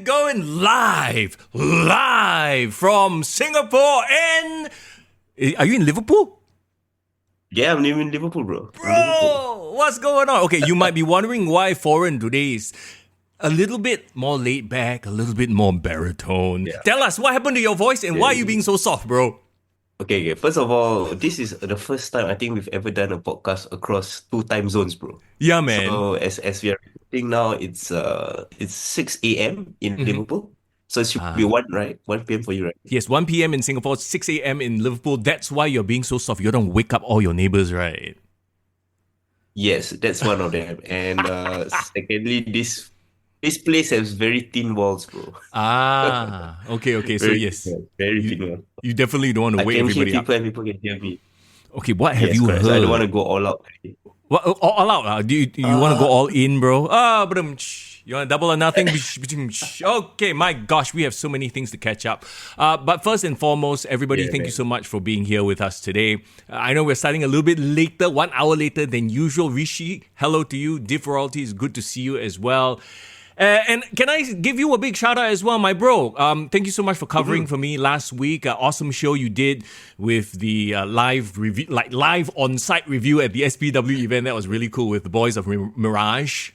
it going? Live from Singapore. And are you in Liverpool? Yeah, I'm in Liverpool, bro. Bro, what's going on? Okay, you might be wondering why Foreign today is a little bit more laid back, a little bit more baritone. Yeah. Tell us what happened to your voice and why are you being so soft, bro? Okay. First of all, this is the first time I think we've ever done a podcast across 2 time zones, bro. Yeah, man. So as we are recording now, it's 6 a.m. in Mm-hmm. Liverpool. So it should be 1 p.m. for you, right? Yes, 1 p.m. in Singapore, 6 a.m. in Liverpool. That's why you're being so soft. You don't wake up all your neighbors, right? Yes, that's one of them. And secondly, this place has very thin walls, bro. Okay. So yes, Very you thin walls. you definitely don't want to I wake can hear everybody up. people and people can hear me. Okay, what have Yes, you correct. So I don't want heard? to go all out. What all out? Do you want to go all in, bro? But you want to double or nothing? Okay, my gosh, we have so many things to catch up. But first and foremost, everybody, Yeah, thank man. you so much for being here with us today. I know we're starting a little bit later, 1 hour later than usual. Rishi, hello to you. Div Royalty, is good to see you as well. And can I give you a big shout out as well, my bro? Thank you so much for covering for me last week. Awesome show you did with the live review, like live on-site review at the SPW event. That was really cool with the boys of Mirage.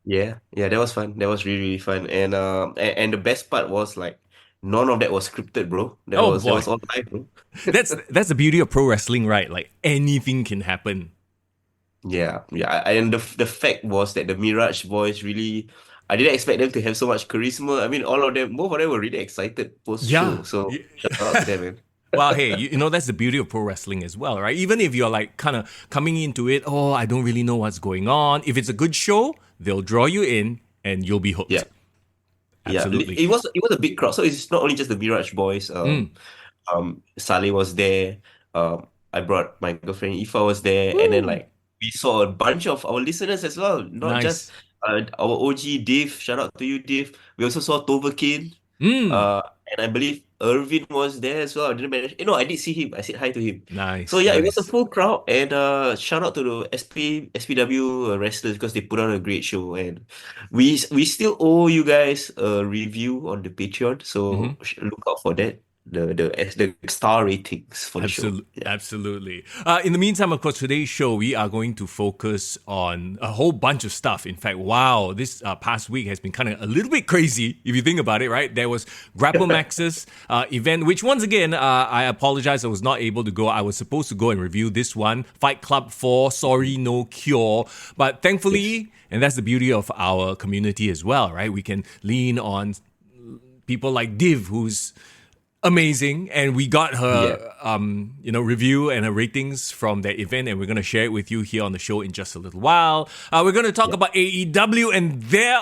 Yeah, that was fun. That was really, really fun. And the best part was like none of that was scripted, bro. That Oh was that boy, was all live, bro. that's the beauty of pro wrestling, right? Like anything can happen. Yeah. And the fact was that the Mirage boys really, I didn't expect them to have so much charisma. I mean, both of them were really excited post Yeah. show. So shout out to them, man. Well, hey, you know, that's the beauty of pro wrestling as well, right? Even if you're like kind of coming into it, oh, I don't really know what's going on. If it's a good show, they'll draw you in and you'll be hooked. Yeah. Absolutely. It was a big crowd. So it's not only just the Mirage boys. Saleh was there. I brought my girlfriend Ifa was there, and then Woo. like we saw a bunch of our listeners as well, not just Nice. our OG Dave. Shout out to you, Dave. We also saw Tovakin, Mm. and I believe Irvin was there as well. I didn't manage. No, I did see him. I said hi to him. So Nice, yeah, it was a nice. full crowd, and shout out to the SPW wrestlers because they put on a great show, and we still owe you guys a review on the Patreon, so Mm-hmm. look out for that. The star ratings for the show. Yeah. Absolutely. In the meantime, of course, today's show, we are going to focus on a whole bunch of stuff. In fact, wow, this past week has been kind of a little bit crazy, if you think about it, right? There was GrappleMAX's event, which once again, I apologize, I was not able to go. I was supposed to go and review this one, Fight Club 4, Sorry No Cure. But thankfully, and that's the beauty of our community as well, right? We can lean on people like Div, who's amazing, and we got her review and her ratings from that event, and we're going to share it with you here on the show in just a little while. We're going to talk about AEW and their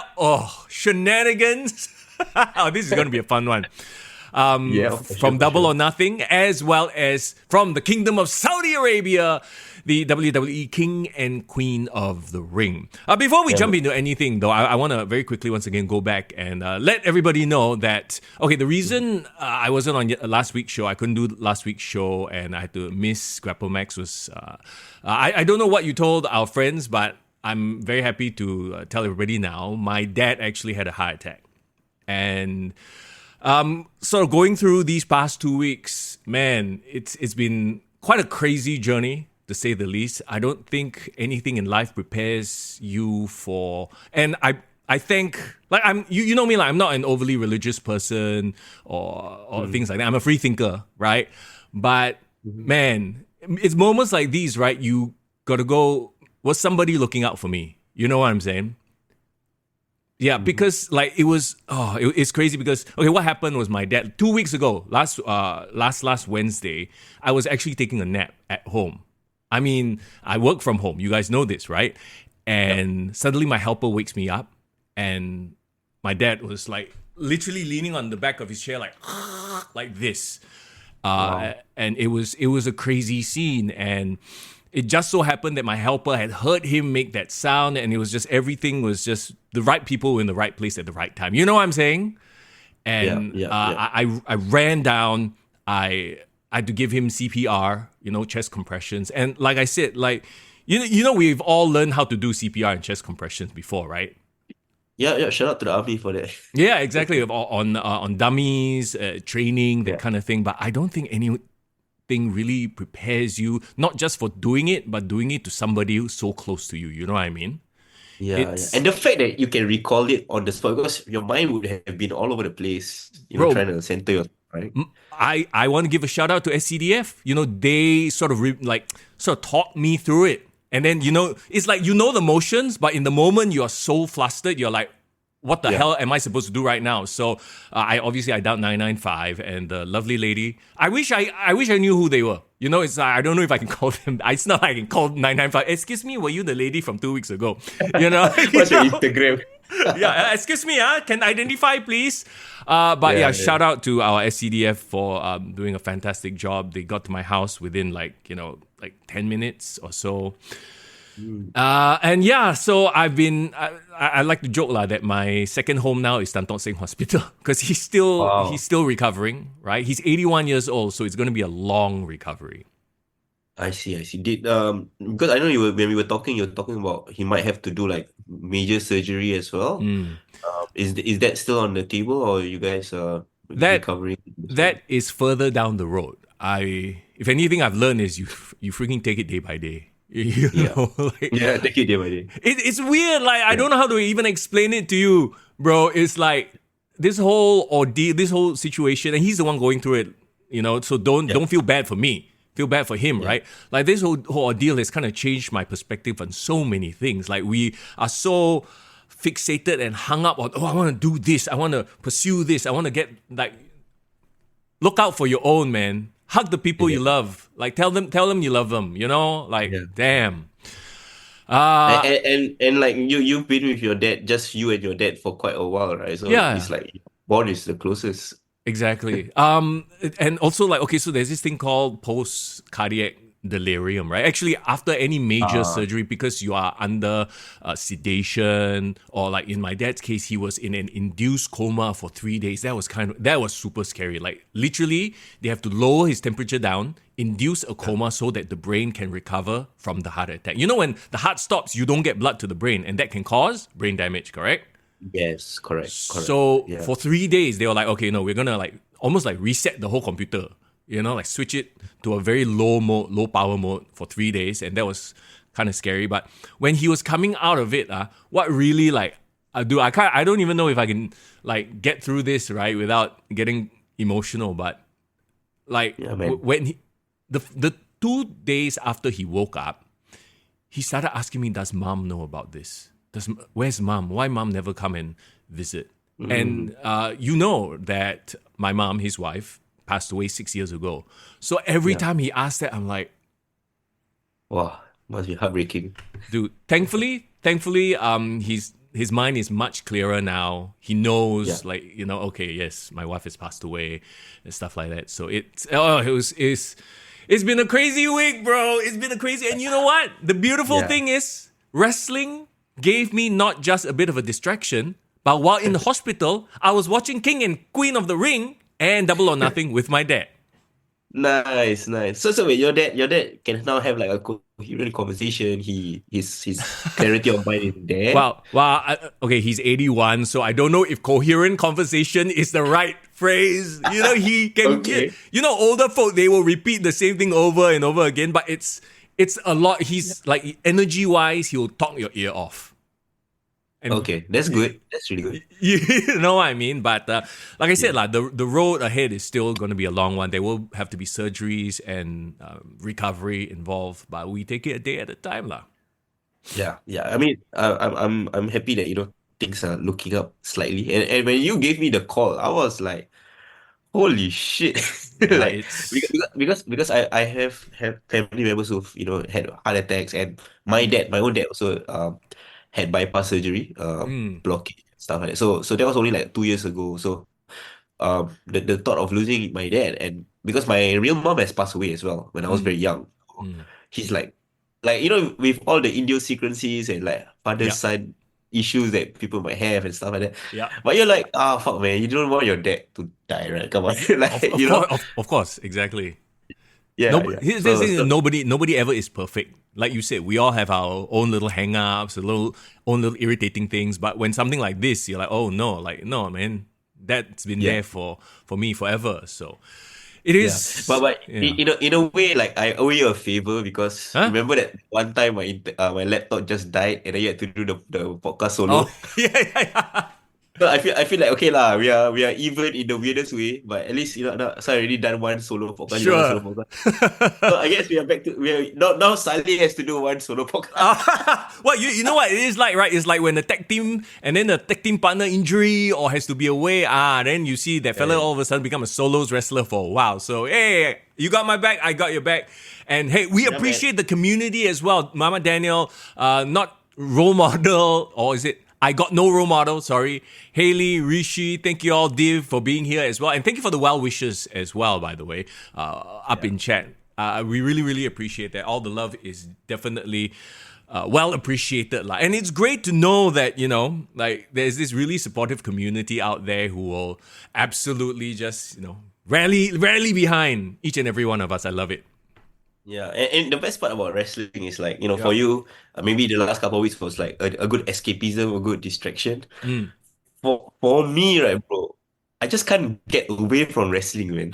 shenanigans. Oh, this is going to be a fun one. From Double or Nothing, as well as from the Kingdom of Saudi Arabia, the WWE King and Queen of the Ring. Before we jump into anything, though, I want to very quickly once again go back and let everybody know that, okay, the reason I wasn't on last week's show, I couldn't do last week's show, and I had to miss GrappleMAX was, I don't know what you told our friends, but I'm very happy to tell everybody now, my dad actually had a heart attack. And so going through these past 2 weeks, man, it's been quite a crazy journey, to say the least. I don't think anything in life prepares you for, and I think, like, you know me, like, I'm not an overly religious person or things like that. I'm a free thinker, right? But man, it's moments like these, right? You gotta go, was somebody looking out for me? You know what I'm saying? Yeah, because like it's crazy because, okay, what happened was my dad 2 weeks ago, last Wednesday, I was actually taking a nap at home. I mean, I work from home. You guys know this, right? And suddenly my helper wakes me up, and my dad was like literally leaning on the back of his chair, like this. Wow. And it was a crazy scene, and it just so happened that my helper had heard him make that sound, and it was just, everything was just the right people were in the right place at the right time. You know what I'm saying? And I ran down. I had to give him CPR, chest compressions. And like I said, like, you know, we've all learned how to do CPR and chest compressions before, right? Yeah, yeah. Shout out to the army for that. Yeah, exactly. On dummies, training, that Yeah, kind of thing. But I don't think anything really prepares you, not just for doing it, but doing it to somebody who's so close to you. You know what I mean? yeah, yeah. It's And the fact that you can recall it on the spot because your mind would have been all over the place, bro. trying to center your right. I want to give a shout out to SCDF. They sort of sort of taught me through it. And then it's like the motions, but in the moment you are so flustered, you're like, what the Yeah. hell am I supposed to do right now? So I dialed 995 and the lovely lady. I wish I knew who they were. It's I don't know if I can call them. It's not like I can call 995. Excuse me, were you the lady from 2 weeks ago? You know, What's your Instagram? yeah, excuse me, can identify, please? But Yeah, yeah, yeah. shout out to our SCDF for doing a fantastic job. They got to my house within like 10 minutes or so. Mm. And yeah, so I like to joke that my second home now is Tan Tock Seng Hospital because he's Wow. still recovering, right? He's 81 years old, so it's going to be a long recovery. I see, I see. Because I know when we were talking, you were talking about he might have to do like major surgery as well. Mm. Is that still on the table, or you guys That recovering as well? that is further down the road. If anything I've learned is you freaking take it day by day. You Yeah. know, like Yeah, take it day by day. it's weird. Like I Yeah. don't know how to even explain it to you, bro. It's like this whole ordeal, this whole situation, and he's the one going through it. So don't Yeah. don't feel bad for me. Feel bad for him, Yeah. right? Like this whole ordeal has kind of changed my perspective on so many things. Like we are so fixated and hung up on, I want to do this, I want to pursue this, I want to get like look out for your own, man. Hug the people you Yeah. love. Like tell them you love them. Like Yeah. damn. And, Uh and like you've been with your dad, just you and your dad for quite a while, right? So it's yeah, like bond is the closest. exactly. And also like okay, so there's this thing called post cardiac delirium, right? Actually, after any major Uh, surgery, because you are under sedation, or like in my dad's case, he was in an induced coma for 3 days. That was super scary. Like literally, they have to lower his temperature down, induce a coma so that the brain can recover from the heart attack. When the heart stops, you don't get blood to the brain, and that can cause brain damage. Correct? yes, correct, correct. So Yeah. for 3 days, they were like, okay, no, we're gonna like almost like reset the whole computer, like switch it to a very low power mode for 3 days, and that was kind of scary. But when he was coming out of it, what really like I don't even know if I can like get through this right without getting emotional. But like Yeah, man. when the 2 days after he woke up, he started asking me, "Does mom know about this? Where's mom? Why mom never come and visit?" Mm. And that my mom, his wife, passed away 6 years ago. So every Yeah. time he asked that, I'm like, Wow, must be heartbreaking. dude. Thankfully, his mind is much clearer now. He Yeah. knows, like okay, yes, my wife has passed away and stuff like that. So it's been a crazy week, bro. It's been a crazy, and you know what? The beautiful Yeah. thing is, wrestling gave me not just a bit of a distraction, but while in the hospital, I was watching King and Queen of the Ring and Double or Nothing with my dad. Nice, nice. So wait, your dad can now have like a coherent conversation. His clarity of mind is there. Okay, he's 81, so I don't know if coherent conversation is the right phrase. He can get, Okay. older folk, they will repeat the same thing over and over again, but it's a lot. He's like energy wise, he'll talk your ear off. And Okay, that's good. That's really good. you know what I mean? But like I said, like the road ahead is still going to be a long one. There will have to be surgeries and recovery involved, but we take it a day at a time, lah. Yeah, yeah. I mean, I'm happy that things are looking up slightly. And when you gave me the call, I was like, holy shit! Yeah, Like it's because I have family members who've had heart attacks, and my own dad also had bypass surgery, mm, blockage and stuff like that. So that was only like 2 years ago. So the thought of losing my dad, and because my real mom has passed away as well when I was very mm, young, mm. he's like with all the idiosyncrasies and like father Yeah, son issues that people might have and stuff like that. yeah. But you're like, fuck man, you don't want your dad to die, right? Come on. Yeah, Like, of course, of course, exactly. Yeah, Nobody, yeah. here's the thing, nobody ever is perfect. Like you said, we all have our own little hang-ups, own little irritating things. But when something like this, you're like, oh no, like no, man, that's been yeah. there for me forever. So it Yeah, is, but yeah. in a way, like I owe you a favor because Huh? remember that one time my laptop just died and then you had to do the podcast Oh, solo. yeah, yeah, yeah. So I feel like okay lah, we are even in the weirdest way, but at least so I already done one solo podcast, you done one solo Sure. podcast. So I guess we are back to we are now Salih has to do one solo podcast. Well, you know what it is like, right? It's like when the tag team and then the tag team partner injury or has to be away. Then you see that fella Yeah. all of a sudden become a solos wrestler for a while. So hey, you got my back, I got your back, and hey, we Yeah, appreciate the community as well. Mama Daniel, not role model, or is it? I got no role model, sorry. Haley, Rishi, thank you all, Div, for being here as well. And thank you for the well wishes as well, by the way, up in chat. We really, really appreciate that. All the love is definitely well appreciated. And it's great to know that, like there's this really supportive community out there who will absolutely just, rally behind each and every one of us. I love it. Yeah, and the best part about wrestling is like, Yeah. for you, maybe the last couple of weeks was like a good escapism, a good distraction. Mm. For me, right, bro, I just can't get away from wrestling, man.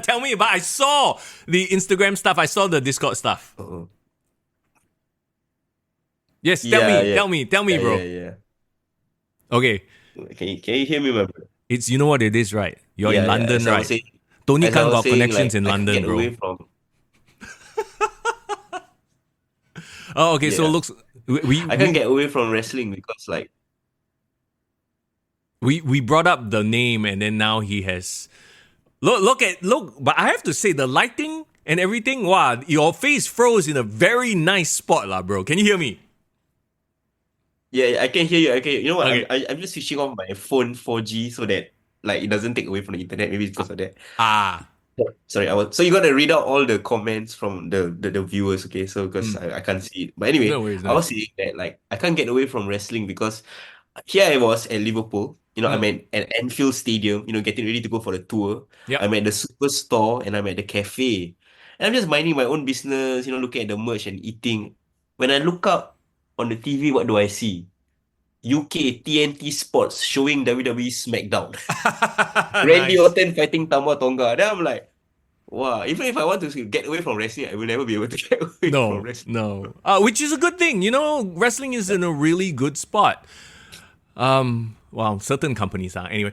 Tell me about. I saw the Instagram stuff. I saw the Discord stuff. Uh-uh. Yes, Yeah, yeah, tell me, yeah, bro. yeah, Okay, yeah. Can you hear me, my brother? it's you know what it is, right? You're in Yeah, yeah. London, As I right? was saying, Tony as I Khan was got saying, connections like in I can't London, get bro. away from. Oh, okay. So Yeah, looks we I can't get away from wrestling because like we brought up the name, and then now he has look. But I have to say the lighting and everything. Wow, your face froze in a very nice spot, lah, bro. Can you hear me? yeah, I can hear you. I can. You know what? Okay. I'm just switching off my phone 4G so that like it doesn't take away from the internet. Maybe it's because of that. Ah. Sorry, so you gotta read out all the comments from the viewers, okay? So because I can't see it. But No anyway, worries, I no. was saying that like I can't get away from wrestling because here I was at Liverpool, I'm at Anfield Stadium, getting ready to go for the tour. Yep. I'm at the superstore and I'm at the cafe. And I'm just minding my own business, looking at the merch and eating. When I look up on the TV, what do I see? UK TNT Sports showing WWE SmackDown. Randy Nice. Orton fighting Tama Tonga. Then I'm like, wow, even if I want to get away from wrestling, I will never be able to get away from No, wrestling. no. Which is a good thing. Wrestling is in a really good spot. Well, certain companies are. Anyway,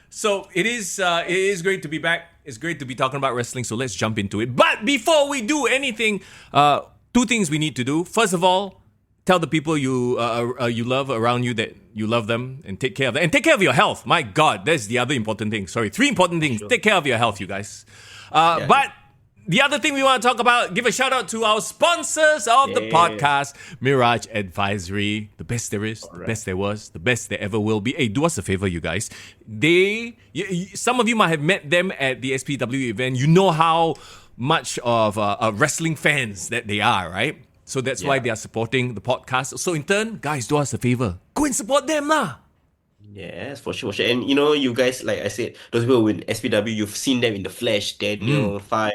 so it is great to be back. It's great to be talking about wrestling. So let's jump into it. But before we do anything, two things we need to do. First of all, tell the people you love around you that you love them and take care of them. And take care of your health. My God, that's the other important thing. Sorry, three important things. Sure. Take care of your health, you guys. Yeah. But the other thing we want to talk about, give a shout out to our sponsors of the Yeah. podcast, Mirage Advisory, the best there is, the best there was, the best there ever will be. Hey, do us a favor, you guys. Some of you might have met them at the SPW event. You know how much of wrestling fans that they are, right? So that's why Yeah. they are supporting the podcast. So in turn, guys, do us a favor. Go and support them lah. Yes, for sure, for sure. And you guys, like I said, those people in SPW, you've seen them in the flesh, Daniel, Fi.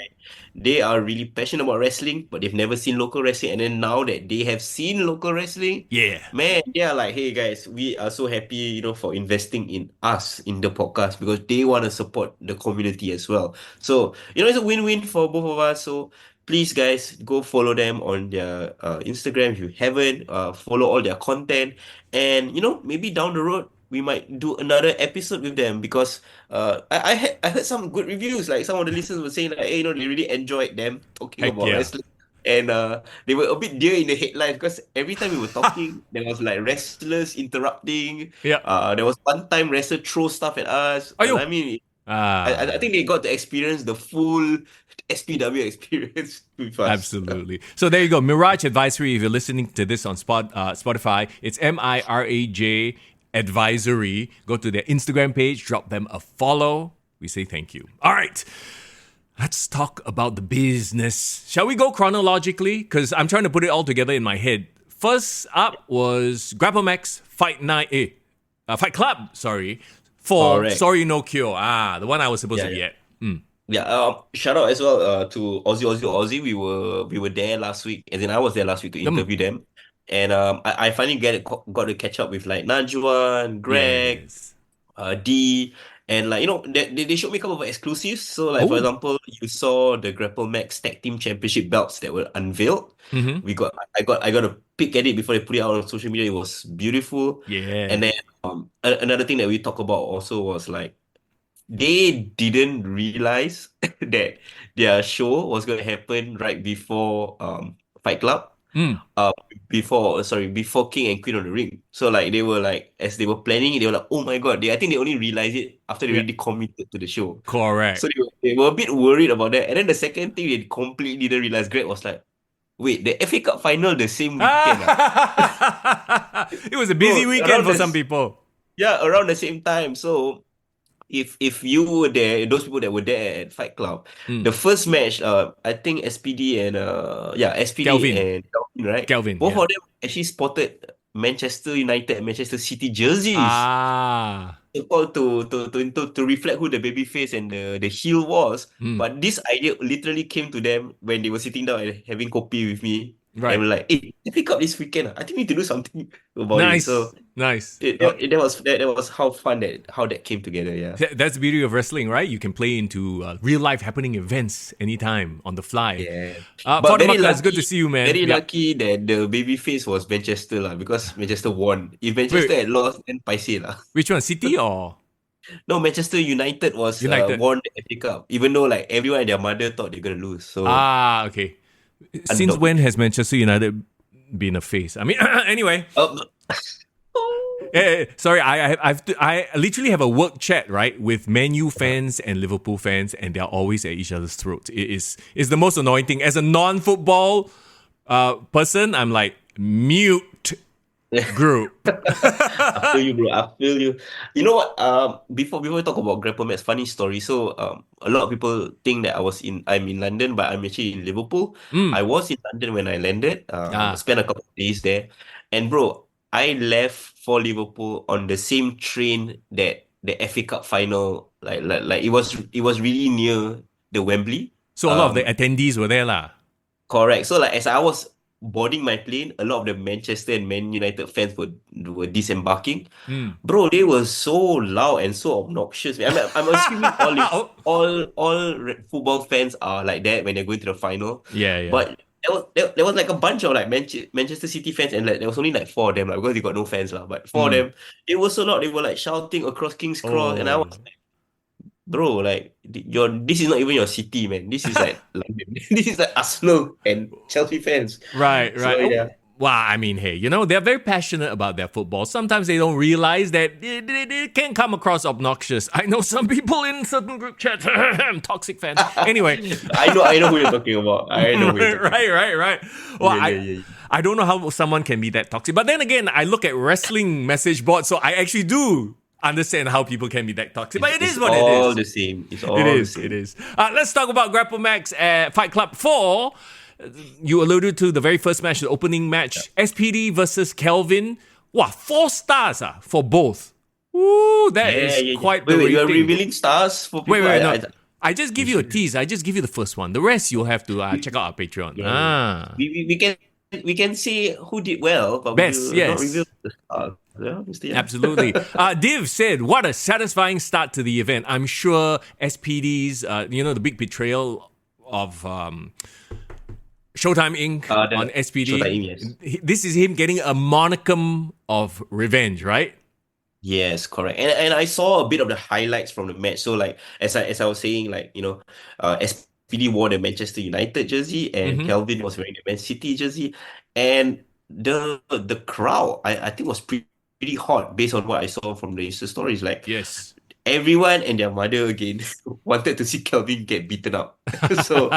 They are really passionate about wrestling, but they've never seen local wrestling. And then now that they have seen local wrestling, Yeah. man, they are like, hey guys, we are so happy, for investing in us in the podcast because they want to support the community as well. So, it's a win-win for both of us. So please, guys, go follow them on their Instagram if you haven't. Follow all their content. And, maybe down the road, we might do another episode with them because I heard some good reviews. Like some of the listeners were saying like, hey, they really enjoyed them talking Heck about yeah. wrestling. And they were a bit dear in the headlines because every time we were talking, there was like wrestlers interrupting. Yeah. There was one time wrestler throw stuff at us. Aiyo. I mean, I think they got to experience the full SPW experience with us. Absolutely. So there you go. Mirage Advisory. If you're listening to this on Spotify, it's MIRAJ Advisory. Go to their Instagram page, drop them a follow. We say thank you. All right. Let's talk about the business. Shall we go chronologically? Because I'm trying to put it all together in my head. First up was GrappleMAX Fight Club, for Correct. Sorry No Cure. The one I was supposed to be yeah. at. Yeah, shout out as well to Aussie. We were there last week, as in I was there last week to Um, interview them, and I finally got to catch up with like Najwan, Greg, yes. D, and like they showed me a couple of exclusives. So like for Oh. example, you saw the GrappleMAX Tag Team Championship belts that were unveiled. Mm-hmm. I got a peek at it before they put it out on social media. It was beautiful, Yeah. and then another thing that we talk about also was like they didn't realize that their show was going to happen right before Fight Club. Mm. Uh, before King and Queen of the Ring. So like they were like, as they were planning it, they were like, oh my God. I think they only realized it after they Yeah. already committed to the show. So Correct. they were a bit worried about that. And then the second thing they completely didn't realize, Greg was like, wait, the FA Cup final the same weekend. It was a busy Bro, weekend around for some this, people. yeah, around the same time. So if you were there, those people that were there at Fight Club, Mm. the first match, I think SPD and SPD Kelvin. and Calvin, right? Kelvin, Both yeah. of them actually spotted Manchester United and Manchester City jerseys. Ah. So called to reflect who the baby face and the heel was. Mm. But this idea literally came to them when they were sitting down and having coffee with me. And Right. were like, hey, pick up this weekend. I think we need to do something about it. Nice. So Nice. that was how fun that came together. Yeah. That's the beauty of wrestling, right? You can play into real life happening events anytime on the fly. Yeah. For But the Maka, it's good to see you, man. very Yeah. lucky that the baby face was Manchester lah, because Manchester won. If Wait, Manchester had lost, then paiseh lah. which one? City or No, Manchester United was United? won the FA Cup, even though like everyone and their mother thought they're gonna lose. So Ah, okay. Since underdog. when has Manchester United been a face? I mean, anyway. Um, Sorry, I literally have a work chat right with Man U fans and Liverpool fans, and they're always at each other's throats. It's the most annoying thing. As a non-football person, I'm like mute group. I feel you, bro. I feel you. You know what? Before we talk about GrappleMAX, funny story. So, a lot of people think that I'm in London, but I'm actually in Liverpool. Mm. I was in London when I landed. Ah, Spent a couple of days there, and bro, I left for Liverpool on the same train that the FA Cup final, like it was really near the Wembley. so a lot of the attendees were there, lah. Correct. So like as I was boarding my plane, a lot of the Manchester and Man United fans were disembarking. Mm. Bro, they were so loud and so obnoxious. Man. I'm assuming Oh, all football fans are like that when they're going to the final. yeah, yeah. But there was like a bunch of like Manchester City fans, and like there was only like four of them, like because they got no fans lah. But four of Mm. them, they were so loud. They were like shouting across King's Cross, and I Oh, was like, bro, like this is not even your city, man. This is like London. This is like Arsenal and Chelsea fans. right, So right. Oh, yeah. well, I mean, hey, they're very passionate about their football. Sometimes they don't realize that they can come across obnoxious. I know some people in certain group chats, toxic fans. Anyway, I know who you're talking about. I know who you're talking about. right. Well, Yeah, yeah, yeah. I don't know how someone can be that toxic. But then again, I look at wrestling message boards, so I actually do understand how people can be that toxic. But it It's is what it all is. the same. It's all It the is. same. It is. Let's talk about GrappleMAX Fight Club 4. You alluded to the very first match, the opening match. SPD versus Kelvin. Wow, 4 stars for both. Ooh, that Yeah, is yeah, yeah. quite the Wait, you're rating. revealing stars for people. No. I just give you a tease. I just give you the first one. The rest you'll have to check out our Patreon. Yeah, yeah. We can say who did well, but we Best, will not yes. reveal the stars. Yeah, Mr. Yan. Absolutely. Div said, what a satisfying start to the event. I'm sure SPD's, the big betrayal of Showtime Inc. The on SPD. Showtime Inc., yes. This is him getting a monicum of revenge, right? Yes, correct. And I saw a bit of the highlights from the match. So like as I was saying, like, SPD wore the Manchester United jersey and Mm-hmm. Kelvin was wearing the Man City jersey. And the crowd I think was pretty hot based on what I saw from the Insta stories. Like Yes. everyone and their mother again wanted to see Kelvin get beaten up. So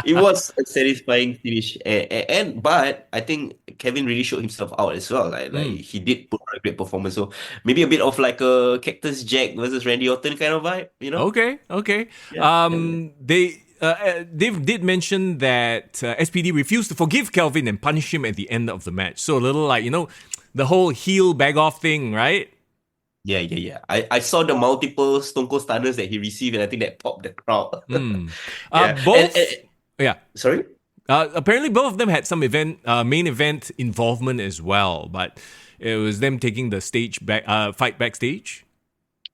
it was a satisfying finish. But I think Kevin really showed himself out as well. Like Mm. he did put on a great performance. So maybe a bit of like a Cactus Jack versus Randy Orton kind of vibe, you know? Okay. Yeah. They did mention that SPD refused to forgive Kelvin and punish him at the end of the match. So a little like, the whole heel bag off thing, right? Yeah. I saw the multiple Stone Cold Stunners that he received, and I think that popped the crowd. Hmm. Yeah. Both, yeah. Sorry? Apparently, both of them had some main event involvement as well, but it was them taking the fight backstage.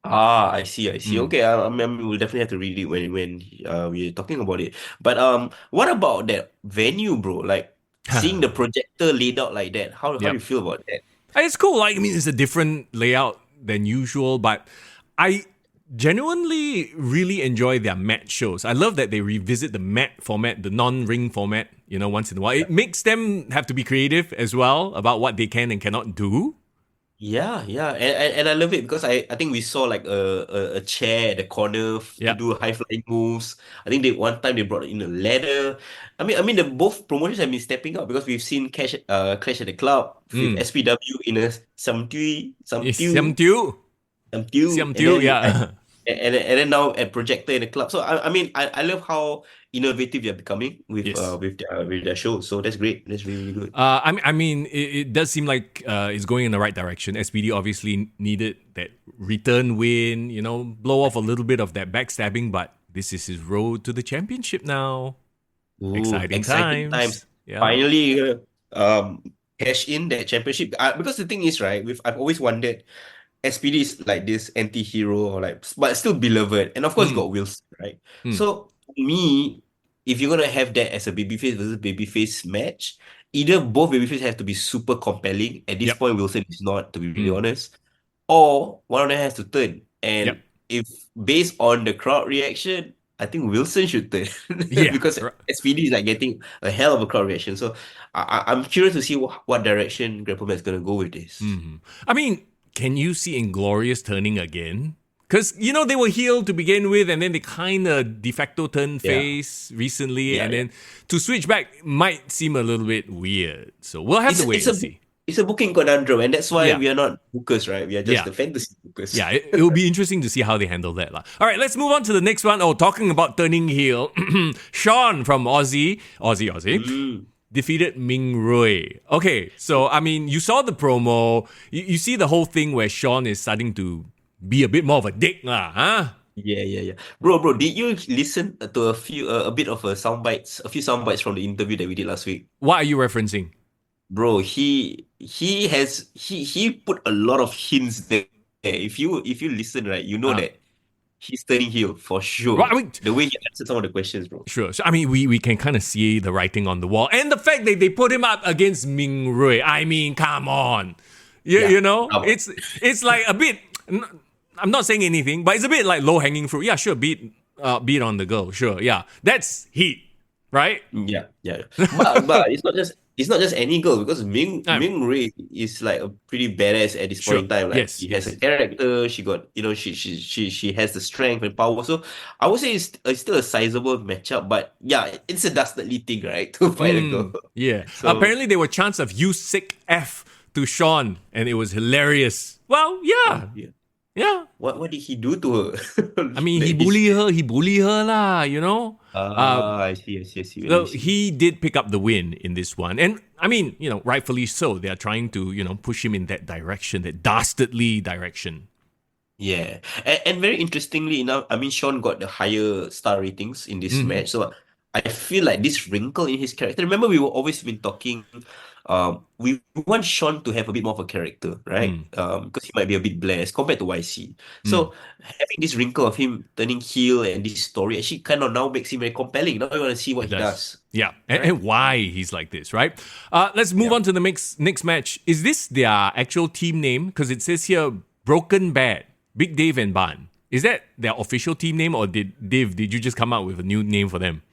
I see. Hmm. Okay, I mean, we'll definitely have to read it when we're talking about it. But what about that venue, bro? Like seeing the projector laid out like that. How do Yep. you feel about that? It's cool. Like, I mean, it's a different layout than usual, but I genuinely really enjoy their match shows. I love that they revisit the mat format, the non-ring format, once in a while. It makes them have to be creative as well about what they can and cannot do. Yeah, and I love it because I think we saw like a chair at the corner to Yeah. do high flying moves. I think they one time they brought in a ladder. I mean the both promotions have been stepping up because we've seen Clash at the Club with Mm. SPW in a Siam Tiu. Siam and Tiu, then yeah. and then now at Projector in the club. So I mean I love how innovative they're becoming Yes. with their show. So that's great. That's really good. I mean, it does seem like it's going in the right direction. SPD obviously needed that return win, blow off a little bit of that backstabbing, but this is his road to the championship now. Ooh, Exciting exciting times. times. Yeah. Finally, cash in that championship. Because the thing is, right, I've always wondered, SPD is like this anti-hero or like, but still beloved. And of course, you Mm, got Wilson, right? mm. So, for me, if you're gonna have that as a babyface versus babyface match, either both babyfaces have to be super compelling. At this Yep. point, Wilson is not, to be really Mm, honest, or one of them has to turn. yep. And if based on the crowd reaction, I think Wilson should turn Yeah. because SPD is like getting a hell of a crowd reaction. So I'm curious to see what direction GrappleMAX is gonna go with this. I mean, can you see Inglorious turning again? Because, they were heel to begin with, and then they kind of de facto turned Yeah, face recently, yeah, and yeah. then to switch back might seem a little bit weird. So we'll have It's to wait it's and a see. it's a booking conundrum, and that's why Yeah. we are not bookers, right? We are just Yeah. the fantasy bookers. Yeah, it will be interesting to see how they handle that. Lah. All right, let's move on to the next one. Oh, talking about turning heel, Sean from Aussie, Mm. defeated Ming Rui. Okay, so, I mean, you saw the promo. You see the whole thing where Sean is starting to be a bit more of a dick, lah, huh? Yeah. Bro, did you listen to a bit of a few sound bites from the interview that we did last week? What are you referencing? Bro, he put a lot of hints there. If you listen right, you know Uh, that he's turning heel for right, sure. I mean, The way he answered some of the questions, bro. sure. So, I mean, we can kind of see the writing on the wall. And the fact that they put him up against Ming Rui. I mean, come on. You, Yeah. you know, Bravo. it's like a bit, I'm not saying anything, but it's a bit like low-hanging fruit. Yeah, sure, beat on the girl. Sure, yeah. That's heat, right? Yeah. But it's not just any girl because Ming Um, Ming Rui is like a pretty badass at this sure. point in time. Like Yes, she has a yes. character. She got she has the strength and power. So I would say it's still a sizable matchup. But yeah, it's a dastardly thing, right? To fight a girl. Yeah. So Apparently, there were chants of "you sick f" to Sean, and it was hilarious. Well, yeah, yeah. yeah. What did he do to her? I mean, That he's he bully her lah, I see. Let So me see. he did pick up the win in this one. And I mean, rightfully so. They are trying to, push him in that direction, that dastardly direction. Yeah, and very interestingly enough, I mean, Sean got the higher star ratings in this Hmm. match. So I feel like this wrinkle in his character. Remember, we were always been talking. We want Sean to have a bit more of a character, right? Mm, Because he might be a bit bland as compared to YC. mm. So having this wrinkle of him turning heel and this story actually kind of now makes him very compelling. Now we want to see what It he does. does, Yeah. right? And why he's like this, right? Let's move Yeah. on to the next match. Is this their actual team name? Because it says here Broken Bad, Big Dave and Ban. Is that their official team name, or did you just come up with a new name for them?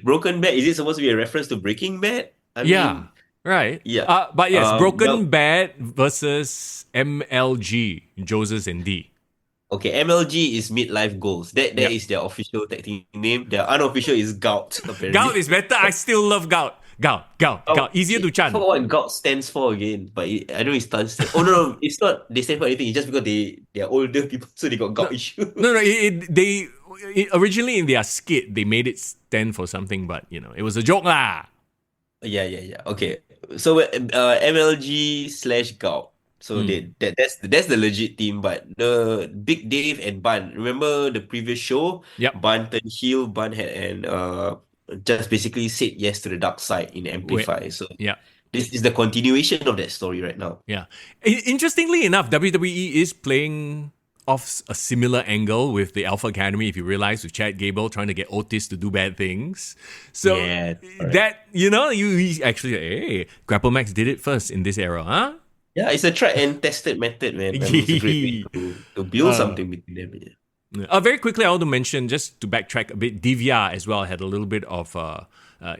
Broken Bad, is it supposed to be a reference to Breaking Bad? I Yeah, mean, right. yeah. But yes, Broken Well, Bad versus MLG, Joses and D. okay, MLG is midlife goals. That Yep. is their official tag team name. Their unofficial is Gout, Gout apparently. is better. I still love Gout. Gout. Oh, Easier to I chant. forgot what Gout stands for again, but I know it stands. Oh no, it's not. They stand for anything. It's just because they are older people, so they got No, Gout issue. no. Originally in their skit they made it stand for something, but it was a joke lah. Yeah. Okay, so MLG slash Gout. So that's the legit team. But the Big Dave and Bun, remember the previous show? Yep. Bun turned heel. Bun had and just basically said yes to the dark side in Wait. Amplify. So Yeah. this is the continuation of that story right now. Yeah. Interestingly enough, WWE is playing off a similar angle with the Alpha Academy, if you realize, with Chad Gable trying to get Otis to do bad things. So Yeah, correct. that, you actually, hey, GrappleMAX did it first in this era, huh? Yeah, it's a tried and tested method, man. I mean, it's a great way to build something between them. Yeah. Very quickly, I want to mention, just to backtrack a bit, Divya as well had a little bit of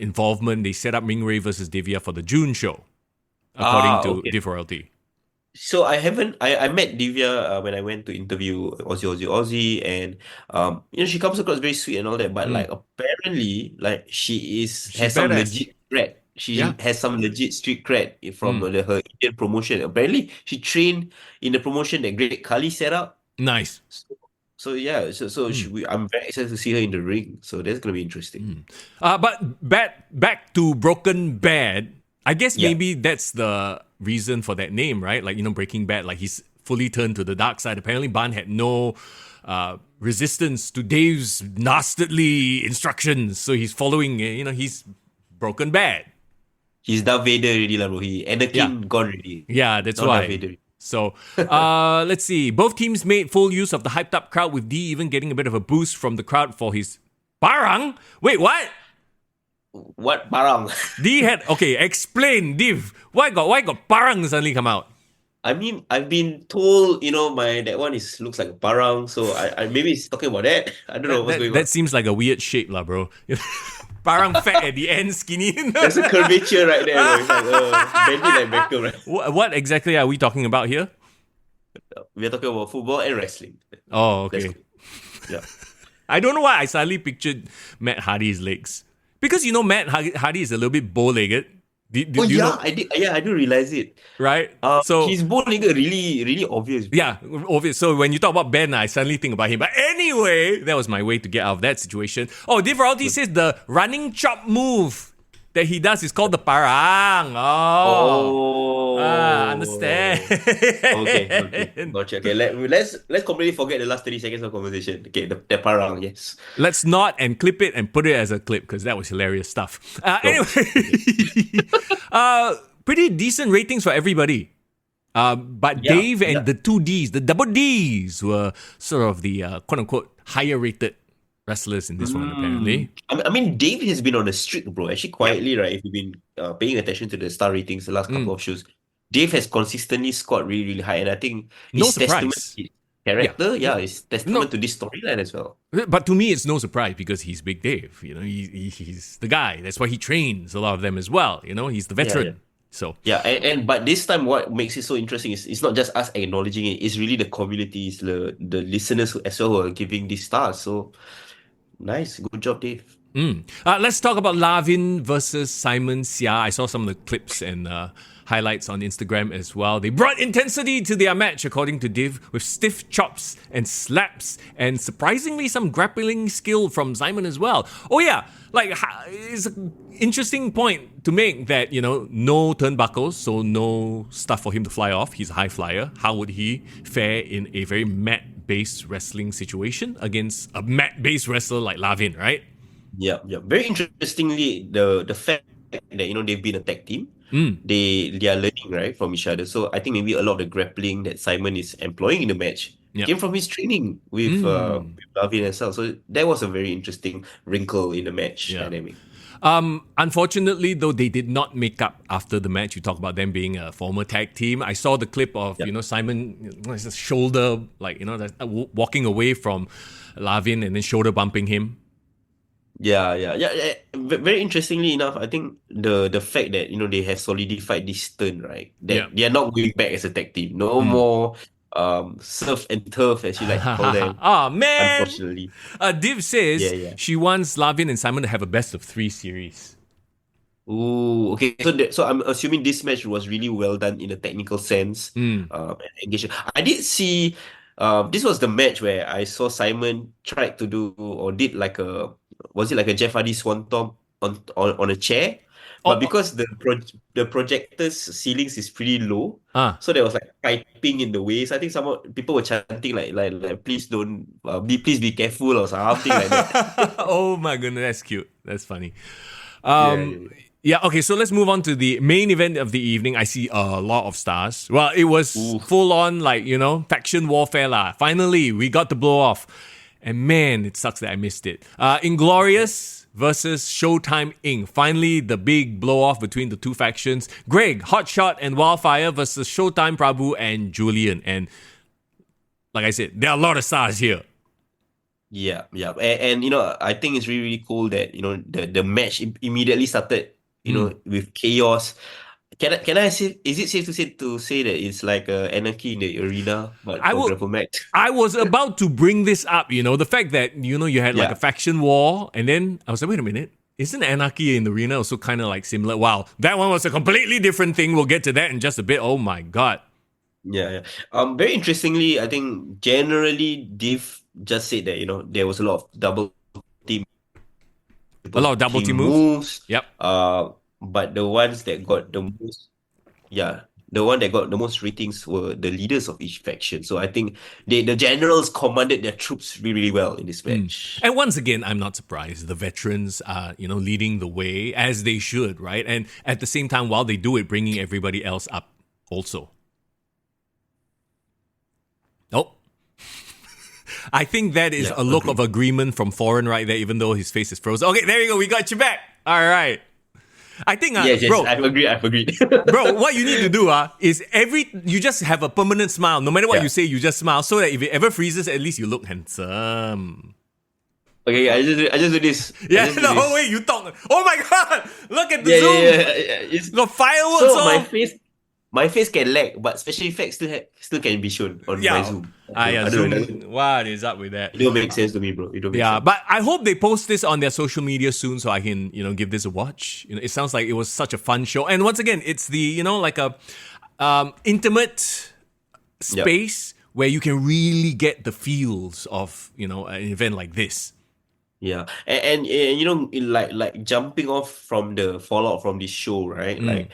involvement. They set up Ming Ray versus Divya for the June show, according to Okay. Div Royalty. So I met Divya when I went to interview Aussie, and she comes across very sweet and all that, but like apparently like She's has some badass. legit cred. She Yeah. has some legit street cred from Mm. her Indian promotion. Apparently, she trained in the promotion that Great Kali set up. Nice. So, so yeah, I'm very excited to see her in the ring. So that's gonna be interesting. But back to Broken Bad. I guess Yeah. maybe that's the reason for that name, right? Like, Breaking Bad, like he's fully turned to the dark side. Apparently, Ban had no resistance to Dave's nastily instructions. So he's following, he's Broken Bad. He's Darth Vader already, lah, bro. Yeah. Anakin gone already. Yeah, that's Not Darth why. Vader. So, let's see. Both teams made full use of the hyped up crowd, with D even getting a bit of a boost from the crowd for his parang. Wait, what? What barang? D had explain, Div. Why got parang suddenly come out? I mean, I've been told, that one looks like a parang, so I maybe he's talking about that. I don't know what's going That on. seems like a weird shape, lah, bro. Parang fat at the end, skinny. There's a curvature right there, bro. It's like bendy like Beckham, right? What exactly are we talking about here? We're talking about football and wrestling. Oh, That's okay. cool. Yeah. I don't know why I suddenly pictured Matt Hardy's legs. Because Matt Hardy is a little bit bow-legged. Do Oh you yeah, know? I did. Yeah, I do realize it. Right? So His bone nigga really, really obvious. yeah, obvious. So when you talk about Ben, I suddenly think about him. But anyway, that was my way to get out of that situation. Oh, Div Royalty says the running chop move that he does is called the parang. Oh. Understand. Okay. Gotcha. Okay, let's completely forget the last 30 seconds of conversation. Okay, the parang, yes. Let's not and clip it and put it as a clip because that was hilarious stuff. Anyway, pretty decent ratings for everybody. But Yeah, Dave and yeah. the two Ds, the double Ds, were sort of the quote unquote higher rated wrestlers in this one, apparently. I mean, Dave has been on a streak, bro. Actually, quietly, right? If you've been paying attention to the star ratings the last couple of shows, Dave has consistently scored really, really high, and I think No it's testament surprise. to his character. Yeah, it's testament to this storyline as well. But to me, it's no surprise because he's Big Dave. He's the guy. That's why he trains a lot of them as well. He's the veteran. yeah. So Yeah, and but this time, what makes it so interesting is it's not just us acknowledging it; it's really the communities, the listeners as well who are giving these stars. So nice, good job, Dave. let's talk about Lavin versus Simon Xia. I saw some of the clips and highlights on Instagram as well. They brought intensity to their match, according to Div, with stiff chops and slaps, and surprisingly some grappling skill from Simon as well. Oh yeah, it's an interesting point to make that, no turnbuckles, so no stuff for him to fly off. He's a high flyer. How would he fare in a very mat-based wrestling situation against a mat-based wrestler like Lavin, right? Yeah. Very interestingly, the fact that they've been a tag team, they are learning right from each other. So I think maybe a lot of the grappling that Simon is employing in the match came from his training with Lavin as well. So that was a very interesting wrinkle in the match dynamic. Unfortunately, though, they did not make up after the match. You talk about them being a former tag team. I saw the clip of Simon, his shoulder, walking away from Lavin and then shoulder bumping him. Yeah. Very interestingly enough, I think the fact that they have solidified this turn, right? That they are not going back as a tag team. No more surf and turf, as you like to call them. Oh man! Unfortunately, Div says Yeah. she wants Lavin and Simon to have a best of 3 series. ooh, okay. So I'm assuming this match was really well done in a technical sense. And engagement. I did see. This was the match where I saw Simon tried to do or did was it like a Jeff Hardy swanton on a chair, but Oh, because the projector's ceilings is pretty low, ah. so there was like piping in the way. So I think some people were chanting like please don't please be careful or something like that. Oh my goodness, that's cute. That's funny. Yeah, Um, yeah, yeah, okay, so let's move on to the main event of the evening. I see a lot of stars. Well, it was yeah. full on, like, faction warfare lah. Finally, we got the blow off. And man, it sucks that I missed it. Inglorious versus Showtime Inc. Finally, the big blow off between the two factions. Greg, Hotshot, and Wildfire versus Showtime Prabhu and Julian. And like I said, there are a lot of stars here. Yeah, yeah, and I think it's really really cool that the match immediately started with chaos. Can I say, is it safe to say that it's like anarchy in the arena but I for will. GrappleMAX? I was about to bring this up, the fact that, you had like a Yeah, faction war, and then I was like, wait a minute, isn't Anarchy in the arena also kind of like similar? Wow, that one was a completely different thing. We'll get to that in just a bit. Oh my God. yeah, yeah. Very interestingly, I think generally Div just said that there was a lot of double team A people lot of double taking team moves. moves. Yep. But the ones that got the most, yeah, the one that got the most ratings were the leaders of each faction. So I think the generals commanded their troops really, really well in this match. And once again, I'm not surprised. The veterans are, leading the way as they should, right? And at the same time, while they do it, bringing everybody else up also. Oh, I think that is Yeah, a look agree. of agreement from Foreign right there, even though his face is frozen. Okay, there you go. We got you back. All right. I think, Yes, yes, bro, I've agreed. bro, what you need to do is you just have a permanent smile. No matter what Yeah. you say, you just smile so that if it ever freezes, at least you look handsome. Okay, I just do this. I Yeah, just do the whole this. way you talk. Oh my God, look at the Yeah, yeah, zoom. yeah, yeah. The fireworks. So Oh, my face can lag, but special effects still can be shown on my yeah. Zoom. Yeah, I don't know. Zoom. What is up with that? It don't make sense to me, bro. It don't make Yeah, sense. but I hope they post this on their social media soon so I can, give this a watch. It sounds like it was such a fun show. And once again, it's the, like a intimate Yep. space where you can really get the feels of, an event like this. Yeah, and like jumping off from the fallout from this show, right? Like,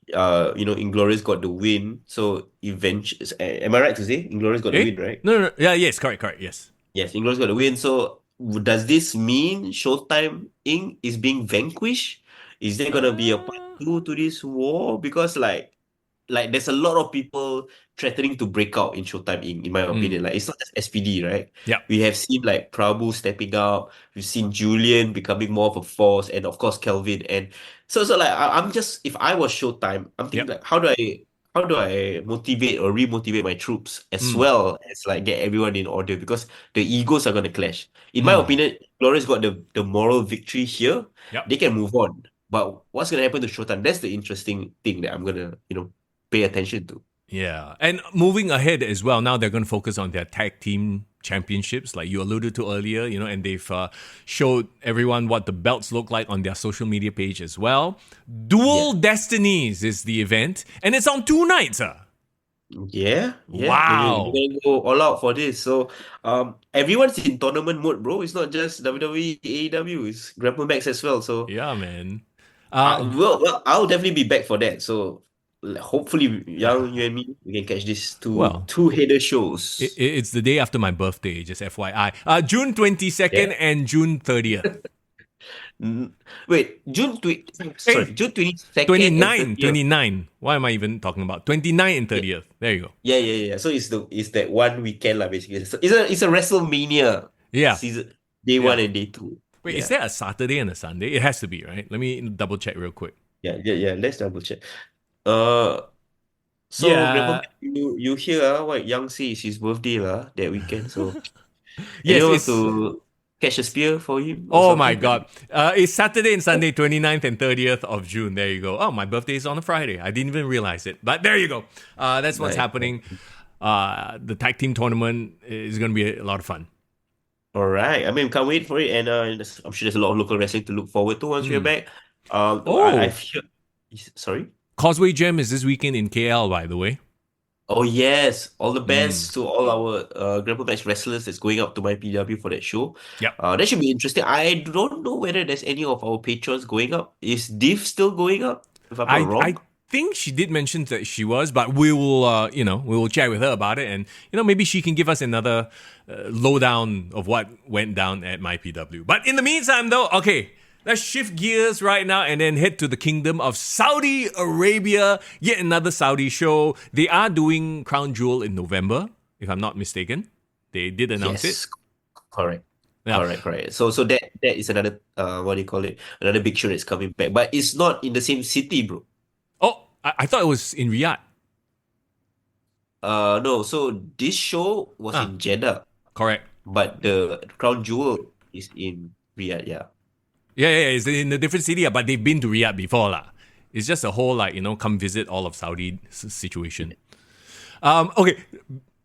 Inglorious got the win. So eventually, am I right to say Inglorious got the Eh? win, right? No, no, no. Yeah, yes, correct, yes. Yes, Inglorious got the win. So does this mean Showtime Inc. is being vanquished? Is there gonna be a part Uh, two to this war? Because like there's a lot of people threatening to break out in Showtime Inc. In my opinion, like it's not just SPD, right? yeah. We have seen like Prabhu stepping up. We've seen Julian becoming more of a force, and of course Kelvin. And so like I'm just, if I was Showtime, I'm thinking Yep. like how do I motivate or remotivate my troops as well as like get everyone in order, because the egos are gonna clash. In my opinion, Glorious got the moral victory here. Yep. They can move on. But what's gonna happen to Showtime? That's the interesting thing that I'm gonna pay attention to. Yeah. And moving ahead as well, now they're going to focus on their tag team championships, like you alluded to earlier, and they've showed everyone what the belts look like on their social media page as well. Dual Destinies is the event, and it's on 2 nights. Yeah, yeah. Wow. They're gonna go all out for this. So everyone's in tournament mode, bro. It's not just WWE, AEW, it's GrappleMAX as well. So Yeah, man. well, I'll definitely be back for that. So hopefully, Yang, you and me, we can catch these Well, two-header shows. it's the day after my birthday, just FYI. June 22nd Yeah. and June 30th. Wait, June 22nd 29, and 30th. 29. Why am I even talking about? 29 and 30th. There you go. Yeah. So it's that one weekend lah, basically. So it's a WrestleMania Yeah. season, day Yeah. one and day two. Wait, Yeah. is there a Saturday and a Sunday? It has to be, right? Let me double check real quick. Yeah. Let's double check. So Yeah. you hear what Yang say is his birthday lah that weekend. So Yes, anyone it's. want to catch a spear for him or Oh my something? God. It's Saturday and Sunday, 29th and 30th of June. There you go. Oh, my birthday is on a Friday. I didn't even realize it. But there you go. That's what's Nice. happening. The tag team tournament is going to be a lot of fun. All right. I mean, can't wait for it, and I'm sure there's a lot of local wrestling to look forward to once we're back. Oh. I've heard. Sorry. Causeway Jam is this weekend in KL, by the way. Oh yes, all the best to all our GrappleMAX wrestlers that's going up to my PW for that show. Yep. That should be interesting. I don't know whether there's any of our patrons going up. Is Div still going up? If I'm not I wrong. think she did mention that she was, but we will we will chat with her about it, and maybe she can give us another lowdown of what went down at MyPW. But in the meantime, though, okay, let's shift gears right now and then head to the kingdom of Saudi Arabia. Yet another Saudi show. They are doing Crown Jewel in November, if I'm not mistaken. They did announce it. Yes, correct. Yeah. Correct. So that is another what do you call it? Another big show that's coming back. But it's not in the same city, bro. Oh, I thought it was in Riyadh. No, so this show was Ah, in Jeddah, correct. but the Crown Jewel is in Riyadh, yeah. Yeah. It's in a different city, but they've been to Riyadh before, lah. It's just a whole come visit all of Saudi situation. Okay,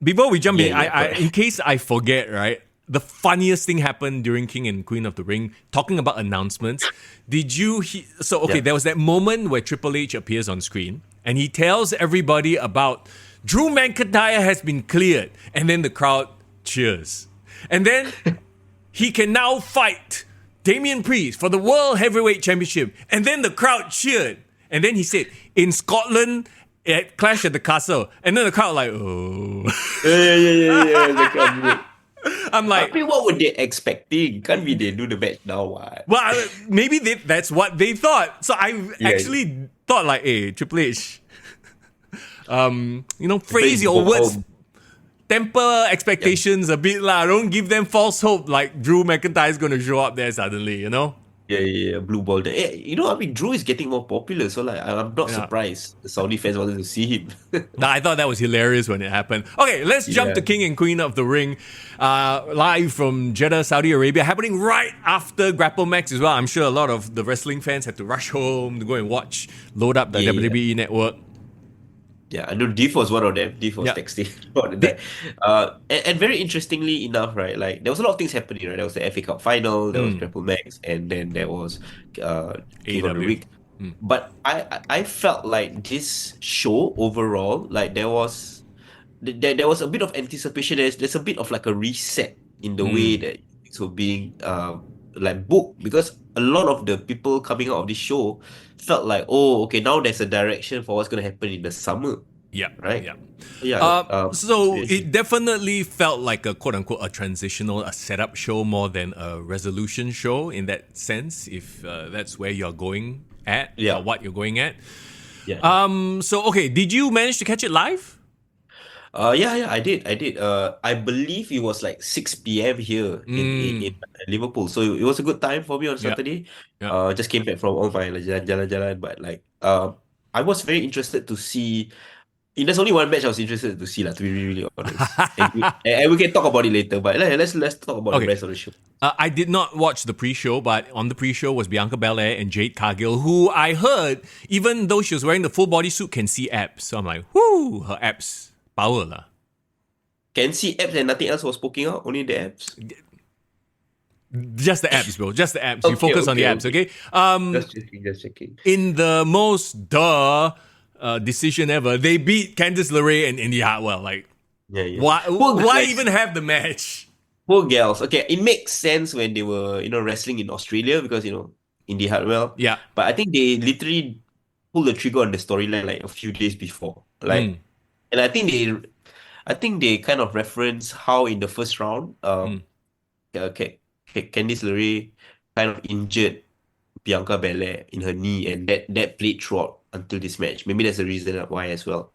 before we jump in, Yeah, I correct. in case I forget, right? The funniest thing happened during King and Queen of the Ring. Talking about announcements, did you? So okay, Yeah. there was that moment where Triple H appears on screen and he tells everybody about Drew McIntyre has been cleared, and then the crowd cheers, and then he can now fight Damian Priest for the World Heavyweight Championship. And then the crowd cheered. And then he said, in Scotland, at Clash at the Castle. And then the crowd like, oh. Yeah. The Crown Jewel. I'm I like, mean, what were they expecting? Can't be they do the match now, what? well, maybe that's what they thought. So I Yeah. actually thought like, hey, Triple H, phrase Please your go words, home. temper expectations a bit lah. Don't give them false hope like Drew McIntyre is going to show up there suddenly, Yeah. Blue ball. I mean, Drew is getting more popular, so like, I'm not Yeah. surprised the Saudi fans wanted to see him. Nah, I thought that was hilarious when it happened. Okay, let's jump Yeah. to King and Queen of the Ring, live from Jeddah, Saudi Arabia, happening right after GrappleMAX as well. I'm sure a lot of the wrestling fans had to rush home to go and watch, load up the Yeah. WWE network. Yeah, I know Div was one of them. Div was Yeah. texting about that. And very interestingly enough, right, like there was a lot of things happening, right? There was the FA Cup final, there was GrappleMAX, and then there was King of the AEW. Ring. But I felt like this show overall, like there was a bit of anticipation. There's a bit of like a reset in the way that it's being like booked, because a lot of the people coming out of this show felt like, oh, okay, now there's a direction for what's going to happen in the summer, Yeah, right? yeah. Yeah. So yeah, it definitely felt like a quote unquote a transitional, a setup show more than a resolution show in that sense, if that's where you're going at, Yeah. or what you're going at. yeah. So okay, did you manage to catch it live? Yeah, I did. I believe it was like 6 p.m. here in Liverpool. So it was a good time for me on Yeah. Saturday. Yeah. Just came back from all my like, jalan-jalan, but like I was very interested to see. There's only one match I was interested to see, like, to be really, really honest. And we can talk about it later, but let's talk about the Okay. rest of the show. I did not watch the pre-show, but on the pre-show was Bianca Belair and Jade Cargill, who I heard, even though she was wearing the full body suit, can see abs. So I'm like, whoo, her abs, power lah. Can see abs and nothing else was poking out, only the abs. Just the abs, bro. Just the abs. We focus on the abs, okay? Just checking. In the most decision ever, they beat Candice LeRae and Indy Hartwell. Like, Yeah. why Poor why guys. even have the match? Poor girls. Okay, it makes sense when they were, wrestling in Australia because, Indy Hartwell. Yeah. But I think they literally pulled the trigger on the storyline like a few days before. Like, and I think they kind of reference how in the first round, Candice LeRae kind of injured Bianca Belair in her knee, and that played throughout until this match. Maybe that's the reason why as well.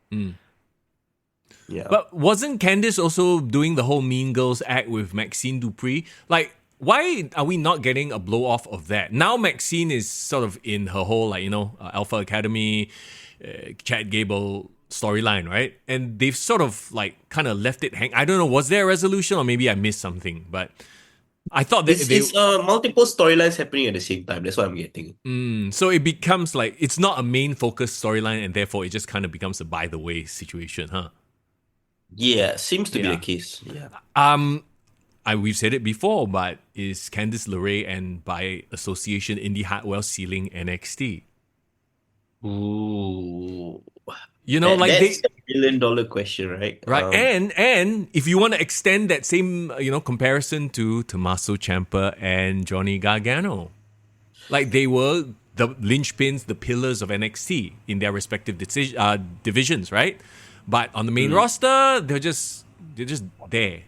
Yeah. But wasn't Candice also doing the whole Mean Girls act with Maxine Dupree? Like, why are we not getting a blow off of that? Now Maxine is sort of in her whole, like, Alpha Academy, Chad Gable storyline, right? And they've sort of, like, kind of left it hang. I don't know, was there a resolution or maybe I missed something? But I thought that It's multiple storylines happening at the same time. That's what I'm getting. so it becomes like, it's not a main focus storyline and therefore it just kind of becomes a by the way situation, huh? Yeah, seems to be Yeah. the case. Yeah. We've said it before, but is Candice LeRae and by association Indy Hartwell sealing NXT? Ooh. Like That's they, $1 million question, right? Right, and if you want to extend that same comparison to Tommaso Ciampa and Johnny Gargano, like they were the linchpins, the pillars of NXT in their respective divisions, right? But on the main roster, they're just there,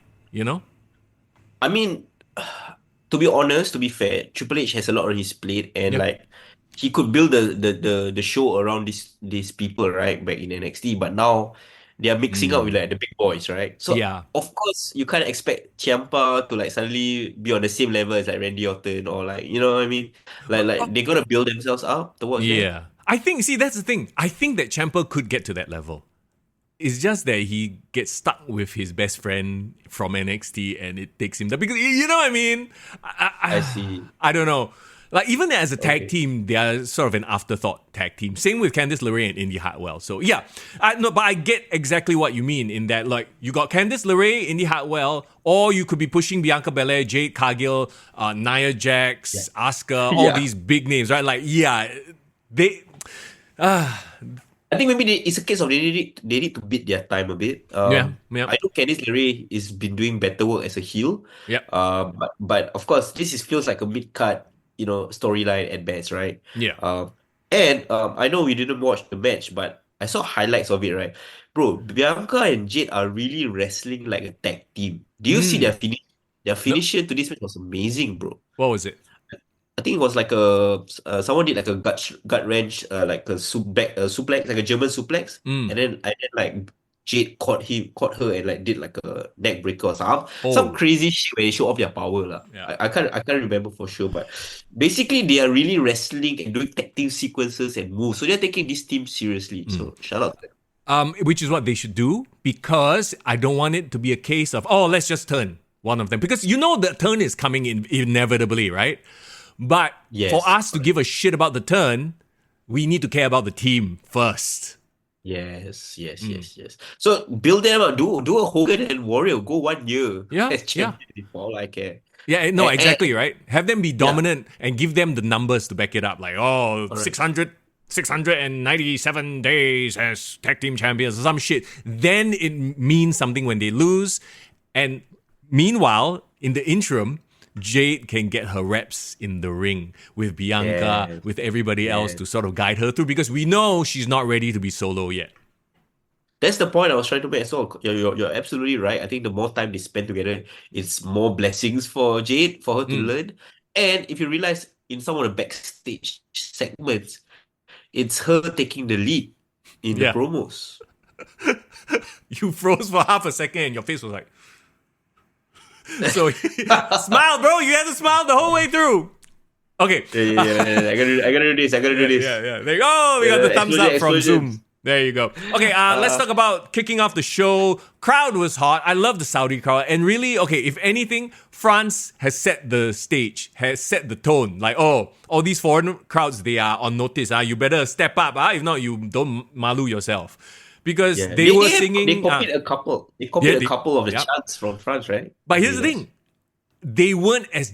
I mean, to be honest, to be fair, Triple H has a lot on his plate, and Yep. like he could build the show around these people, right, back in NXT. But now they are mixing up with like the big boys, right? So Yeah. of course you can't expect Ciampa to like suddenly be on the same level as like Randy Orton or like you know what I mean? Like they're gonna build themselves up towards that. Yeah. I think, see, that's the thing. I think that Ciampa could get to that level. It's just that he gets stuck with his best friend from NXT and it takes him down. Because, you know what I mean? I see. I don't know. Like, even as a tag Okay. team, they are sort of an afterthought tag team. Same with Candice LeRae and Indy Hartwell. So, yeah. No, but I get exactly what you mean in that, like, you got Candice LeRae, Indy Hartwell, or you could be pushing Bianca Belair, Jade Cargill, Nia Jax, Asuka, all Yeah. these big names, right? Like, yeah, they... I think maybe it's a case of they need to beat their time a bit. Yeah. I know Candice LeRae is been doing better work as a heel. Yep. But of course this feels like a mid card, storyline at best, right? Yeah. And I know we didn't watch the match, but I saw highlights of it, right? Bro, Bianca and Jade are really wrestling like a tag team. Do you see their finish? Their No. finisher to this match was amazing, bro. What was it? I think it was like someone did like a gut wrench, like a suplex, like a German suplex, Mm. and then like Jade caught her and like did like a neck breaker or something, Oh. some crazy shit where they show off their power lah. Yeah. I can't remember for sure, but basically they are really wrestling and doing tag team sequences and moves, so they're taking this team seriously. So shout out to them. Which is what they should do, because I don't want it to be a case of, oh, let's just turn one of them. Because the turn is coming in inevitably, right? But Yes, for us to give a shit about the turn, we need to care about the team first. Yes. So build them up. Do a Hogan and Warrior. Go 1 year Yeah, as yeah. champion before all I care. Yeah, no, And- exactly, right? Have them be dominant and give them the numbers to back it up. Like, 697 days as tag team champions or some shit. Then it means something when they lose. And meanwhile, in the interim, Jade can get her reps in the ring with Bianca, Yes. with everybody else Yes. to sort of guide her through, because we know she's not ready to be solo yet. That's the point I was trying to make as well. You're absolutely right. I think the more time they spend together, it's more blessings for Jade, for her to learn. And if you realize in some of the backstage segments, it's her taking the lead in Yeah. the promos. You froze for half a second and your face was like... So, smile, bro. You had to smile the whole way through. Okay. Yeah. I gotta do this. I gotta do this. Yeah. There you go. We got the thumbs up from explosions. Zoom. There you go. Okay, let's talk about kicking off the show. Crowd was hot. I love the Saudi crowd. And really, okay, if anything, France has set the stage, has set the tone. Like, all these foreign crowds, they are on notice. You better step up. If not, you don't malu yourself. Because Yeah. they were singing... They copied a couple. They copied Yeah, a couple of the yep. chants from France, right? But here's the thing. They weren't as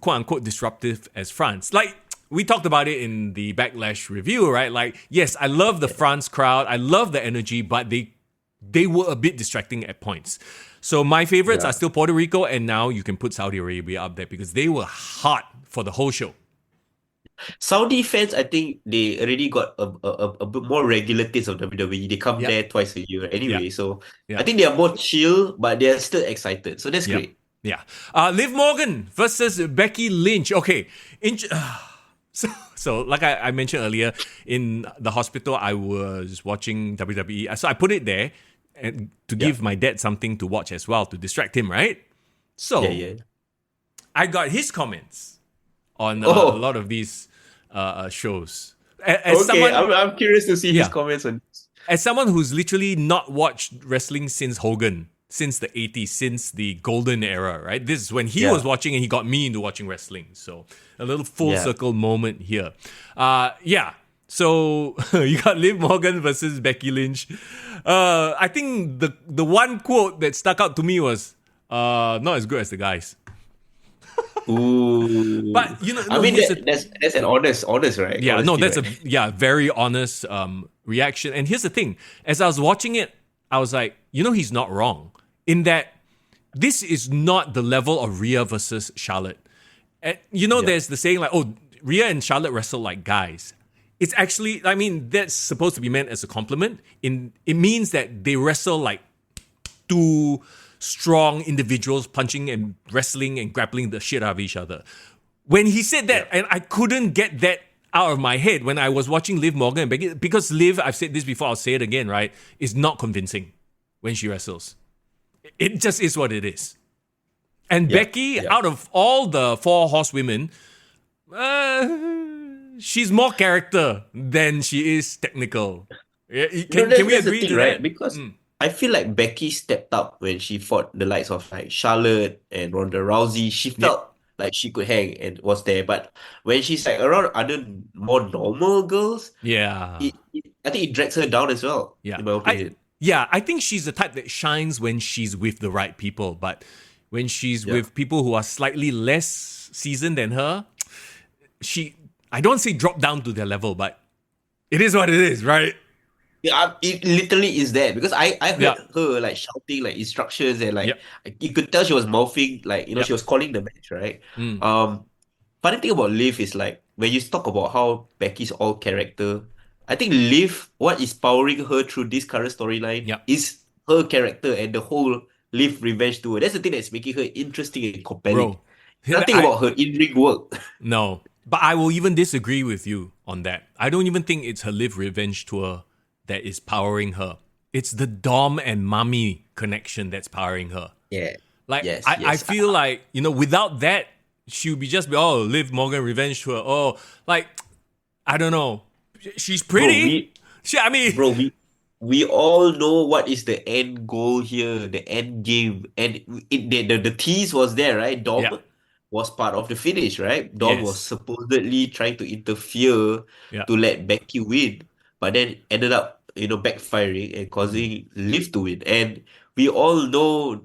quote-unquote disruptive as France. Like, we talked about it in the Backlash review, right? Like, yes, I love the France crowd. I love the energy, but they were a bit distracting at points. So my favorites are still Puerto Rico, and now you can put Saudi Arabia up there because they were hot for the whole show. Saudi fans, I think they already got a bit more regular taste of WWE. They come Yep. there twice a year anyway. Yep. So Yep. I think they are more chill, but they are still excited. So that's great. Yeah. Liv Morgan versus Becky Lynch. Okay. So like I mentioned earlier, in the hospital, I was watching WWE. So I put it there and to give my dad something to watch as well, to distract him, right? So Yeah. I got his comments on a lot of these shows. I'm curious to see his Yeah. comments on this. As someone who's literally not watched wrestling since Hogan, since the 80s, since the golden era, right? This is when he was watching and he got me into watching wrestling. So a little full circle moment here. So you got Liv Morgan versus Becky Lynch. I think the one quote that stuck out to me was, not as good as the guys. Ooh. But, I mean, here's that's an honest, right? Yeah, no, Honesty, that's right? a very honest reaction. And here's the thing: as I was watching it, I was like, he's not wrong in that this is not the level of Rhea versus Charlotte. And there's the saying like, oh, Rhea and Charlotte wrestle like guys. It's actually, that's supposed to be meant as a compliment. It means that they wrestle like two strong individuals punching and wrestling and grappling the shit out of each other. When he said that, and I couldn't get that out of my head when I was watching Liv Morgan and Becky, because Liv, I've said this before, I'll say it again, right, is not convincing when she wrestles. It just is what it is. And Becky, out of all the 4 horsewomen, she's more character than she is technical. Can we agree to that? Right? Because I feel like Becky stepped up when she fought the likes of like Charlotte and Ronda Rousey. She felt like she could hang and was there. But when she's like around other more normal girls, I think it drags her down as well, in my opinion. I think she's the type that shines when she's with the right people. But when she's with people who are slightly less seasoned than her, I don't say drop down to their level, but it is what it is, right? Yeah, it literally is that because I heard her like shouting like instructions and like you could tell she was mouthing like she was calling the match, right? Funny thing about Liv is like when you talk about how Becky's all character, I think Liv, what is powering her through this current storyline is her character and the whole Liv revenge tour. That's the thing that's making her interesting and compelling. Nothing about her in-ring work. No, but I will even disagree with you on that. I don't even think it's her Liv revenge tour that is powering her. It's the Dom and Mami connection that's powering her. Yeah. Like, I feel like, without that, she would just be, Liv Morgan revenge tour. Oh, like, I don't know. She's pretty. Bro, we all know what is the end goal here, the end game. And the tease was there, right? Dom was part of the finish, right? Dom was supposedly trying to interfere to let Becky win. But then ended up, backfiring and causing Liv to win. And we all know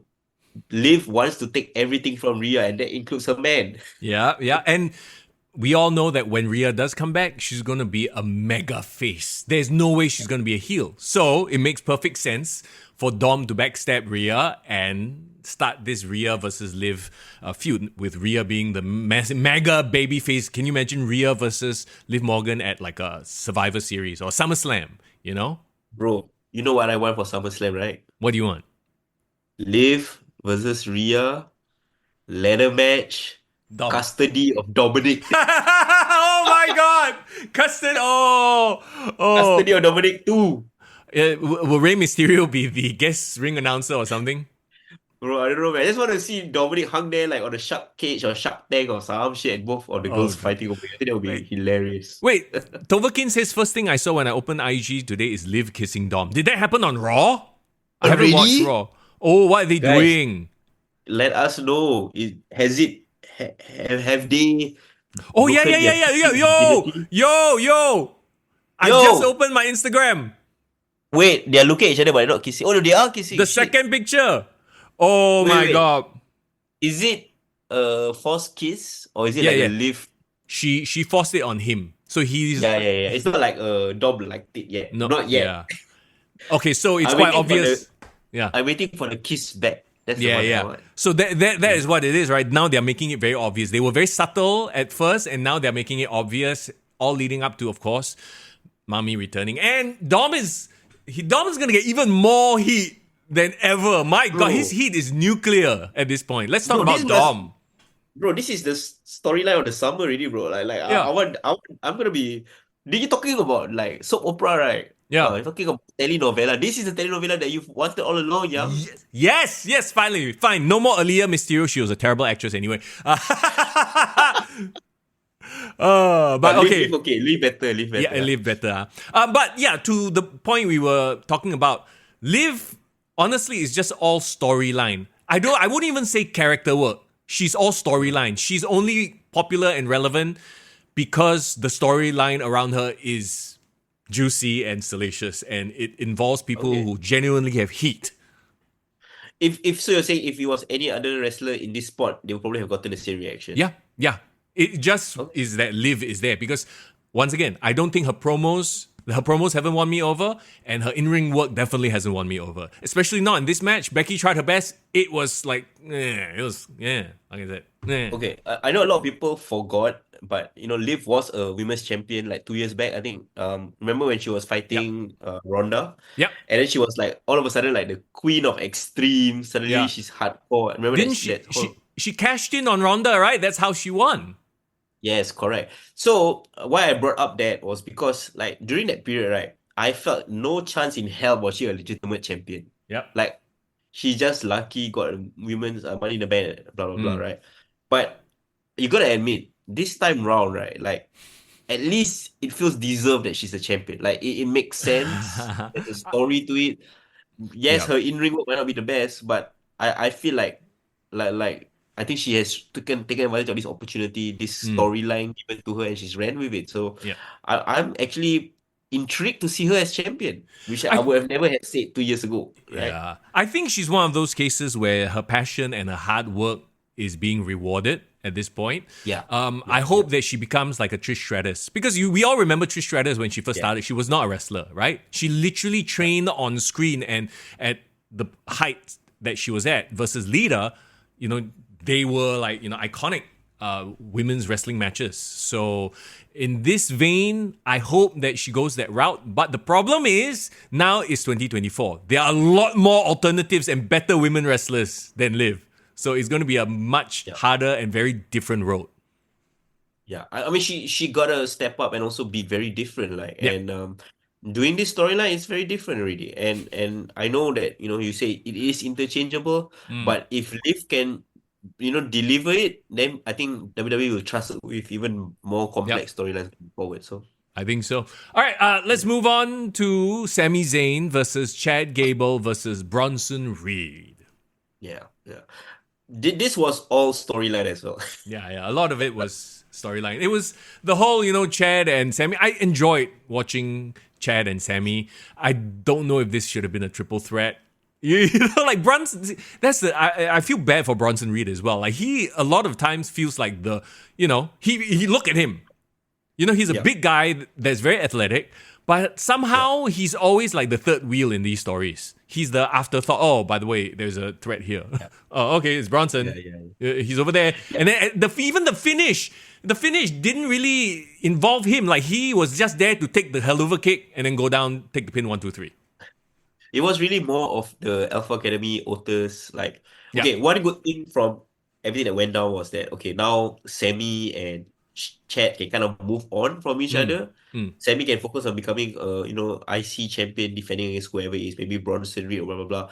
Liv wants to take everything from Rhea, and that includes her man. Yeah. And we all know that when Rhea does come back, she's going to be a mega face. There's no way she's going to be a heel. So it makes perfect sense for Dom to backstab Rhea and start this Rhea versus Liv feud, with Rhea being the mega baby face. Can you imagine Rhea versus Liv Morgan at like a Survivor Series or SummerSlam, Bro, you know what I want for SummerSlam, right? What do you want? Liv versus Rhea, ladder match, custody of Dominic. Oh my God! Custody of Dominic too. Will Rey Mysterio be the guest ring announcer or something? Bro, I don't know, man. I just want to see Dominic hung there like on a shark cage or shark tank or some shit and both of the girls fighting over. I think that would be hilarious. Wait, Tovakin says first thing I saw when I opened IG today is Liv kissing Dom. Did that happen on Raw? I haven't watched Raw. Oh, what are they doing? Let us know. Have they... Oh, yeah. Yo. I just opened my Instagram. Wait, they're looking at each other but they're not kissing. Oh, no, they are kissing. The second picture. Oh, my God. Is it a forced kiss or is it like a Liv? She forced it on him. So he's... Yeah. It's not like a Dom liked it yet. No, not yet. Yeah. Okay, so it's quite obvious. I'm waiting for the kiss back. That's the one I want. So that is what it is, right? Now they're making it very obvious. They were very subtle at first, and now they're making it obvious, all leading up to, of course, Mami returning. And Dom is going to get even more heat than ever. My God, his heat is nuclear at this point. Let's talk about Dom. Bro, this is the storyline of the summer already, bro. I'm going to be... Did you talking about like soap opera, right? Yeah. You're talking about telenovela. This is the telenovela that you've wanted all along, yeah? Yes, finally. Fine. No more Aaliyah Mysterio. She was a terrible actress anyway. But okay. Live better. Yeah, live better. But yeah, to the point we were talking about, Liv, honestly, is just all storyline. I wouldn't even say character work. She's all storyline. She's only popular and relevant because the storyline around her is juicy and salacious, and it involves people who genuinely have heat. If so, you're saying if it was any other wrestler in this spot, they would probably have gotten the same reaction. Yeah. It just is that Liv is there because, once again, I don't think her promos Her promos haven't won me over, and her in-ring work definitely hasn't won me over. Especially not in this match. Becky tried her best. It was like, like I said, Okay, I know a lot of people forgot, but Liv was a women's champion like 2 years back. I think. Remember when she was Yep, fighting Ronda, yep, and then she was like all of a sudden like the queen of extreme. Suddenly yeah. she's hardcore. Remember Didn't that she? whole. She cashed in on Ronda, right? That's how she won. Yes, correct. So why I brought up that was because like during that period, right, I felt no chance in hell was she a legitimate champion. Yep. Like she just lucky got a women's money in the bank, blah blah blah, Mm. right? But you gotta admit, this time round, right, like at least it feels deserved that she's a champion. Like it makes sense. There's a story to it. Yes, Yep. her in-ring work might not be the best, but I feel like I think she has taken advantage of this opportunity, this Mm. storyline given to her, and she's ran with it. So Yep. I'm actually intrigued to see her as champion, which I I would have never had said 2 years ago, right? Yeah, I think she's one of those cases where her passion and her hard work is being rewarded at this point. Yeah, I yeah, yeah, hope that she becomes like a Trish Stratus because we all remember Trish Stratus when she first yeah. started. She was not a wrestler, right? She literally trained on screen and at the height that she was at versus Lita, they were like iconic women's wrestling matches. So in this vein, I hope that she goes that route. But the problem is now it's 2024. There are a lot more alternatives and better women wrestlers than Liv. So it's going to be a much Yeah. harder and very different road. Yeah, I mean she gotta step up and also be very different, like Yep. and doing this storyline is very different already. And I know that you say it is interchangeable, Mm. but if Liv can deliver it, then I think WWE will trust it with even more Yep. complex storylines going forward. So I think so. All right, let's move on to Sami Zayn versus Chad Gable versus Bronson Reed. yeah, yeah. This was all storyline as well. Yeah. A lot of it was storyline. It was the whole, Chad and Sammy. I enjoyed watching Chad and Sammy. I don't know if this should have been a triple threat. Like Bronson. That's I feel bad for Bronson Reed as well. Like he a lot of times feels like he look at him. He's a Yeah, big guy that's very athletic, but somehow he's always like the third wheel in these stories. He's the afterthought. Oh, by the way, there's a threat here. Oh, okay, it's Bronson. He's over there. And then even the finish didn't really involve him. Like he was just there to take the helluva kick and then go down, take the pin 1, 2, 3. it was really more of the Alpha Academy Otis. Like, Yeah. okay, one good thing from everything that went down was that okay, now Sammy and Chad can kind of move on from each Mm, other. mm, Sammy can focus on becoming IC champion, defending against whoever it is, maybe Bronson Reed or blah blah blah.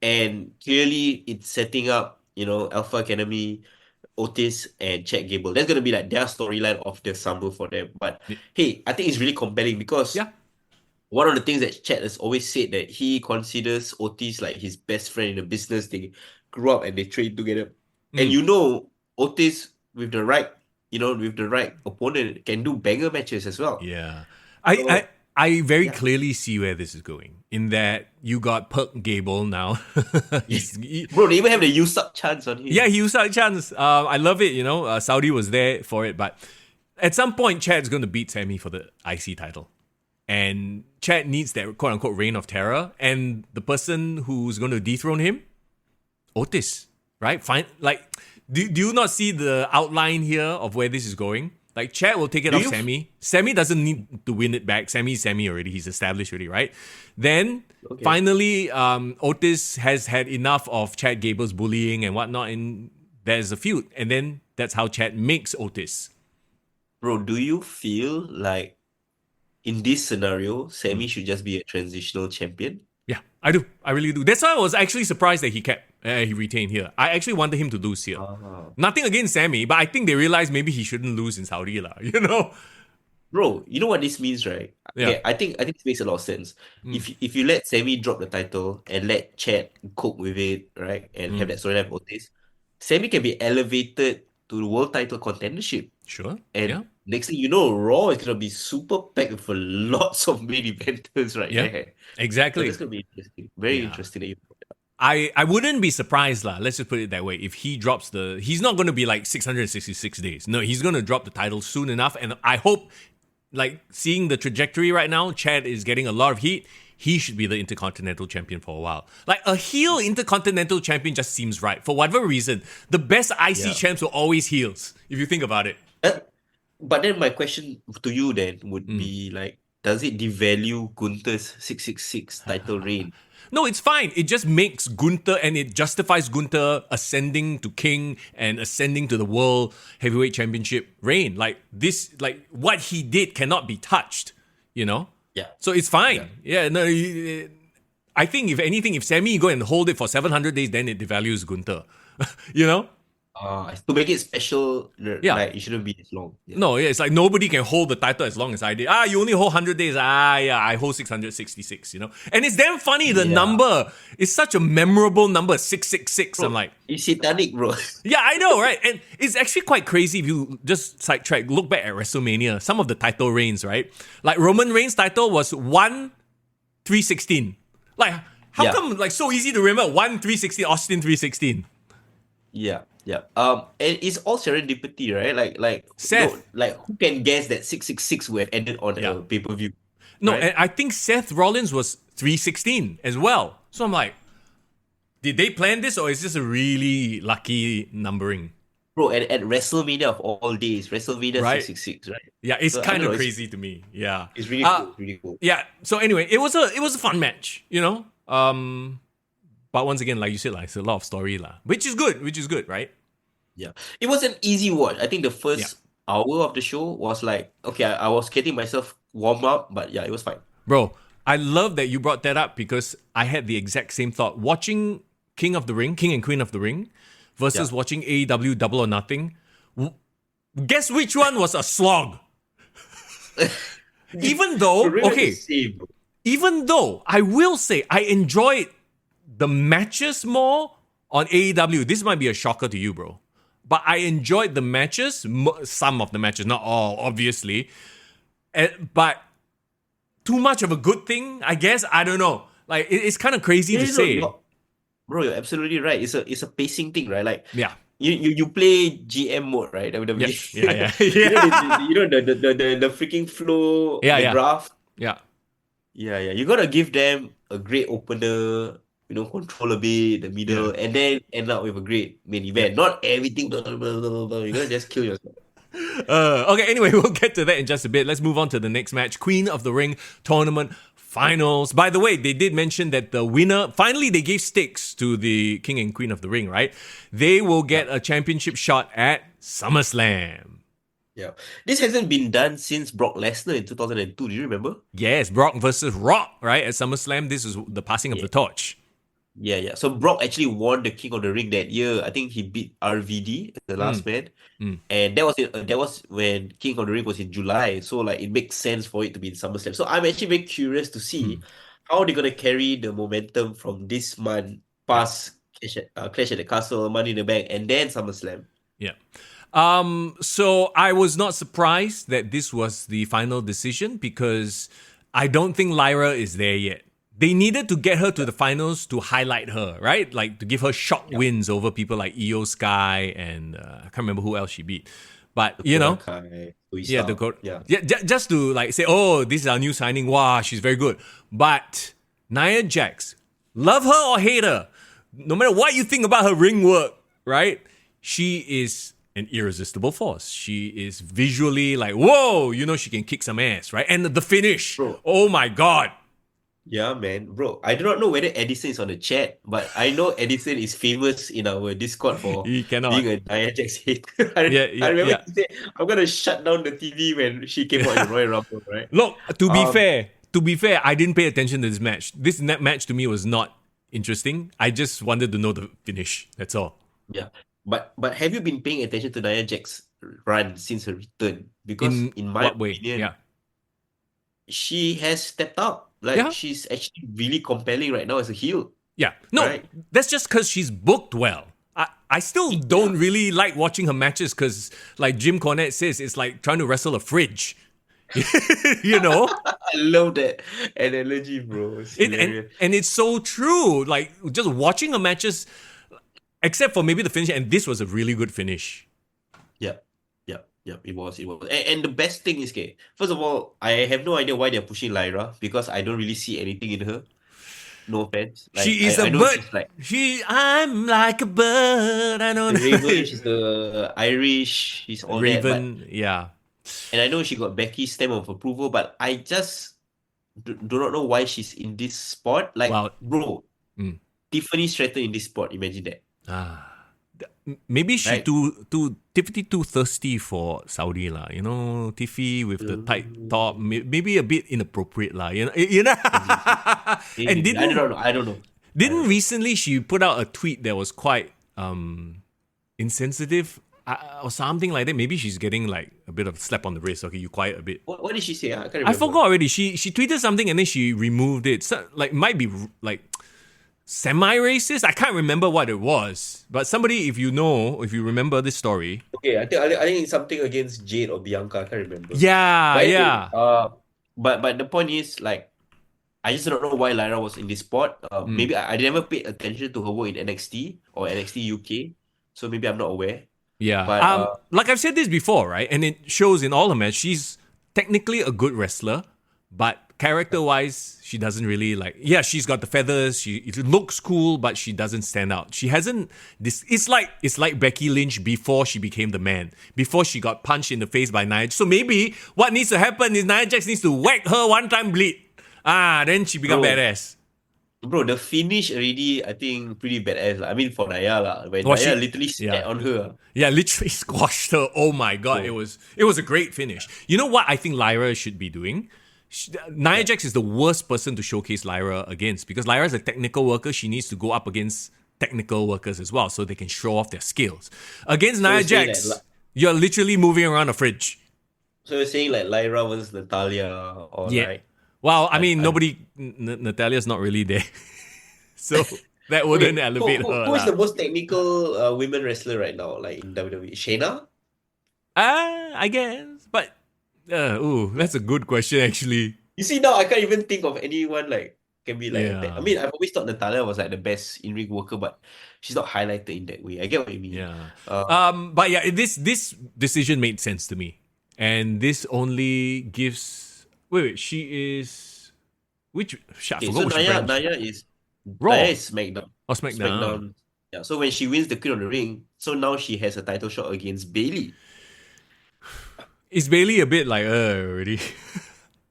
And clearly, it's setting up Alpha Academy, Otis and Chad Gable. That's gonna be like their storyline of the summer for them. But hey, I think it's really compelling because yeah. one of the things that Chad has always said that he considers Otis like his best friend in the business. They grew up and they trained together. And Mm, Otis with the right opponent can do banger matches as well. yeah. I, I So I very yeah. clearly see where this is going. In that you got Perk Gable now. Bro, they even have the use up chance on Yeah, him. he used that chance. I love it. Saudi was there for it, but at some point, Chad's going to beat Sammy for the IC title, and Chad needs that quote unquote reign of terror. And the person who's going to dethrone him, Otis, right? Fine. Like, do you not see the outline here of where this is going? Like, Chad will take it Do off you Sammy. Sammy doesn't need to win it back. Sammy's Sammy already. He's established already, right? Then, Okay. finally, Otis has had enough of Chad Gable's bullying and whatnot, and there's a feud. And then that's how Chad makes Otis. Bro, do you feel like in this scenario, Sammy should just be a transitional champion? Yeah, I do. I really do. That's why I was actually surprised that he retained here. I actually wanted him to lose here. Nothing against Sammy, but I think they realized maybe he shouldn't lose in Saudi, lah. Bro, you know what this means, right? Yeah. Okay, I think this makes a lot of sense. If you let Sammy drop the title and let Chad cook with it, right, and have that storyline of Otis, Sammy can be elevated to the world title contendership. Sure. And Yeah. next thing you know, Raw is gonna be super packed with lots of main eventers right Yeah. there. So Exactly. that's gonna be interesting. Very Yeah. interesting that you I wouldn't be surprised, lah. Let's just put it that way. If he drops he's not going to be like 666 days. No, he's going to drop the title soon enough. And I hope like seeing the trajectory right now, Chad is getting a lot of heat. He should be the Intercontinental Champion for a while. Like a heel Intercontinental Champion just seems right. For whatever reason, the best IC champs were always heels, if you think about it. But then my question to you then would be like, does it devalue Gunther's 666 title reign? No, it's fine. It just makes Gunther and it justifies Gunther ascending to king and ascending to the World Heavyweight Championship reign. Like this, like what he did cannot be touched, you know? Yeah. So it's fine. Yeah, no, I think if anything, if Sammy go and hold it for 700 days, then it devalues Gunther, you know? To make it special, like it shouldn't be as long. Yeah. No, it's like nobody can hold the title as long as I did. You only hold 100 days. I hold 666, you know? And it's damn funny, the number is such a memorable number, 666. Bro, I'm like... It's satanic, bro. Yeah, I know, right? And it's actually quite crazy if you just sidetrack, look back at WrestleMania, some of the title reigns, right? Like Roman Reigns' title was 1-3-16. Like, how come like so easy to remember? 1-3-16, Austin 3-16. Yeah. And it's all serendipity, right? Like Seth. Who can guess that 666 would have ended on a pay-per-view? No, right? and I think Seth Rollins was 3-16 as well. So I'm like, did they plan this or is this a really lucky numbering? Bro, at WrestleMania of all days, WrestleMania 666, right? Yeah, it's kind of crazy to me. Yeah. It's really cool, really cool. Yeah. So anyway, it was a fun match, you know? But once again, like you said, like it's a lot of story, which is good, right? Yeah. It was an easy watch. I think the first hour of the show was like, okay, I was getting myself warm up, but yeah, it was fine. Bro, I love that you brought that up because I had the exact same thought. Watching King and Queen of the Ring versus watching AEW Double or Nothing. Guess which one was a slog? Even though, even though I will say I enjoyed the matches more on AEW. This might be a shocker to you, bro. But I enjoyed the matches, some of the matches, not all, obviously. But too much of a good thing, I guess. I don't know. Like, it's kind of crazy to say. Bro, you're absolutely right. It's a pacing thing, right? Like, you play GM mode, right? WWE. You know the freaking flow, the draft. Yeah. You gotta give them a great opener, you know, control a bit, the middle, and then end up with a great main event. Not everything, blah, blah, blah, blah, blah. You're gonna just kill yourself. Okay, anyway, we'll get to that in just a bit. Let's move on to the next match. Queen of the Ring Tournament Finals. By the way, they did mention that the winner, finally they gave stakes to the King and Queen of the Ring, right? They will get a championship shot at SummerSlam. Yeah. This hasn't been done since Brock Lesnar in 2002. Do you remember? Yes, Brock versus Rock, right? At SummerSlam, this is the passing of the torch. Yeah. So Brock actually won the King of the Ring that year. I think he beat RVD, the last man. And that was when King of the Ring was in July. So like it makes sense for it to be in SummerSlam. So I'm actually very curious to see how they're gonna carry the momentum from this month past Clash at the Castle, Money in the Bank, and then SummerSlam. Yeah. So I was not surprised that this was the final decision because I don't think Lyra is there yet. They needed to get her to the finals to highlight her, right? Like to give her shock wins over people like Io Sky and I can't remember who else she beat. But you know, just to like say, oh, this is our new signing. Wow, she's very good. But Nia Jax, love her or hate her, no matter what you think about her ring work, right? She is an irresistible force. She is visually like, whoa, you know, she can kick some ass, right? And the finish, oh my God. Yeah, man. Bro, I do not know whether Edison is on the chat, but I know Edison is famous in our Discord for being a Nia Jax hater. I remember he said, I'm going to shut down the TV when she came out in Royal Rumble, right? Look, to be fair, I didn't pay attention to this match. This match to me was not interesting. I just wanted to know the finish. That's all. Yeah. But have you been paying attention to Nia Jax's run since her return? Because in my opinion, she has stepped up. Like she's actually really compelling right now as a heel. Yeah. No, that's just because she's booked well. I still don't really like watching her matches because, like Jim Cornette says, it's like trying to wrestle a fridge. You know? I love that analogy, bro. And it's so true. Like just watching her matches, except for maybe the finish, and this was a really good finish. Yeah. Yeah, it was, it was. And the best thing is, okay, first of all, I have no idea why they're pushing Lyra because I don't really see anything in her. No offense. Like, She is a I know bird. she's like I'm like a bird. I the don't Raven, know. she's the Irish, she's all that, but Raven, yeah. and I know she got Becky's stamp of approval, but I just do not know why she's in this spot. Like, Well, bro, mm, Tiffany Stratton in this spot. Imagine that, ah, maybe she right? too Tiffany too thirsty for Saudi lah. You know, Tiffy with the tight top, maybe a bit inappropriate lah. You know. Maybe, And maybe. I don't know. I don't know. I didn't don't know. recently she put out a tweet that was quite insensitive or something like that. Maybe she's getting like a bit of slap on the wrist. Okay, you quiet a bit. What did she say? I can't I remember. forgot already. She tweeted something and then she removed it. So, like might be like semi-racist. I can't remember what it was. But somebody, if you remember this story. Okay, I think it's something against Jade or Bianca. I can't remember. Yeah, But anyway, yeah. but the point is like I just don't know why Lyra was in this spot. Mm, Maybe I never paid attention to her work in NXT or NXT UK, so maybe I'm not aware. yeah. But Like I've said this before, right? And it shows in all her matches. She's technically a good wrestler, but character-wise, she doesn't really like. Yeah, she's got the feathers. It looks cool, but she doesn't stand out. She hasn't. This. It's like Becky Lynch before she became the man. Before she got punched in the face by Nia. So maybe what needs to happen is Nia Jax needs to whack her one time bleed. Then she become bro, badass. bro, the finish already I think pretty badass lah. I mean for Naya lah, when Well, Naya she. literally Yeah. sat on her. Yeah, literally squashed her. Oh my god, Bro, it was a great finish. You know what I think Lyra should be doing? Nia yeah. Jax is the worst person to showcase Lyra against because Lyra is a technical worker. She needs to go up against technical workers as well so they can show off their skills. Against So you're Nia saying Jax, you're literally moving around a fridge. like Lyra was Natalia or Yeah. like Well, I mean, I Natalia's not really there. So that wouldn't okay, elevate her. who is Lah. the most technical women wrestler right now, like in WWE? Shayna? I guess. But, that's a good question actually. You see now I can't even think of anyone like can be like I Yeah. mean I've always thought Natalia was like the best in-ring worker, but she's not highlighted in that way. I get what you mean. Yeah. Uh But yeah, this decision made sense to me, and this only gives. Wait. She is which? Shit, I okay, forgot so which Naya brand. Naya is Naya Raw is SmackDown. or SmackDown. SmackDown. Yeah. So when she wins the Queen of the Ring, so now she has a title shot against Bailey. Is Bailey a bit like already?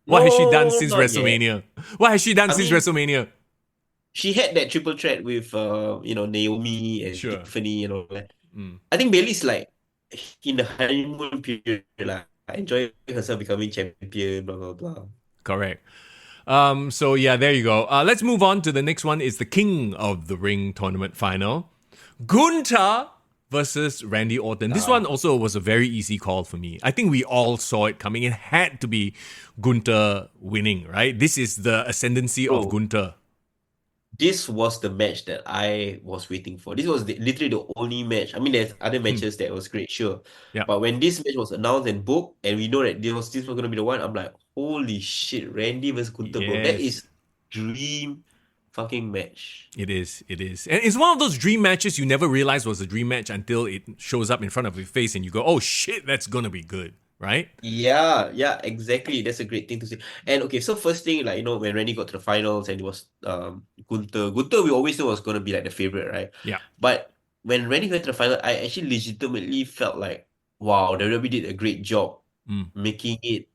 What has she done No, since not yet. WrestleMania? What has she done I since mean, WrestleMania? she had that triple threat with Naomi and Sure. Tiffany and all that. Mm, I think Bailey's like in the honeymoon period, like enjoying herself becoming champion, blah blah blah. correct. So yeah, there you go. Let's move on to the next one. Is the King of the Ring tournament final. Gunther versus Randy Orton. This one also was a very easy call for me. I think we all saw it coming. It had to be Gunther winning, right? This is the ascendancy of Bro, Gunther. this was the match that I was waiting for. This was literally the only match. I mean, there's other matches that was great, sure. Yeah. But when this match was announced and booked, and we know that this was going to be the one, I'm like, holy shit, Randy versus Gunther, bro. That Yes. is dream fucking match. It is. It is. And it's one of those dream matches you never realize was a dream match until it shows up in front of your face and you go, oh shit, that's gonna be good. Right? Yeah, exactly. That's a great thing to say. And okay, so first thing, like, when Randy got to the finals and it was Gunther. Gunther, we always knew was gonna be like the favorite, right? Yeah. But when Randy went to the final, I actually legitimately felt like, wow, WWE did a great job Mm. making it,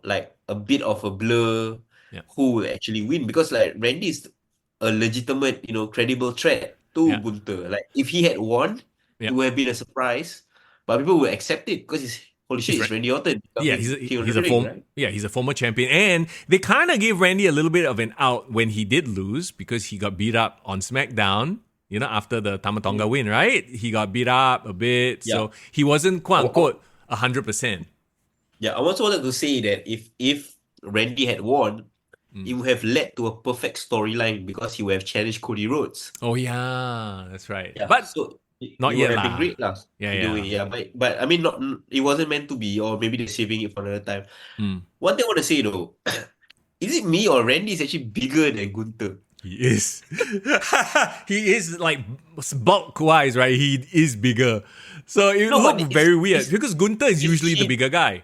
like a bit of a blur Yeah. who will actually win. Because like Randy is a legitimate, credible threat to Yeah. Gunther. Like if he had won, Yeah. it would have been a surprise. But people will accept it because holy shit, it's Randy Orton Yeah, becoming King of he's the a Ring, form right? yeah, he's a former champion, and they kind of gave Randy a little bit of an out when he did lose because he got beat up on SmackDown. After the Tamatonga win, right? He got beat up a bit, Yeah. so he wasn't quote Oh, unquote 100%. Yeah, I also wanted to say that if Randy had won, it would have led to a perfect storyline because he would have challenged Cody Rhodes. Oh yeah, that's right. Yeah, But so it not would yet have been lah. great lah. Yeah, Either way, yeah. But I mean, not it wasn't meant to be, or maybe they're saving it for another time. Mm. One thing I want to say though, is it me or Randy is actually bigger than Gunther? He is. He is like bulk wise, right? He is bigger. So it No, but looked very weird because Gunther is it's usually the shit. bigger guy.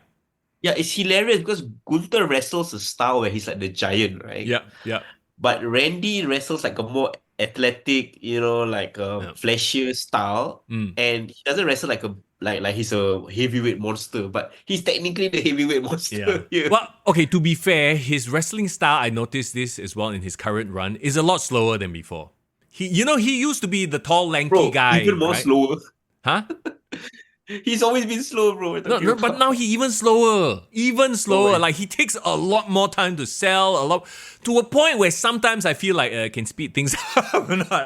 Yeah, it's hilarious because Gunther wrestles a style where he's like the giant, right? Yeah, yeah, But Randy wrestles like a more athletic, like a yeah. flashier style, Mm, and he doesn't wrestle like a like he's a heavyweight monster, but he's technically the heavyweight yeah. monster here. Well, okay, to be fair, his wrestling style, I noticed this as well in his current run, is a lot slower than before. He used to be the tall, lanky Bro, guy, even more right? slower. Huh? He's always been slow, bro. We're No, talking no, but about. now he even slower, even Oh slower. my. Like he takes a lot more time to sell, a lot to a point where sometimes I feel like can speed things up.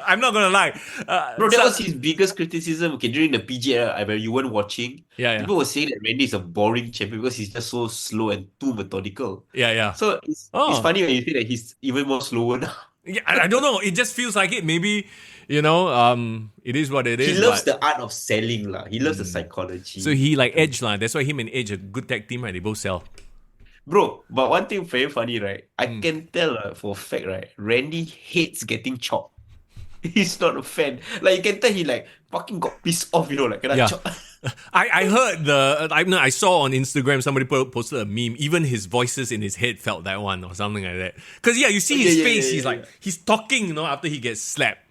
I'm not gonna lie. Bro, that was his biggest criticism. Okay, during the PG era, I when you weren't watching, Yeah, yeah, people were saying that Randy is a boring champion because he's just so slow and too methodical. yeah, yeah. So it's Oh, funny when you say that he's even more slower now. yeah. I don't know. It just feels like it. Maybe it is what it He is. loves But the art of selling, lah. He loves the so psychology. he like Edge lah. That's why him and Edge a good tag team, right? They both sell. Bro, but one thing very funny, right? I Mm. can tell for a fact, right? Randy hates getting chopped. He's not a fan. Like you can tell he like fucking got pissed off, like kena Yeah. chop. I heard I saw on Instagram somebody posted a meme. Even his voices in his head felt that one or something like that. Because yeah, you see Yeah, his yeah, face. yeah, He's yeah, like yeah. he's talking, after he gets slapped,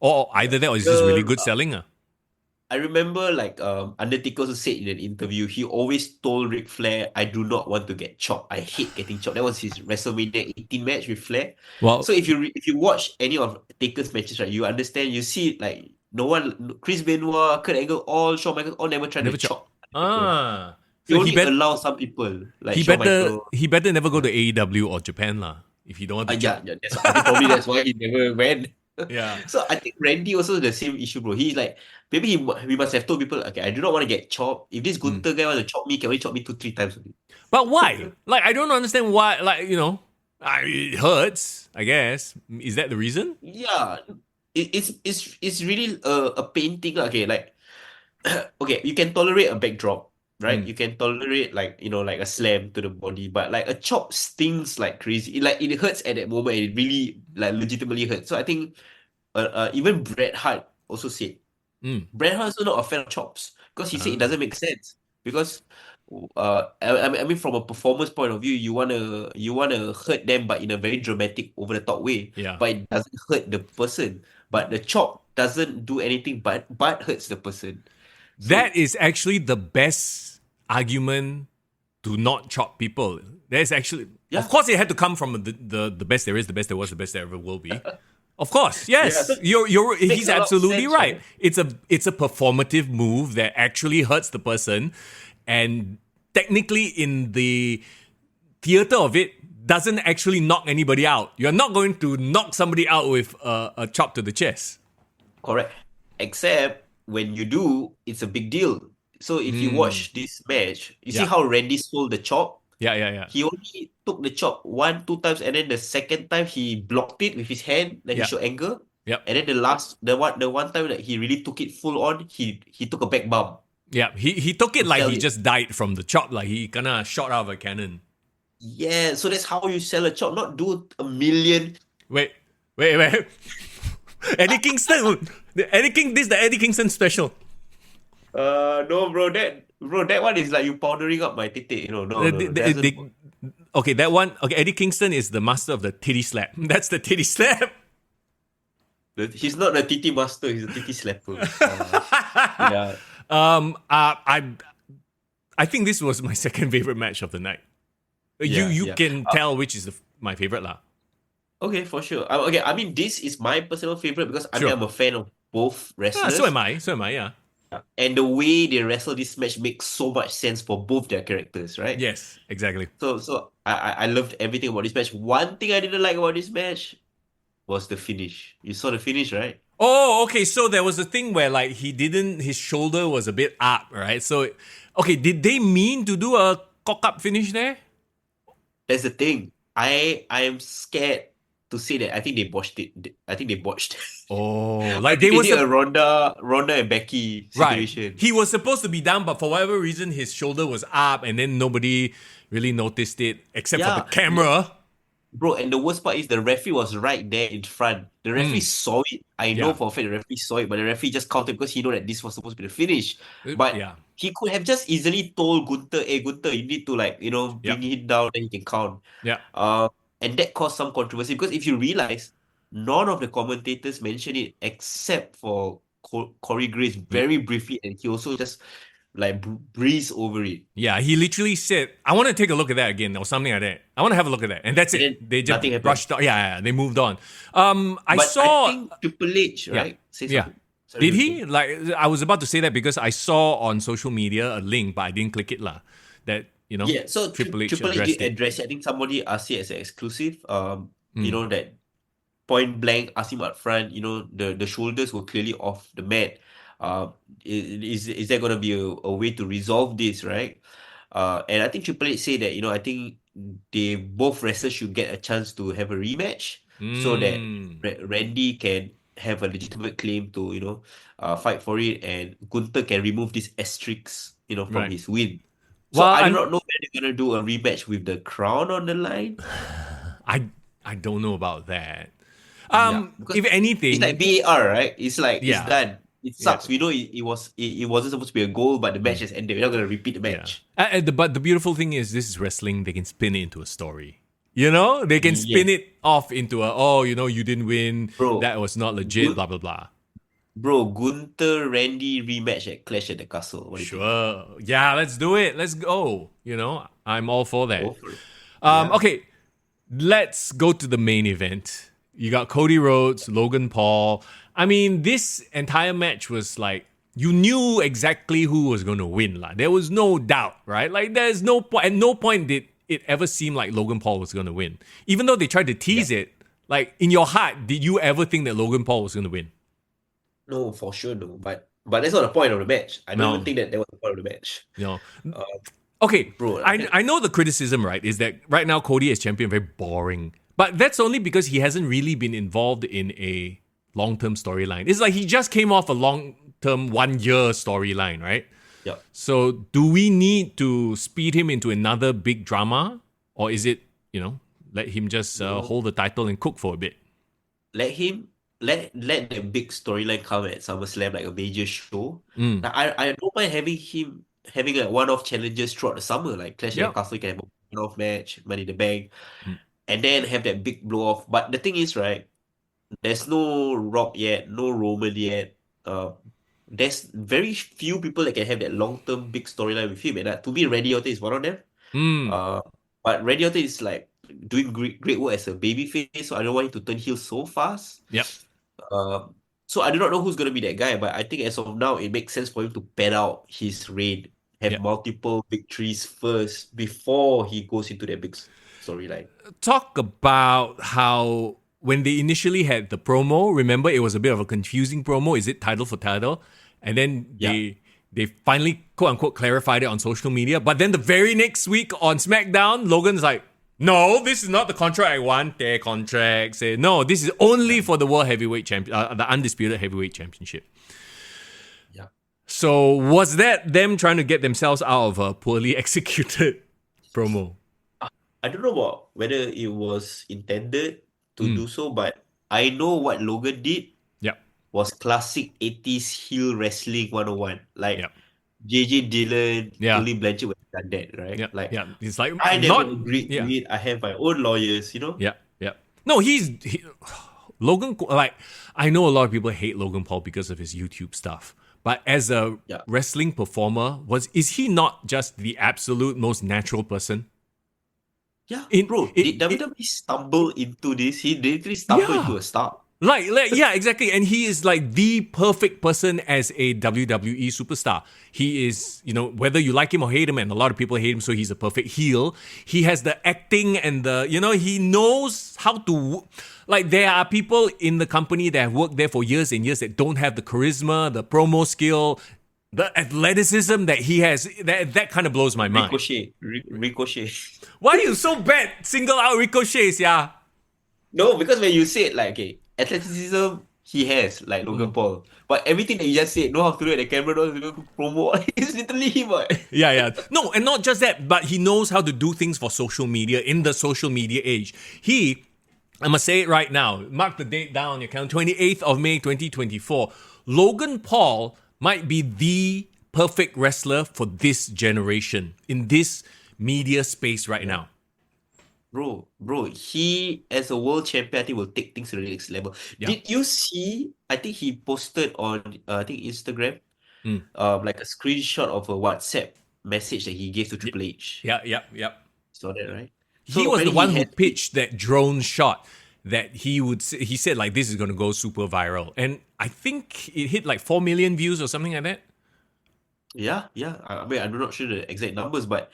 or either that or it's just really The good selling. I remember like Undertaker also said in an interview, he always told Ric Flair, I do not want to get chopped. I hate getting chopped. That was his WrestleMania 18 match with Flair. Well, So if you watch any of Taker's matches, right, you understand, you see like no one, Chris Benoit, Kurt Angle, all Shawn Michaels, all never trying to never chop. chop Undertaker. Ah, He so only allows some people like Shawn Michaels. he better never go to AEW or Japan lah if he don't want to Yeah, chop. yeah, I think probably that's why he never went. Yeah. So I think Randy also the same issue, bro. He's like, maybe we must have told people, okay, I do not want to get chopped. If this Mm. Gunther guy want to chop me, can only chop me 2-3 times only. But why? Like I don't understand why. Like it hurts. I guess is that the reason? Yeah, it's really a pain thing, lah. Okay, like okay, you can tolerate a backdrop, right? Mm. You can tolerate like a slam to the body, but like a chop stings like crazy. It hurts at that moment. It really like legitimately hurts. So I think even Bret Hart also said Mm. Bret Hart also not a fan of chops because he said it Ah. doesn't make sense because I mean from a performance point of view you wanna hurt them but in a very dramatic over the top way, Yeah. but it doesn't hurt the person, but the chop doesn't do anything but hurts the person. So That is actually the best argument to not chop people. There's actually, of yeah, course, it had to come from the best there is, the best there was, the best there ever will be. Of course, yeah, yes, so makes he's a lot of absolutely sense, right. right? It's a performative move that actually hurts the person, and technically in the theater of it doesn't actually knock anybody out. You're not going to knock somebody out with a chop to the chest. Correct. Except when you do, it's a big deal. So if you Mm. watch this match, you see Yeah, how Randy stole the chop. yeah, yeah, yeah, He only took the chop 1-2 times, and then the second time he blocked it with his hand, like he yeah, showed anger. yeah, And then the one time that he really took it full on, he took a back bump yeah. He took it to like sell he it. just died from the chop, like he kinda shot out of a cannon. Yeah, so that's how you sell a chop, not do a million. Wait, wait. Eddie Kingston, this is the Eddie Kingston special. No, that one is like you powdering up my titty. No, that doesn't work. Okay, that one. Okay, Eddie Kingston is the master of the titty slap. That's the titty slap. He's not a titty master, he's a titty slapper. Yeah. Um, uh, I I think this was my second favorite match of the night. You Yeah, you yeah. can tell which is my favorite lah. Okay, for sure. Okay, I mean, this is my personal favorite because I mean, Sure. I'm a fan of both wrestlers. So am I. So am I. Yeah. And the way they wrestle this match makes so much sense for both their characters, right? Yes. Exactly. So I loved everything about this match. One thing I didn't like about this match was the finish. You saw the finish, right? Oh, okay. So there was a thing where like his shoulder was a bit up, right? So, okay, did they mean to do a cock up finish there? That's the thing. I am scared to say that I think they botched it. I think they botched. Oh, I like think they they was did a Ronda and Becky right. situation. He was supposed to be down, but for whatever reason, his shoulder was up, and then nobody really noticed it except for Yeah. the camera. Bro, and the worst part is the referee was right there in front. The referee Mm, saw it. I know yeah. for a fact the referee saw it, but the referee just counted because he know that this was supposed to be the finish. But Yeah. he could have just easily told Gunther, hey Gunther, you need to like, Yeah. bring it down and he can count. Yeah. Uh, and that caused some controversy because if you realize, none of the commentators mentioned it except for Corey Grace very briefly, and he also just like breezed over it. Yeah, he literally said, I want to take a look at that again or something like that. I want to have a look at that. And that's And it. then They just nothing happened. brushed off. Yeah, they moved on. I But I saw, think Triple H, yeah, right? Say yeah. something. Sorry, Did you say. he? Like, I was about to say that because I saw on social media a link, but I didn't click it lah. That, Yeah, so Triple H Triple H did addressed it. address it. I think somebody asked it as an exclusive. Mm, That point blank asked him up front, the shoulders were clearly off the mat. Is there gonna be a way to resolve this, right? And I think Triple H said that, I think they both wrestlers should get a chance to have a rematch so that mm, Randy can have a legitimate claim to, fight for it, and Gunther can remove this asterisk, from right. his win. So Well, I do not know whether they're gonna do a rematch with the crown on the line. I, I don't know about that. Yeah, because If it's like anything, VAR, right? It's like it's yeah, done. It yeah. sucks. We know it wasn't supposed to be a goal, but the match has ended. We're not gonna repeat the Yeah. match. But the beautiful thing is, this is wrestling. They can spin it into a story. They can spin Yes, it off into oh, you didn't win. bro. That was not legit. Good, Blah blah blah. bro. Gunther Randy rematch at Clash at the Castle. What do you think? Sure. Yeah, let's do it. Let's go. I'm all for that. Go for it. Yeah. Okay, let's go to the main event. You got Cody Rhodes, Logan Paul. I mean, this entire match was like you knew exactly who was going to win. Like, there was no doubt, right? Like, there's no point. At no point did it ever seem like Logan Paul was going to win. Even though they tried to Yeah. tease it, like in your heart, did you ever think that Logan Paul was going to win? No, for sure, no. But that's not the point of the match. I don't even No, think that was the point of the match. you know. Uh, Okay, bro, I know the criticism, right, is that right now Cody as champion very boring. But that's only because he hasn't really been involved in a long-term storyline. It's like he just came off a long-term 1 year storyline, right? yeah. So do we need to speed him into another big drama? Or is it, let him just No, hold the title and cook for a bit? let him let the big storyline come at SummerSlam, like a major show. Mm. Like, I don't mind having him having like one-off challenges throughout the summer, like Clash at the Yep. Castle can have a one-off match, Money in the Bank, Mm. and then have that big blow off. But the thing is, right, there's no Rock yet, no Roman yet. There's very few people that can have that long-term big storyline with him, and to me, Randy Orton is one of them. Mm. Uh, but Randy Orton is like doing great work as a babyface, so I don't want him to turn heel so fast. Yep. Uh, so I do not know who's gonna be that guy, but I think as of now, it makes sense for him to pad out his reign, have Yep. multiple victories first before he goes into that big storyline. Talk about how when they initially had the promo, remember it was a bit of a confusing promo. Is it title for title? And then Yeah, they finally quote unquote clarified it on social media. But then the very next week on SmackDown, Logan's like, no, this is not the contract I want. Their contract say no, this is only for the world heavyweight champion, the undisputed heavyweight championship. yeah. So was that them trying to get themselves out of a poorly executed promo? I don't know about whether it was intended to Mm. do so, but I know what Logan did Yep. was classic 80s heel wrestling 101. Like Yep. JJ Dillon, Yeah. Tully Blanchard would have done that, right? Yep. Like, Yeah. It's like I never not. agreed to Yeah. it. I have my own lawyers. Yeah, yeah. No, Logan. Like, I know a lot of people hate Logan Paul because of his YouTube stuff, but as a Yeah. wrestling performer, is he not just the absolute most natural person? Yeah, In bro, did WWE stumble into this? He literally stumbled yeah. into a star. Yeah, exactly. And he is like the perfect person as a WWE superstar. He is, whether you like him or hate him, and a lot of people hate him, so he's a perfect heel. He has the acting and he knows how to, like, there are people in the company that have worked there for years and years that don't have the charisma, the promo skill, the athleticism that he has. That kind of blows my mind. Ricochet. Why are you so bad? Single out Ricochets, yeah. No, because when you said like, okay, athleticism, he has, like Logan Paul. But everything that you just said, know how to do it, the camera knows how to do promo, it's literally him, what? Yeah, yeah. No, and not just that, but he knows how to do things for social media in the social media age. I must say it right now, mark the date down on your calendar, 28th of May 2024. Logan Paul might be the perfect wrestler for this generation in this media space right now. Bro, he as a world champion, I think will take things to the next level. Yeah. Did you see? I think he posted on, I think Instagram, Mm. like a screenshot of a WhatsApp message that he gave to Triple H. Yeah. Saw that, right? He So was the apparently one he who had, pitched that drone shot that he said like this is going to go super viral. And I think it hit like 4 million views or something like that. yeah. I mean, I'm not sure the exact numbers, but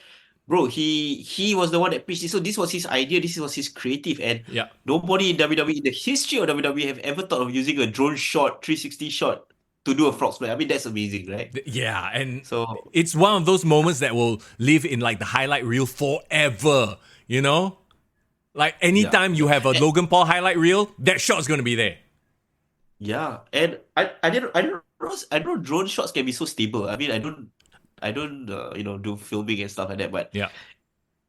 bro, he was the one that pitched it. So this was his idea. This was his creative, and Yeah. nobody in WWE, in the history of WWE, have ever thought of using a drone shot, 360 shot to do a frog splash. I mean, that's amazing, right? Yeah, and So it's one of those moments that will live in like the highlight reel forever, you know? Like anytime you have a Logan Paul highlight reel, that shot's going to be there. yeah, and I don't know drone shots can be so stable. I mean, I don't do filming and stuff like that, but Yeah.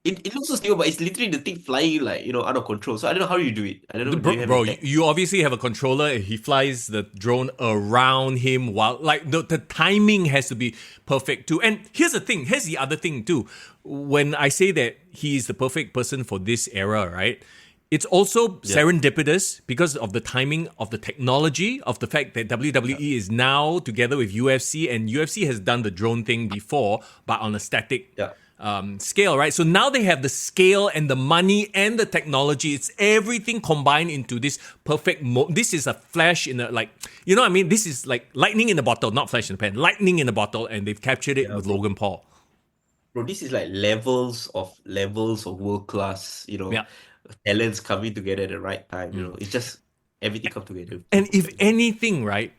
it looks so stable, but it's literally the thing flying like out of control. So I don't know how you do it. I don't know. Do you have Bro, a tech? you obviously have a controller. He flies the drone around him while like the timing has to be perfect too. And here's the other thing too. When I say that he is the perfect person for this era, right? It's also serendipitous because of the timing of the technology, of the fact that WWE is now together with UFC, and UFC has done the drone thing before, but on a static Yeah. scale, right? So now they have the scale and the money and the technology. It's everything combined into this perfect. This is a flash in a you know what I mean? This is like lightning in a bottle, not flash in a pan. Lightning in a bottle, and they've captured it with Logan Paul. Bro, this is like levels of world class, Yeah. talents coming together at the right time. It's just everything come together And if perfectly. anything, right,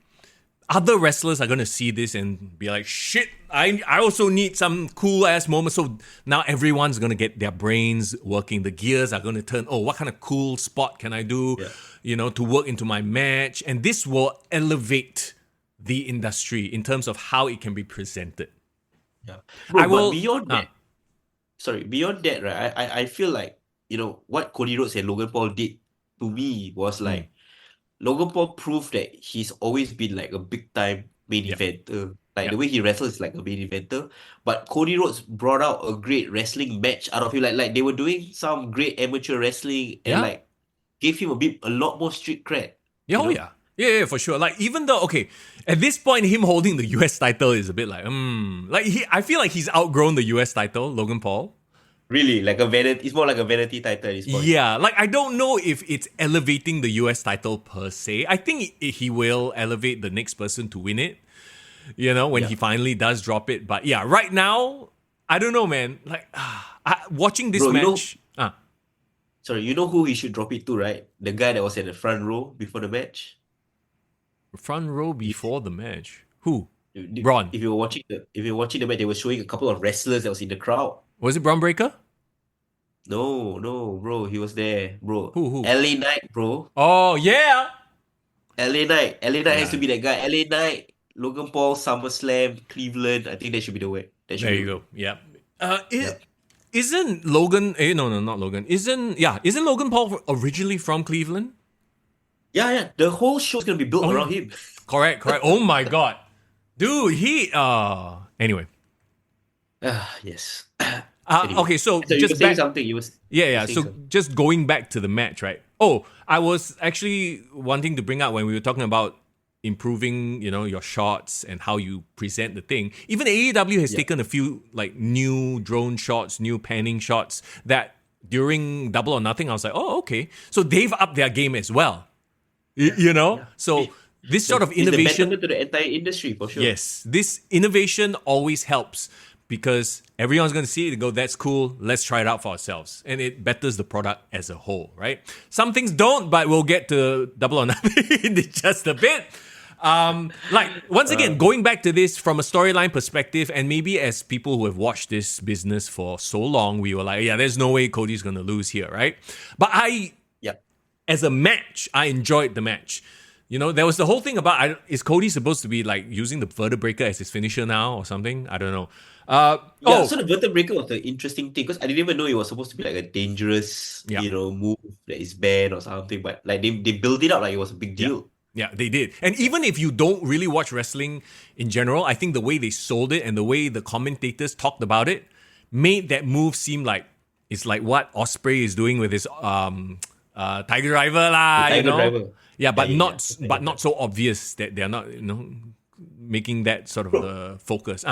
other wrestlers are gonna see this and be like, "Shit, I also need some cool ass moments." So now everyone's gonna get their brains working. The gears are gonna turn. Oh, what kind of cool spot can I do? Yeah. To work into my match, and this will elevate the industry in terms of how it can be presented. Yeah. I Bro, but will. beyond that, right? I feel like, what Cody Rhodes and Logan Paul did to me was like Logan Paul proved that he's always been like a big time main Yep. eventer. Like Yep. the way he wrestles is like a main eventer. But Cody Rhodes brought out a great wrestling match out of him. Like they were doing some great amateur wrestling and Yeah. like gave him a lot more street cred. Yeah. You Oh know? yeah. Yeah, for sure. Like even though at this point him holding the US title is a bit like I feel like he's outgrown the US title, Logan Paul. Really, like a vanity. It's more like a vanity title at this point. Yeah, like I don't know if it's elevating the US title per se. I think he will elevate the next person to win it, when he finally does drop it. But yeah, right now, I don't know, man. Like, watching this Bro, match. sorry, you know who he should drop it to, right? The guy that was at the front row before the match. Front row before the match. Who? If Braun. if you were watching the match, they were showing a couple of wrestlers that was in the crowd. Was it Braun Breaker? No, bro, he was there, bro. Who? LA Knight, bro. Oh, yeah. LA Knight has to Yeah. be that guy. LA Knight, Logan Paul, SummerSlam, Cleveland. I think that should be the way. That should There be you the go. Yeah. Yeah. Isn't Logan... no, not Logan. Isn't Logan Paul originally from Cleveland? Yeah. The whole show's gonna be built around him. Correct. Oh my God. Dude, anyway. Yes. Okay, so So you just were saying back... something. You was Yeah. saying So something. just going back to the match, right? Oh, I was actually wanting to bring up when we were talking about improving, your shots and how you present the thing. Even AEW has taken a few like new drone shots, new panning shots that during Double or Nothing, I was like, oh, okay. So they've upped their game as well. So this sort of It's the innovation. betterment to the entire industry for sure. Yes, this innovation always helps because everyone's going to see it and go, that's cool, let's try it out for ourselves. And it betters the product as a whole, right? Some things don't, but we'll get to Double or Nothing in just a bit. Once again, going back to this from a storyline perspective, and maybe as people who have watched this business for so long, we were like, yeah, there's no way Cody's going to lose here, right? But Yeah. as a match, I enjoyed the match. There was the whole thing about is Cody supposed to be like using the vertebraker as his finisher now or something? I don't know. Yeah, so the vertebraker was the interesting thing because I didn't even know it was supposed to be like a dangerous, Yeah. move that is banned or something. But like they built it up like it was a big Yeah. deal. Yeah, they did. And even if you don't really watch wrestling in general, I think the way they sold it and the way the commentators talked about it made that move seem like it's like what Osprey is doing with his Tiger Driver The lah, Tiger Driver. Yeah, but Yeah, not the Tiger but Driver. not so obvious that they're not, making that sort of Bro, the focus.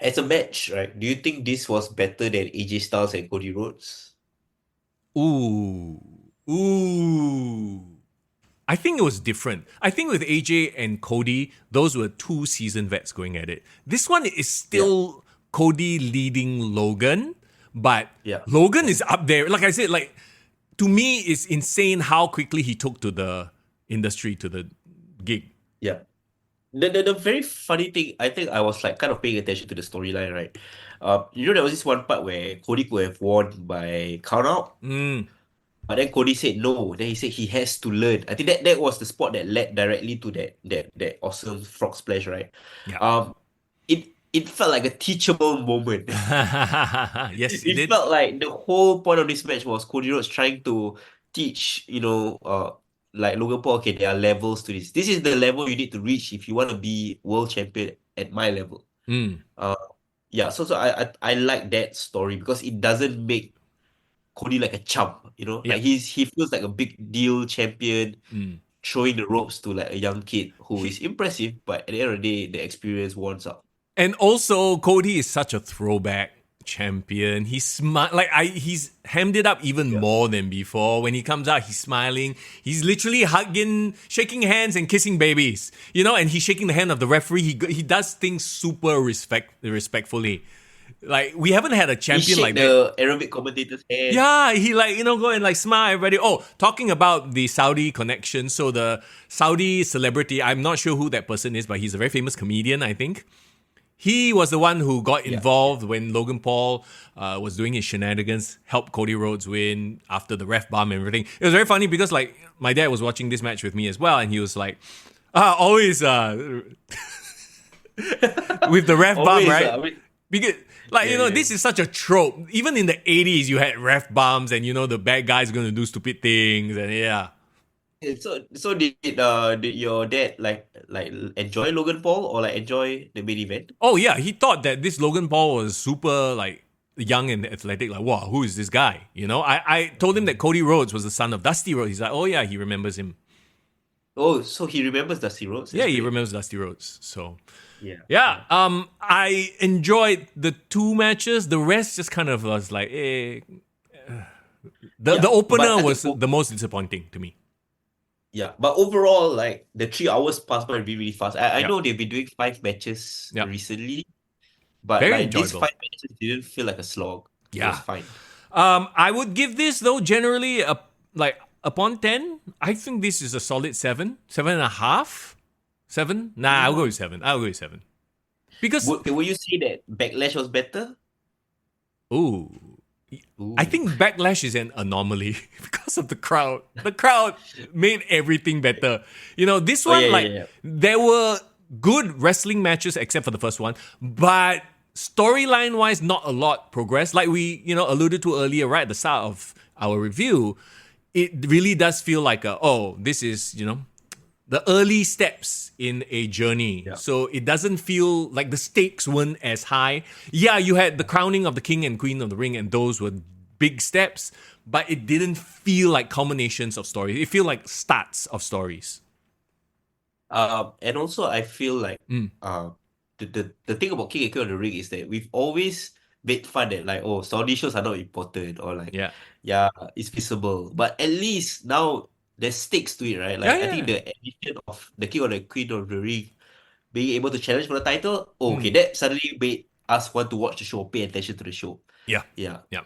as a match, right? Do you think this was better than AJ Styles and Cody Rhodes? Ooh. Ooh. I think it was different. I think with AJ and Cody, those were two seasoned vets going at it. This one is still Cody leading Logan, but Yeah. Logan is up there. Like I said, to me, it's insane how quickly he took to the industry, to the gig. Yeah. The very funny thing, I think I was like kind of paying attention to the storyline, right? There was this one part where Cody could have won by count out, but then Cody said no. Then he said he has to learn. I think that was the spot that led directly to that awesome frog splash, right? Yeah. It felt like a teachable moment. Yes, it It did. felt like the whole point of this match was Cody Rhodes trying to teach, like Logan Paul, okay, there are levels to this. This is the level you need to reach if you want to be world champion at my level. Mm. Uh, yeah, so I like that story because it doesn't make Cody like a chump, Yeah. like he feels like a big deal champion, Mm. throwing the ropes to like a young kid who is He- impressive, but at the end of the day, the experience wants out. And also, Cody is such a throwback champion. He's he's hammed it up even Yeah. more than before. When he comes out, he's smiling. He's literally hugging, shaking hands, and kissing babies. And he's shaking the hand of the referee. He does things super respectfully. Like we haven't had a He champion shake like that. the Arabic commentator's hand. Yeah, he go and smile everybody. Oh, talking about the Saudi connection. So the Saudi celebrity, I'm not sure who that person is, but he's a very famous comedian, I think. He was the one who got involved when Logan Paul was doing his shenanigans, helped Cody Rhodes win after the ref bump and everything. It was very funny because my dad was watching this match with me as well, and he was like, always with the ref bump, Always, right? Because this is such a trope. Even in the 80s, you had ref bumps and the bad guys going to do stupid things and yeah. So did your dad like enjoy Logan Paul or like enjoy the main event? Oh yeah, he thought that this Logan Paul was super young and athletic. Like, wow, who is this guy? I told him that Cody Rhodes was the son of Dusty Rhodes. He's like, oh yeah, he remembers him. Oh, so he remembers Dusty Rhodes? Yeah, That's he great. remembers Dusty Rhodes. So Yeah. I enjoyed the two matches. The rest just kind of was like, The Yeah, opener but I was think the most disappointing to me. Yeah, but overall, like the 3 hours passed by really, really fast. I Yeah. know they've been doing 5 matches Yeah. recently, but Very like these enjoyable. 5 matches didn't feel like a slog. It Yeah. was fine. I would give this though generally upon 10. I think this is a solid 7.5. 7? Nah, I'll go with 7. Because Would you say that Backlash was better? ooh, Ooh. I think Backlash is an anomaly because of the crowd. The crowd made everything better. This one, yeah. there were good wrestling matches except for the first one, but storyline wise, not a lot progressed. Like we, alluded to earlier, right at the start of our review, it really does feel like this is, the early steps in a journey. Yeah. So it doesn't feel like the stakes weren't as high. Yeah, you had the crowning of the king and queen of the ring, and those were big steps, but it didn't feel like culminations of stories. It felt like starts of stories. And also I feel like Mm. the thing about King and Queen of the Ring is that we've always made fun that like, oh, Saudi shows are not important or like Yeah. it's visible. But at least now there's stakes to it, right? Like I think the addition of the King or the Queen of the Ring being able to challenge for the title, okay, that suddenly made us want to watch the show, pay attention to the show. Yeah. Yeah. Yeah.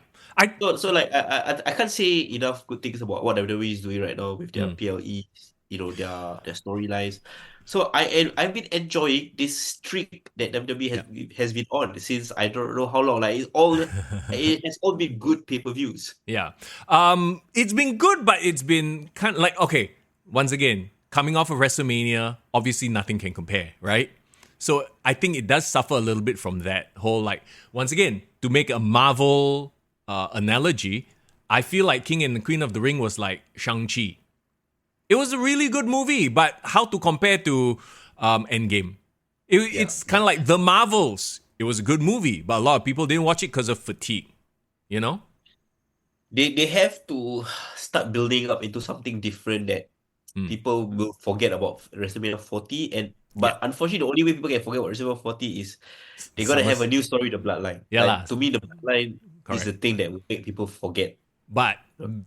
So like I can't say enough good things about what WWE is doing right now with their PLEs, their storylines. So I've been enjoying this streak that WWE has been on since I don't know how long. Like it has all been good pay-per-views. Yeah. It's been good, but it's been kind of like, okay, once again, coming off of WrestleMania, obviously nothing can compare, right? So I think it does suffer a little bit from that whole, like, once again, to make a Marvel analogy, I feel like King and the Queen of the Ring was like Shang-Chi. It was a really good movie, but how to compare to Endgame? It's kind of like The Marvels. It was a good movie, but a lot of people didn't watch it because of fatigue, you know? They have to start building up into something different that people will forget about WrestleMania 40. But unfortunately, the only way people can forget about WrestleMania 40 is they're gonna have a new story, the Bloodline. Yeah lah. To me, the Bloodline is Correct. the thing that will make people forget. But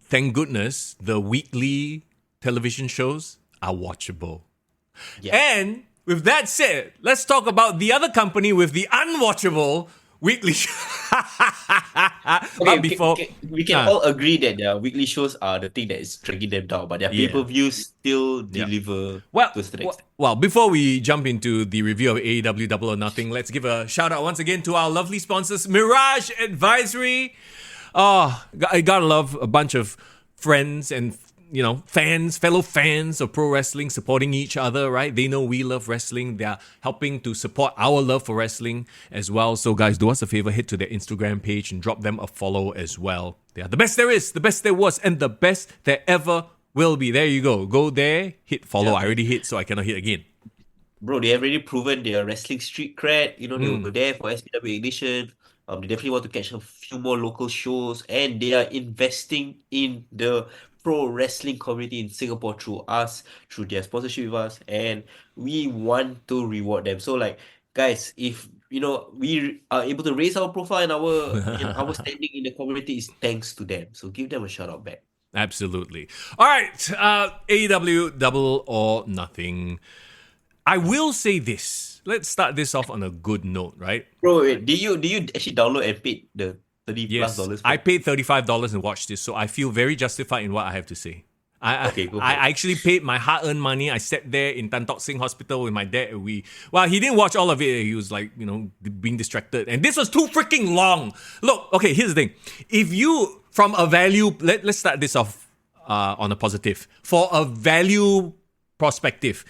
thank goodness the weekly television shows are watchable. Yeah. And with that said, let's talk about the other company with the unwatchable weekly show. Okay, before we can all agree that their weekly shows are the thing that is dragging them down, but their pay-per-views still deliver to a certain extent. Well, before we jump into the review of AEW Double or Nothing, let's give a shout out once again to our lovely sponsors, Mirage Advisory. Oh, I gotta love a bunch of friends and fellow fans of pro wrestling supporting each other, right? They know we love wrestling. They're helping to support our love for wrestling as well. So guys, do us a favor, head to their Instagram page and drop them a follow as well. They are the best there is, the best there was, and the best there ever will be. There you go. Go there, hit follow. I already hit, so I cannot hit again. Bro, they have already proven their wrestling street cred. They were there for SPW Ignition. They definitely want to catch a few more local shows, and they are investing in the pro wrestling community in Singapore through us, through their sponsorship with us, and we want to reward them. So, like, guys, if we are able to raise our profile and our standing in the community is thanks to them. So give them a shout out back. Absolutely. All right, AEW Double or Nothing. I will say this. Let's start this off on a good note, right? Bro, wait, did you actually download and pay the $30+ Yes, dollars? I paid $35 and watched this, so I feel very justified in what I have to say. I actually paid my hard-earned money. I sat there in Tan Tock Seng Hospital with my dad. He didn't watch all of it. He was like, being distracted. And this was too freaking long. Look, okay, here's the thing. If you, from a value, let's start this off on a positive. For a value perspective,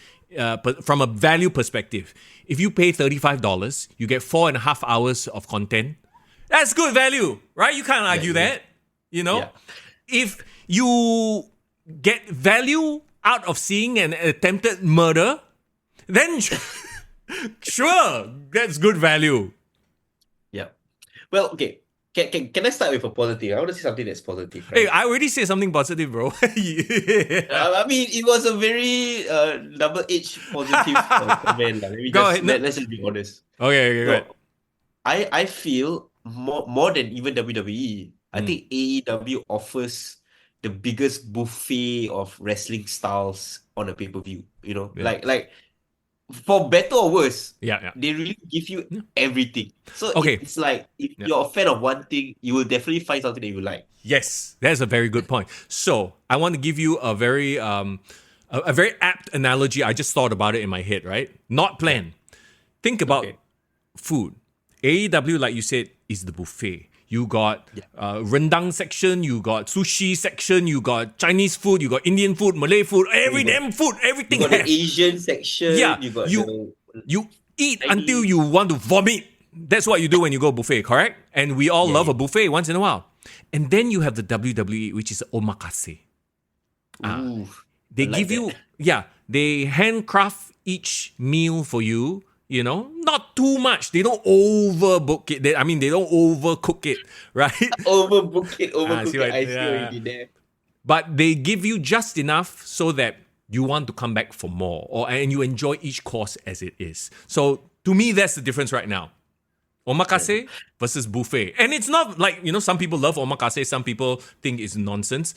from a value perspective, if you pay $35, you get 4.5 hours of content. That's good value, right? You can't argue that, Yeah. If you get value out of seeing an attempted murder, then sure, that's good value. Yeah. Well, okay. Can I start with a positive? I want to say something that's positive. Right? Hey, I already said something positive, bro. I mean, it was a very double-edged positive comment. Let's just be honest. Okay, go ahead. I feel more than even WWE, I think AEW offers the biggest buffet of wrestling styles on a pay-per-view. Like for better or worse, they really give you everything. So it's like if you're a fan of one thing, you will definitely find something that you like. Yes, that's a very good point. So I want to give you a very apt analogy. I just thought about it in my head, right? Not planned. Think about food. AEW, like you said, is the buffet. You got rendang section, you got sushi section, you got Chinese food, you got Indian food, Malay food, everything. You got the Asian section. Yeah, you got you eat until you want to vomit. That's what you do when you go buffet, correct? And we all love a buffet once in a while. And then you have the WWE, which is omakase. They give you, they handcraft each meal for you. Not too much. They don't overbook it. They don't overcook it, right? Overbook it. I see what you did there. But they give you just enough so that you want to come back for more, and you enjoy each course as it is. So to me, that's the difference right now. Omakase versus buffet. And it's not like, some people love omakase, some people think it's nonsense.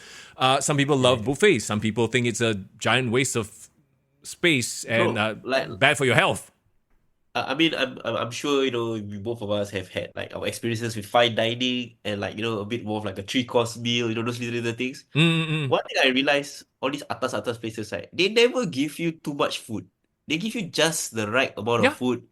Some people love buffets. Some people think it's a giant waste of space and bad for your health. I mean, I'm sure we both of us have had like our experiences with fine dining and like a bit more of like a 3-course meal, those little things. One thing I realized, all these atas places, right, they never give you too much food. They give you just the right amount of food,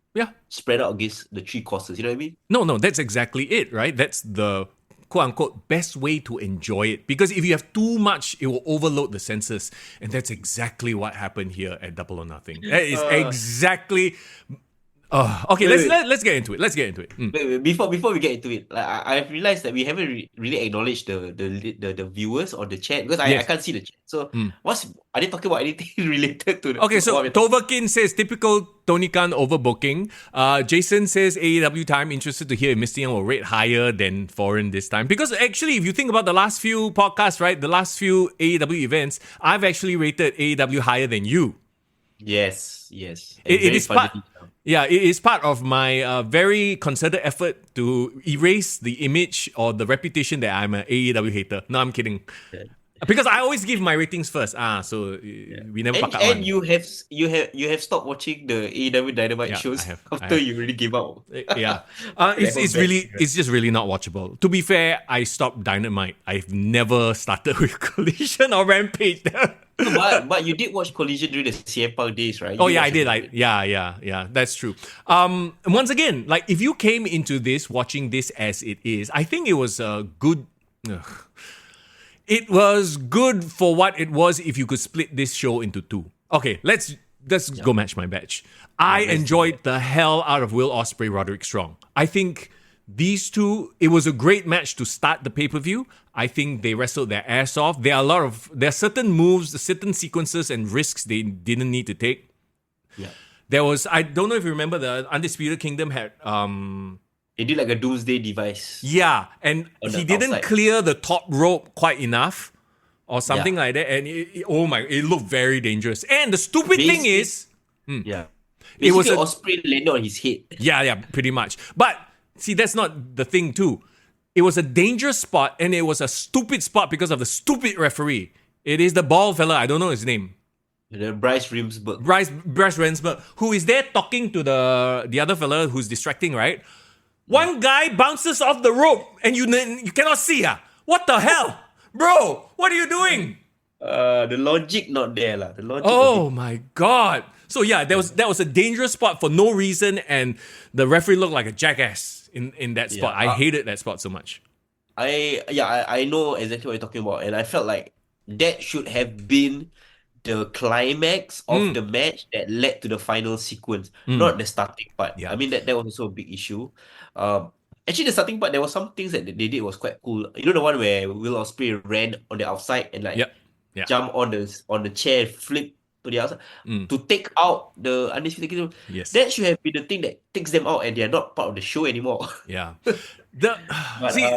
spread out against the 3 courses. You know what I mean? No, that's exactly it, right? That's the quote unquote best way to enjoy it. Because if you have too much, it will overload the senses. And that's exactly what happened here at Double or Nothing. That is exactly. Okay, let's get into it. Let's get into it. Wait, before we get into it, like I've realized that we haven't really acknowledged the viewers or the chat because I Yes. can't see the chat. So are they talking about anything related to Okay, to so what we're talking- Tovakin says typical Tony Khan overbooking. Jason says AEW time, interested to hear if Misty Young will rate higher than foreign this time. Because actually, if you think about the last few podcasts, right, the last few AEW events, I've actually rated AEW higher than you. Yes. And It very is part. funny. Yeah, it is part of my very concerted effort to erase the image or the reputation that I'm an AEW hater. No, I'm kidding. Yeah. Because I always give my ratings first. We never fuck up And one. you have stopped watching the AEW Dynamite Yeah, shows I have. after you really gave up. Yeah, That it's was really bad. it's just really not watchable. To be fair, I stopped Dynamite. I've never started with Collision or Rampage. No, but you did watch Collision during the CM Punk days, right? Oh You yeah, I watched did. it. Yeah, that's true. Once again, like if you came into this watching this as it is, I think it was a good. It was good for what it was. If you could split this show into two. Okay, let's go match my batch. I let's do enjoyed the hell out of Will Ospreay, Roderick Strong. I think these two, it was a great match to start the pay-per-view. I think they wrestled their ass off. There are certain moves, certain sequences and risks they didn't need to take. Yeah. There was, I don't know if you remember, the Undisputed Kingdom had, They did like a doomsday device. yeah, and On the he didn't outside. clear the top rope quite enough or something like that. And it looked very dangerous. And the stupid thing Basically- is, Yeah. It was Basically, a- Osprey landed on his head. yeah, pretty much. But see, that's not the thing too. It was a dangerous spot and it was a stupid spot because of the stupid referee. It is the bald fella, I don't know his name. The Bryce Rimsberg. Bryce Rensburg, who is there talking to the other fella who's distracting, right? One guy bounces off the rope and you cannot see. What the hell? Bro, what are you doing? The logic not there lah. The logic. Oh my god. So yeah, that was a dangerous spot for no reason and the referee looked like a jackass in that spot. Yeah. I hated that spot so much. I know exactly what you're talking about, and I felt like that should have been the climax of the match that led to the final sequence, not the starting part. Yeah. I mean that was also a big issue. Actually, the starting part there were some things that they did was quite cool. You know the one where Will Ospreay ran on the outside and like Yep. Yeah. jump on the chair, flip to the outside to take out the Undisputed Kingdom. Yes. That should have been the thing that takes them out, and they are not part of the show anymore. Yeah. But See,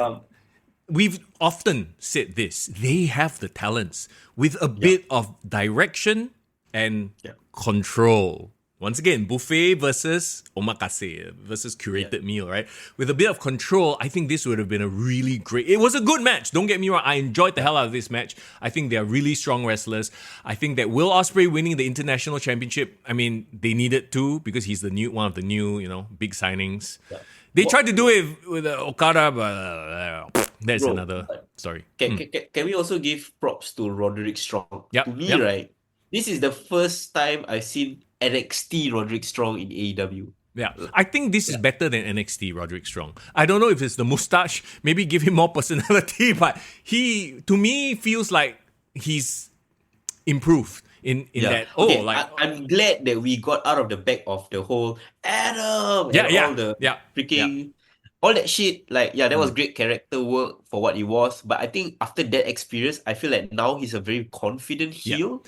we've often said this. They have the talents with a bit of direction and control. Once again, buffet versus omakase versus curated meal, right? With a bit of control, I think this would have been a really great... It was a good match. Don't get me wrong. I enjoyed the hell out of this match. I think they're really strong wrestlers. I think that Will Ospreay winning the international championship, I mean, they needed to because he's one of the new, big signings. Yeah. They tried to do it with Okada, but that's another story. Can we also give props to Roderick Strong? Yep, To me, yep. right, this is the first time I've seen NXT Roderick Strong in AEW. Yeah, I think this is better than NXT Roderick Strong. I don't know if it's the mustache, maybe give him more personality, but he, to me, feels like he's improved in that. Okay, Like I'm glad that we got out of the back of the whole Adam and all the freaking all that shit. Like, that was great character work for what it was. But I think after that experience, I feel like now he's a very confident heel.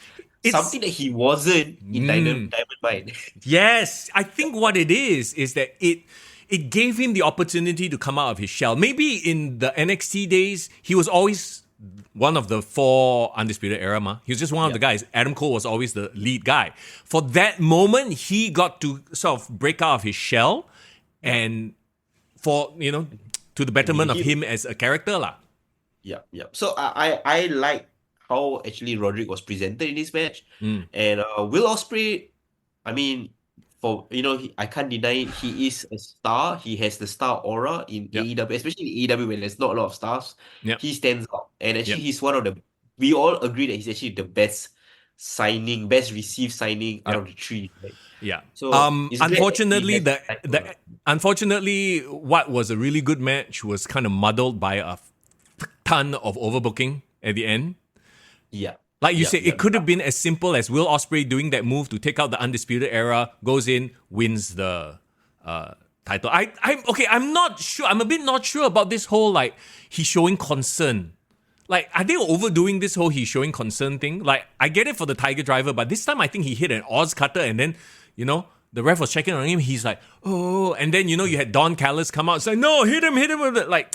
Something that he wasn't in Diamond Mine. Yes, I think what it is that it gave him the opportunity to come out of his shell. Maybe in the NXT days, he was always one of the 4 Undisputed Era. He was just one of the guys. Adam Cole was always the lead guy. For that moment, he got to sort of break out of his shell and for, to the betterment of him as a character. Yeah. So I like how actually Roderick was presented in this match. And Will Ospreay, I mean, I can't deny it. He is a star. He has the star aura in AEW, especially in AEW when there's not a lot of stars. He stands out. And actually, he's one of we all agree that he's actually the best received signing out of the 3. Right? Yeah. So unfortunately, what was a really good match was kind of muddled by ton of overbooking at the end. Yeah. Like you Yep, said, it yep. could have been as simple as Will Ospreay doing that move to take out the Undisputed Era, goes in, wins the title. I'm not sure. I'm a bit not sure about this whole, like, he's showing concern. Like, are they overdoing this whole he's showing concern thing? Like, I get it for the Tiger Driver, but this time I think he hit an Oz cutter and then, the ref was checking on him. He's like, oh, and then, you had Don Callis come out and say, no, hit him with it. Like,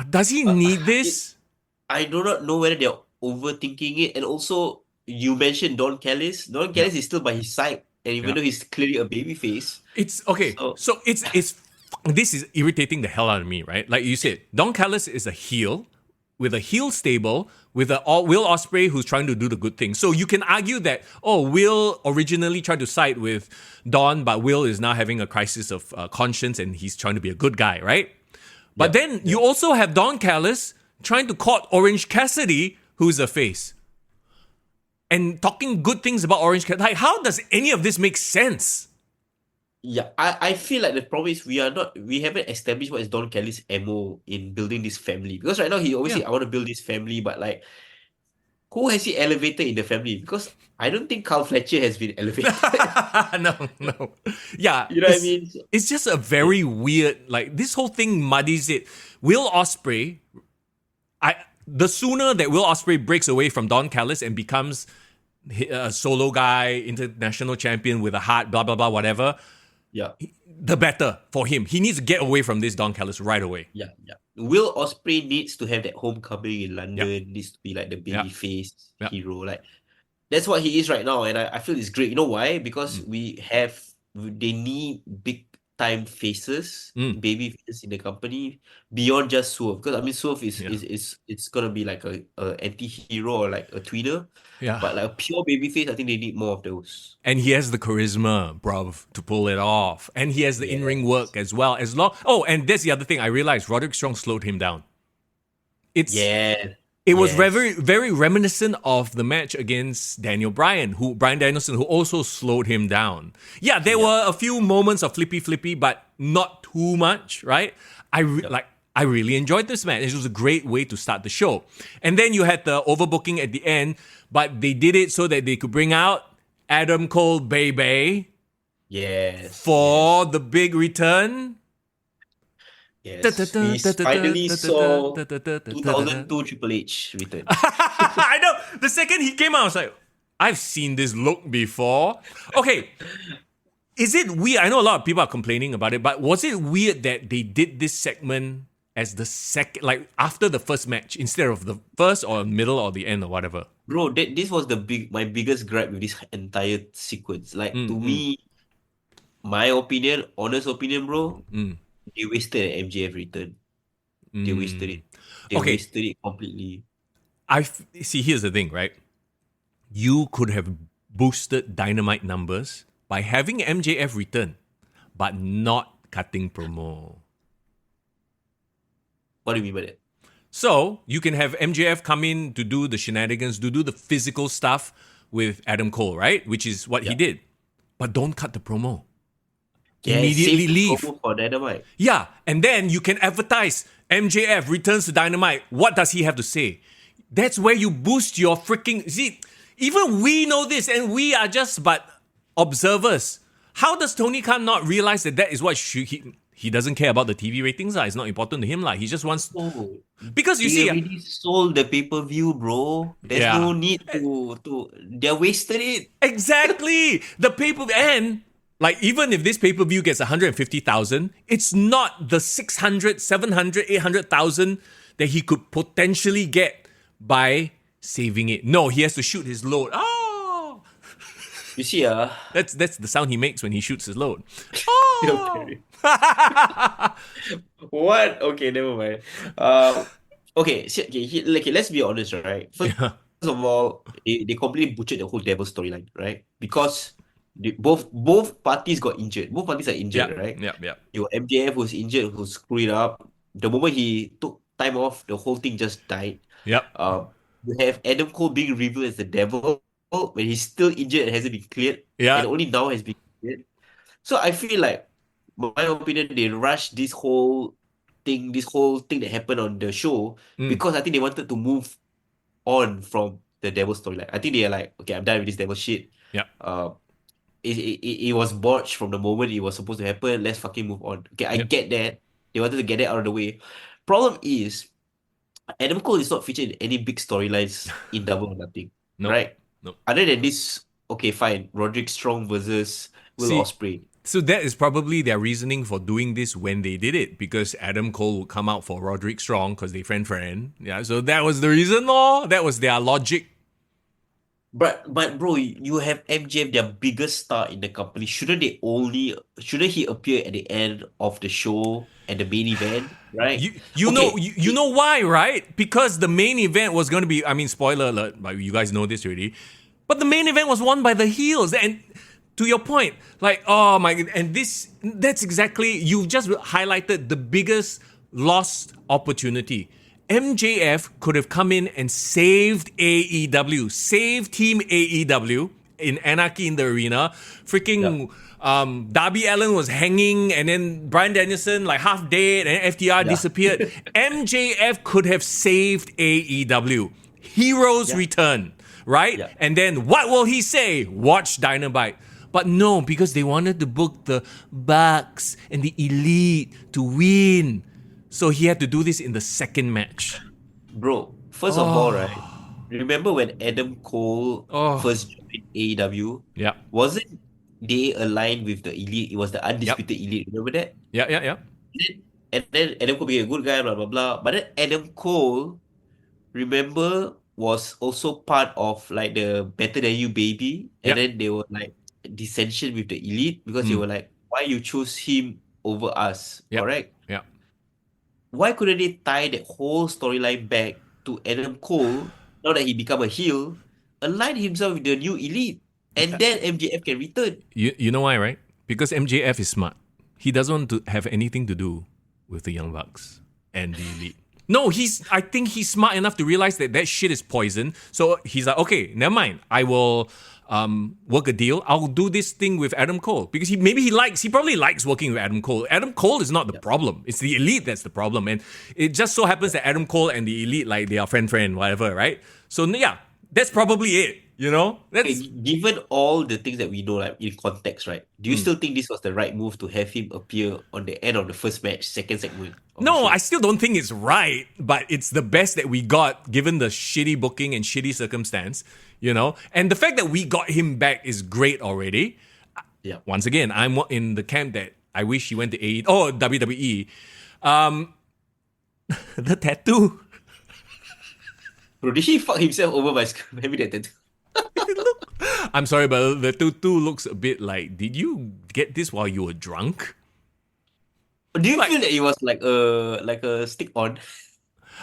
does he need this? I do not know whether they're overthinking it. And also, you mentioned Don Callis. Don Callis is still by his side. And even though he's clearly a babyface. It's okay. So it's this is irritating the hell out of me, right? Like you said, Don Callis is a heel with a heel stable with Will Ospreay who's trying to do the good thing. So you can argue that Will originally tried to side with Don, but Will is now having a crisis of conscience and he's trying to be a good guy, right? But then you also have Don Callis trying to court Orange Cassidy, who's a face, and talking good things about Orange Cassidy. Like, how does any of this make sense? Yeah, I feel like the problem is we haven't established what is Don Kelly's MO in building this family. Because right now he always say, I want to build this family, but like, who has he elevated in the family? Because I don't think Carl Fletcher has been elevated. No. Yeah. You know what I mean? It's just a very weird, like, this whole thing muddies it. Will Ospreay, the sooner that Will Ospreay breaks away from Don Callis and becomes a solo guy, international champion with a heart, blah, blah, blah, whatever, the better for him. He needs to get away from this Don Callis right away. Yeah. Will Ospreay needs to have that homecoming in London, needs to be like the baby face hero. Like, that's what he is right now. And I feel it's great. You know why? Because they need big time faces, baby faces in the company beyond just Swerve. Because I mean, Swerve is it's gonna be like a anti-hero or like a tweener. Yeah. But like a pure baby face, I think they need more of those. And he has the charisma, bruv, to pull it off. And he has the in-ring work as well. And that's the other thing I realized. Roderick Strong slowed him down. It was very, very reminiscent of the match against Brian Danielson, who also slowed him down. Yeah, there were a few moments of flippy, but not too much, right? I really enjoyed this match. It was a great way to start the show. And then you had the overbooking at the end, but they did it so that they could bring out Adam Cole baby. Yes. For the big return. Yes, we finally saw 2002 Triple H return. I know. The second he came out, I was like, I've seen this look before. Okay. Is it weird? I know a lot of people are complaining about it, but was it weird that they did this segment as the second, like after the first match, instead of the first or middle or the end or whatever? Bro, this was my biggest gripe with this entire sequence. Like, to me, my opinion, honest opinion, bro, they wasted an MJF return. They wasted it. They wasted it completely. See, here's the thing, right? You could have boosted Dynamite numbers by having MJF return, but not cutting promo. What do you mean by that? So, you can have MJF come in to do the shenanigans, to do the physical stuff with Adam Cole, right? Which is what he did. But don't cut the promo. Immediately leave. For Dynamite. Yeah, and then you can advertise MJF returns to Dynamite. What does he have to say? That's where you boost your freaking... See, even we know this and we are just but observers. How does Tony Khan not realize that is what he doesn't care about the TV ratings? It's not important to him. He just wants... Because you see... They already sold the pay-per-view, bro. There's no need to... They wasted it. Exactly. The pay-per-view... And... Like, even if this pay-per-view gets 150,000, it's not the 600, 700, 800,000 that he could potentially get by saving it. No, he has to shoot his load. Oh! You see, That's the sound he makes when he shoots his load. Oh! What? Okay, never mind. Okay, let's be honest, right? First of all, they completely butchered the whole Devil storyline, right? Because... both parties got injured. Both parties are injured, right? Yeah. Your MJF was injured, who screwed it up. The moment he took time off, the whole thing just died. Yep. You have Adam Cole being revealed as the devil when he's still injured and hasn't been cleared. Yeah. And only now has been cleared. So I feel like, my opinion, they rushed this whole this whole thing that happened on the show, because I think they wanted to move on from the devil storyline. I think they are like, okay, I'm done with this devil shit. Yeah. Uh, it was botched from the moment it was supposed to happen. Let's fucking move on. Okay, I Yep. get that. They wanted to get that out of the way. Problem is, Adam Cole is not featured in any big storylines in Double or Nothing, Nope. right? Nope. Other than this, okay, fine. Roderick Strong versus Will See, Ospreay. so that is probably their reasoning for doing this when they did it, because Adam Cole would come out for Roderick Strong because they friend. Yeah, so that was the reason, or that was their logic. But bro, you have MJF, their biggest star in the company. Shouldn't he appear at the end of the show at the main event, right? You know why, right? Because the main event was going to be, I mean, spoiler alert, but you guys know this already. But the main event was won by the heels, and to your point, like, oh my, and that's exactly, you've just highlighted the biggest lost opportunity. MJF could have come in and saved AEW, saved Team AEW in Anarchy in the Arena. Freaking Darby Allin was hanging, and then Bryan Danielson like half dead, and FTR disappeared. MJF could have saved AEW. Heroes return, right? Yeah. And then what will he say? Watch Dynamite. But no, because they wanted to book the Bucks and the Elite to win. So he had to do this in the second match. Bro, first of all, right? Remember when Adam Cole first joined AEW? Yeah. Wasn't they aligned with the Elite? It was the Undisputed Elite. Remember that? Yeah. And then Adam Cole became a good guy, blah, blah, blah. But then Adam Cole, remember, was also part of like the Better Than You baby. And then they were like dissension with the Elite because they were like, why you choose him over us? Correct? Yeah. Why couldn't they tie that whole storyline back to Adam Cole now that he become a heel, align himself with the new Elite, and then MJF can return? You know why, right? Because MJF is smart. He doesn't want to have anything to do with the Young Bucks and the Elite. No, I think he's smart enough to realize that shit is poison. So he's like, okay, never mind. I will work a deal. I'll do this thing with Adam Cole because he probably likes working with Adam Cole. Adam Cole is not the problem. It's the Elite that's the problem. And it just so happens that Adam Cole and the Elite, like, they are friend, whatever, right? So yeah, that's probably it. You know, given all the things that we know, like in context, right? Do you still think this was the right move to have him appear on the end of the first match, second segment? No, I still don't think it's right, but it's the best that we got given the shitty booking and shitty circumstance, you know? And the fact that we got him back is great already. Yeah. Once again, I'm in the camp that I wish he went to WWE. The tattoo. Bro, did he fuck himself over by having that tattoo? I'm sorry, but the tattoo looks a bit like, did you get this while you were drunk? Do you feel that it was like a stick on?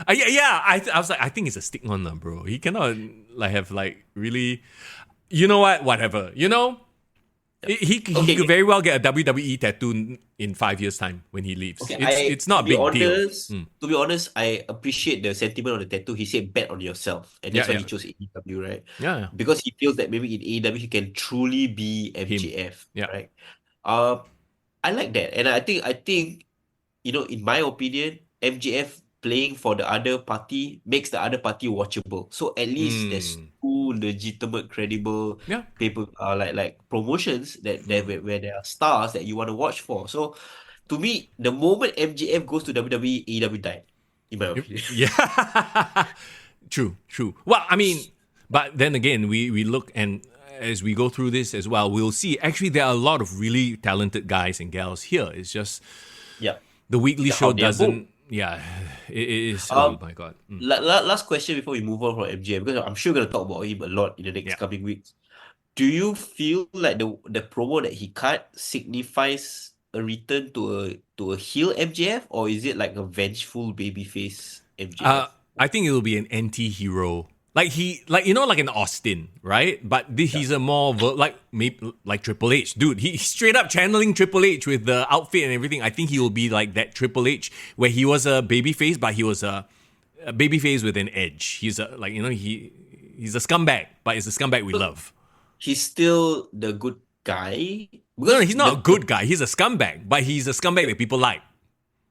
I was like, I think it's a stick on, bro. He cannot like have like really, you know what? Whatever, you know. He could very well get a WWE tattoo in 5 years' time when he leaves. Okay, it's not a big deal. To be honest, I appreciate the sentiment on the tattoo. He said bet on yourself. And that's why he chose AEW, right? Yeah. Because he feels that maybe in AEW he can truly be MJF. Right? I like that. And I think, you know, in my opinion, MJF playing for the other party makes the other party watchable. So at least there's two legitimate, credible people like promotions that where there are stars that you want to watch for. So to me, the moment MJF goes to WWE, AEW died, in my opinion. Yeah. True. Well, I mean, but then again, we look, and as we go through this as well, we'll see actually there are a lot of really talented guys and gals here. It's just the weekly show doesn't. Yeah, it is. Oh my god. Last question before we move on from MJF, because I'm sure we're gonna talk about him a lot in the next coming weeks. Do you feel like the promo that he cut signifies a return to a heel MJF, or is it like a vengeful babyface MJF? I think it will be an anti-hero. Like like an Austin, right? But he's a more like Triple H, dude. He's straight up channeling Triple H with the outfit and everything. I think he will be like that Triple H, where he was a babyface, but he was a babyface with an edge. He's a he's a scumbag, but it's a scumbag we love. He's still the good guy. No, he's not a good guy. He's a scumbag, but he's a scumbag that people like.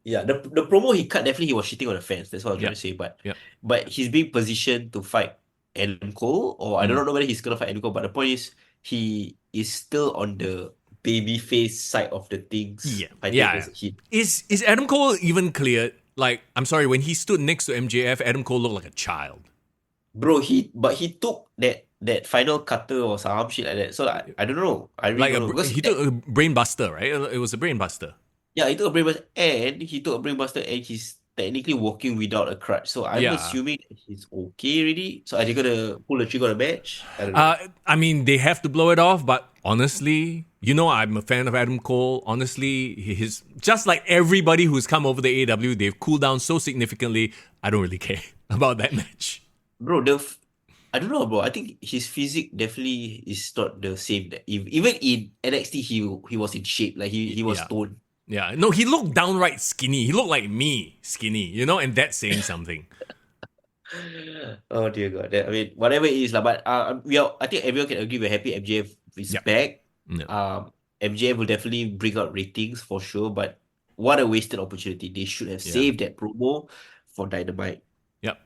Yeah, the promo he cut, definitely he was shitting on the fans. That's what I was trying Yep. to say. Yep. But he's being positioned to fight Adam Cole, or I don't Mm. know whether he's gonna fight Adam Cole. But the point is, he is still on the baby face side of the things, Yeah. fighting Yeah. against the Heat. Is Adam Cole even cleared? Like, I'm sorry, when he stood next to MJF, Adam Cole looked like a child. Bro, he took that final cutter or some shit like that. So I don't know. I really Like don't know because he took a brain buster, right? It was a brain buster. yeah, he took a brainbuster and he took a brainbuster and he's technically walking without a crutch. So I'm Yeah. assuming that he's okay already. So are they gonna pull the trigger on a match? I don't know. I mean, they have to blow it off, but honestly, I'm a fan of Adam Cole. Honestly, his just like everybody who's come over the AEW, they've cooled down so significantly. I don't really care about that match. Bro, I don't know, bro. I think his physique definitely is not the same. That even in NXT, he was in shape. Like he was Yeah. toned. Yeah. No, he looked downright skinny. He looked like me, skinny, and that's saying something. Oh dear God. I mean, whatever it is, lah. But I think everyone can agree we're happy MJF is Yep. back. Yep. MJF will definitely bring out ratings for sure. But what a wasted opportunity. They should have Yeah. saved that promo for Dynamite. Yep.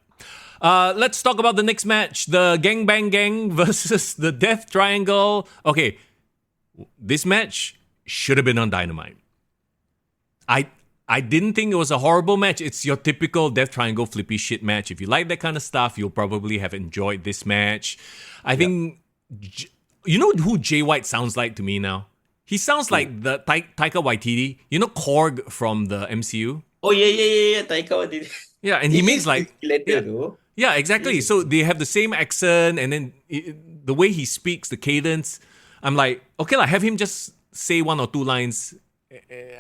Let's talk about the next match. The Gang Bang Gang versus the Death Triangle. Okay. This match should have been on Dynamite. I didn't think it was a horrible match. It's your typical Death Triangle flippy shit match. If you like that kind of stuff, you'll probably have enjoyed this match. I think, you know who Jay White sounds like to me now? He sounds like the Taika Waititi. You know Korg from the MCU? Oh yeah. Taika Waititi. Yeah, and he makes is like... letter Yeah, though. yeah, exactly. So they have the same accent, and then the way he speaks, the cadence. I'm like, okay, have him just say one or two lines.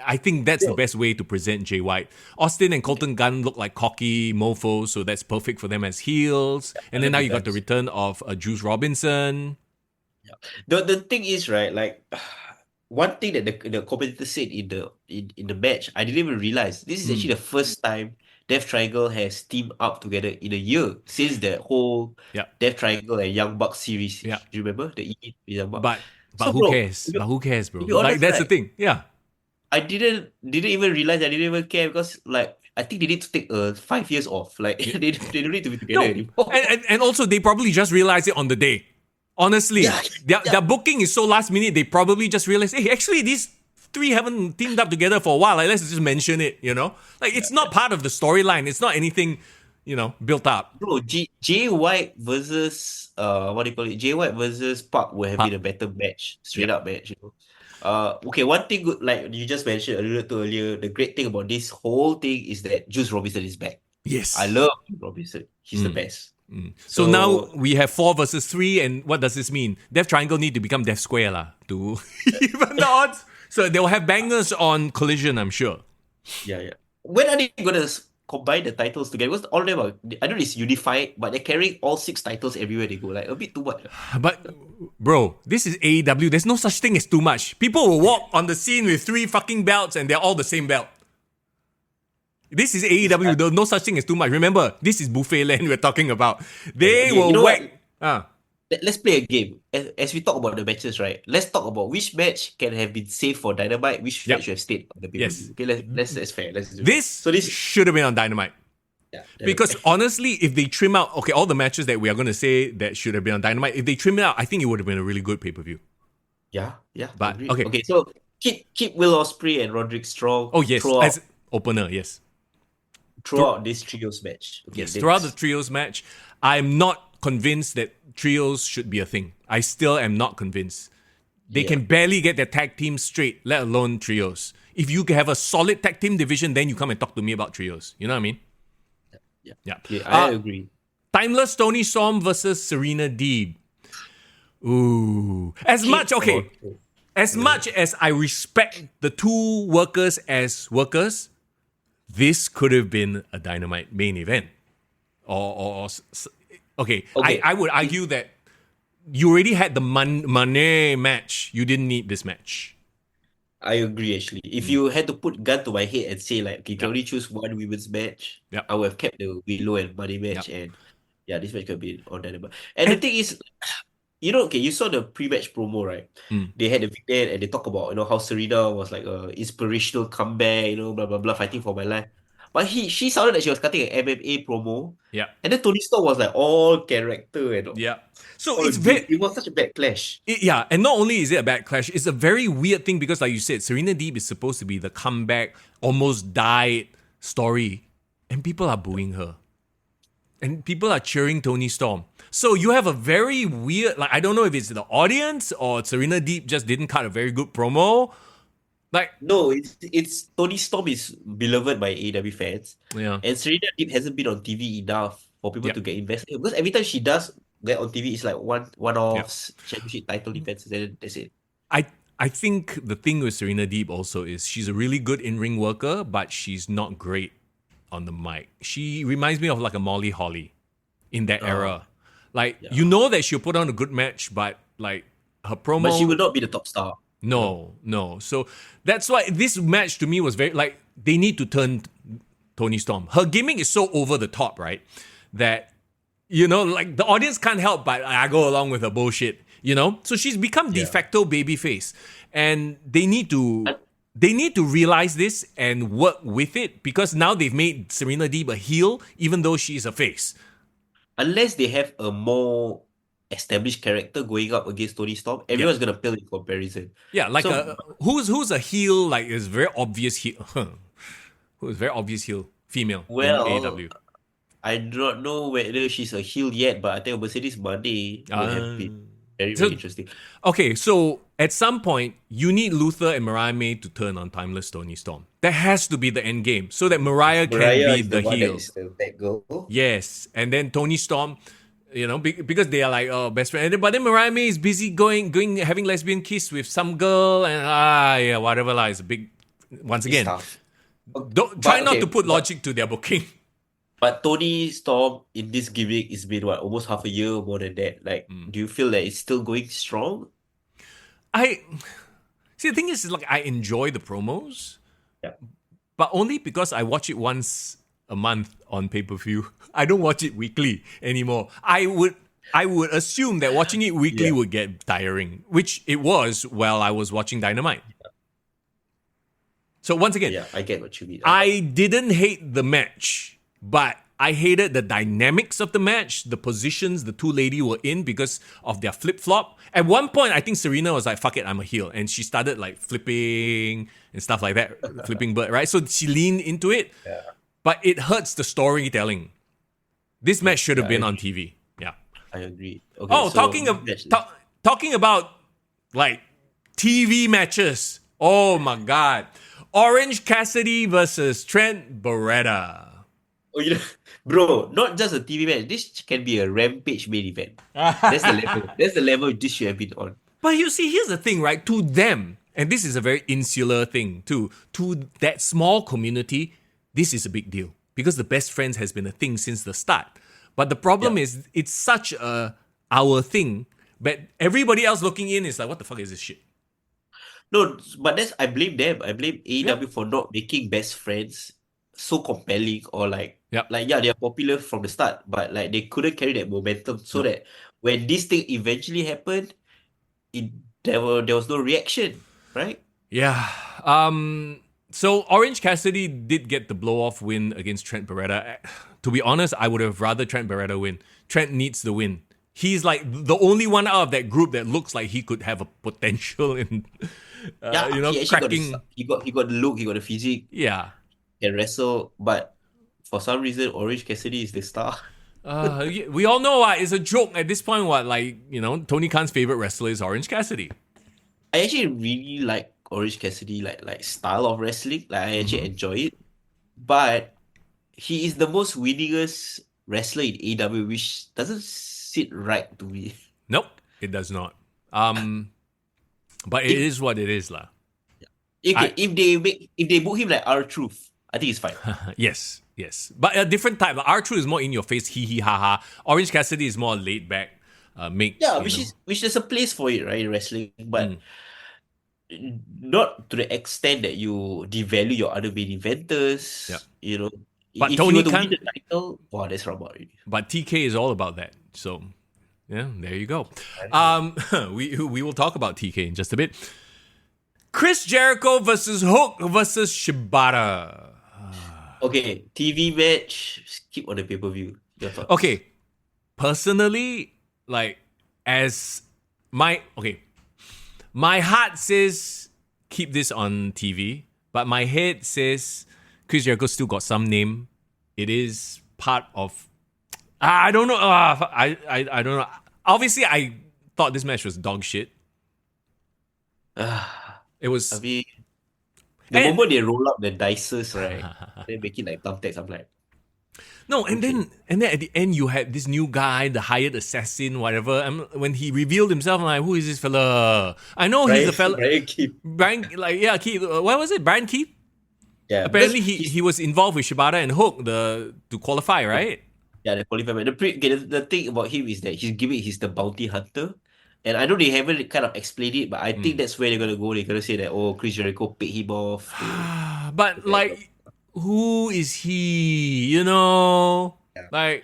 I think that's the Bro, best way to present Jay White. Austin and Colton Gunn look like cocky mofos, so that's perfect for them as heels. And then now you got the 100%. return of Juice Robinson. The thing is, right, like one thing that the commentator said in the match, I didn't even realize this is actually Mm, the first time Death Triangle has teamed up together in a year since the whole yeah, Death Triangle and Young Bucks series. yeah. Do you remember the Young Bucks? But So, who bro, cares? But who cares, bro? to be Like honest, that's the right, thing. Yeah. I didn't even realize. I didn't even care because like I think they need to take 5 years off. Like Yeah. they don't need to be together No, anymore. and also they probably just realized it on the day. Honestly, Yeah, their yeah. booking is so last minute. They probably just realized, hey, actually these three haven't teamed up together for a while. Like, let's just mention it. Like it's not part of the storyline. It's not anything, built up. Bro, Jay White versus what do you call it? Jay White versus Park would have been a better match, straight Yep. up match. Okay, one thing good, like you just mentioned alluded to earlier, the great thing about this whole thing is that Juice Robinson is back. I Yes. love Juice Robinson. He's the best. So now So we have 4 versus 3, and what does this mean? Death Triangle need to become Death Square lah to even the odds. So they'll have bangers on Collision, I'm sure. yeah. When are they gonna combine the titles together? Because all of them are, I know it's unified, but they're carrying all 6 titles everywhere they go. Like a bit too much. But bro, this is AEW. There's no such thing as too much. People will walk on the scene with 3 fucking belts and they're all the same belt. This is AEW. There's no such thing as too much. Remember, this is buffet land we're talking about. They Okay, will you know what? whack. Ah, Let's play a game. As we talk about the matches, right? Let's talk about which match can have been saved for Dynamite, which yep. match should have stayed on the Yes. pay-per-view. Okay, that's fair. Let's do that. This So this, should have been on Dynamite. yeah, Because Dynamite. honestly, if they trim out, okay, all the matches that we are going to say that should have been on Dynamite, if they trim it out, I think it would have been a really good pay-per-view. Yeah, But, agreed. okay. Okay, so keep Will Ospreay and Roderick Strong Oh, yes. As opener, yes. throughout this trios match. Okay, Yes, throughout the trios match, I'm not convinced that trios should be a thing. I still am not convinced. They can barely get their tag team straight, let alone trios. If you have a solid tag team division, then you come and talk to me about trios. You know what I mean? Yeah. Yeah, I agree. Timeless Tony Storm versus Serena Deeb. Ooh. As much as I respect the two workers as workers, this could have been a Dynamite main event. Okay. I would argue that you already had the Money match. You didn't need this match. I agree actually. If you had to put gun to my head and say like, okay, you can Yep. only choose one women's match, Yep. I would have kept the Willow and Money match, Yep. and yeah, this match could be on Dynamite. And the thing is, okay, you saw the pre-match promo, right? Mm, They had the vignette and they talk about, how Serena was like a inspirational comeback, blah blah blah, fighting for my life. But she sounded like she was cutting an MMA promo, yeah, and then Tony Storm was like all character and yeah. So all it's deep. very It was such a bad clash. yeah, and not only is it a bad clash, it's a very weird thing because, like you said, Serena Deeb is supposed to be the comeback, almost died story, and people are booing her, and people are cheering Tony Storm. So you have a very weird, like I don't know if it's the audience or Serena Deeb just didn't cut a very good promo. Like, No, it's Tony Storm is beloved by AEW fans, yeah, and Serena Deeb hasn't been on TV enough for people yeah, to get invested because every time she does get on TV, it's like yeah. one-offs, championship title defenses, and then that's it. I I think the thing with Serena Deeb also is she's a really good in-ring worker, but she's not great on the mic. She reminds me of like a Molly Holly in that era. Like Yeah. you know that she'll put on a good match, but like her But she promo, will not be the top star. no. So that's why this match to me was very like they need to turn Tony Storm. Her gimmick is so over the top, right? That like the audience can't help but I go along with her bullshit. So she's become de Yeah. facto babyface, and they need Un- to realize this and work with it because now they've made Serena Deeb a heel, even though she's a face. Unless they have a more established character going up against Tony Storm, Yeah, everyone's gonna pale in comparison. yeah. Like So who's a heel? Like is very obvious heel. Who's very obvious heel female in well, AEW. I do not know whether she's a heel yet, but I think Mercedes Monday would have been very, So very interesting. okay, so at some point, you need Luther and Mariah May to turn on Timeless Tony Storm. That has to be the end game so that Mariah can Mariah be is the the one that heel. is the bad girl. Yes, and then Tony Storm, because they are like best friend. But then Mariah May is busy going, having lesbian kiss with some girl, and yeah, whatever. Like, it's a big. Once It's again, tough. don't try not Okay, to put logic to their booking. but Tony Storm in this gimmick is been what, almost half a year or more than that. Like, do you feel that it's still going strong? I see. The thing is, like, I enjoy the promos, Yeah. but only because I watch it once a month on pay-per-view. I don't watch it weekly anymore. I would assume that watching it weekly Yeah. would get tiring, which it was while I was watching Dynamite. So once again, Yeah, I get what you mean. I didn't hate the match, but I hated the dynamics of the match, the positions the two ladies were in because of their flip-flop. At one point, I think Serena was like, fuck it, I'm a heel. And she started like flipping and stuff like that, flipping bird, right? So she leaned into it, Yeah. but it hurts the storytelling. This match should have Yeah, been I on TV. Yeah. I agree. Okay, Oh, so talking about like TV matches. Oh my God. Orange Cassidy versus Trent Beretta. oh, bro, not just a TV match. This can be a Rampage main event. That's the level. That's the level this should have been on. But you see, here's the thing, right? To them, and this is a very insular thing too, to that small community, this is a big deal because the best friends has been a thing since the start. But the problem Yeah. is, it's such our thing, but everybody else looking in is like, what the fuck is this shit? No, but I blame them. I blame Yeah. AEW for not making best friends so compelling or Yep. yeah, they are popular from the start, but like they couldn't carry that momentum so Nope. that when this thing eventually happened, it there was no reaction, right? Yeah. So Orange Cassidy did get the blow-off win against Trent Beretta. To be honest, I would have rather Trent Beretta win. Trent needs the win. He's like the only one out of that group that looks like he could have a potential in, Yeah, he actually cracking. got the look, he got the physique, Yeah. can wrestle, but for some reason Orange Cassidy is the star. We all know it's a joke at this point. Tony Khan's favorite wrestler is Orange Cassidy. I actually really like Orange Cassidy like style of wrestling. Like I actually enjoy it. But he is the most winningest wrestler in AEW, which doesn't sit right to me. Nope, it does not. But it If is what it is, lah. okay, if they book him like R-Truth, I think it's fine. Yes. But a different type. R-Truth is more in your face, hee hee ha ha. Orange Cassidy is more laid back. Yeah, which there's a place for it, right, in wrestling, but not to the extent that you devalue your other main eventers. Yeah. But If you Tony were to Khan, win the title, wow, that's rabak already. but TK is all about that. So Yeah, there you go. I don't know. We will talk about TK in just a bit. Chris Jericho versus Hook versus Shibata. Okay, TV match. Skip on the pay-per-view. Your thoughts? Okay, personally, like as my heart says keep this on TV, but my head says Chris Jericho still got some name. It is part of. I don't know. I don't know. Obviously, I thought this match was dog shit. It I was, mean, the and moment they roll up the dices, right? They make it like thumbtacks. I'm like, no, and okay, then at the end you had this new guy, the hired assassin, whatever. When he revealed himself, I'm like, who is this fella? I know he's Brian, the fella. Brian Keith. Brian, like yeah, Keith. What was it? Brian Keith. Yeah, because Apparently, he's he was involved with Shibata and Hook to qualify, right? yeah the qualifier man. The thing about him is that he's the bounty hunter, and I know they haven't kind of explained it, but I think Mm. that's where they're gonna go. They're gonna say that Chris Jericho paid him off to But get the like, who is he? You know, yeah. like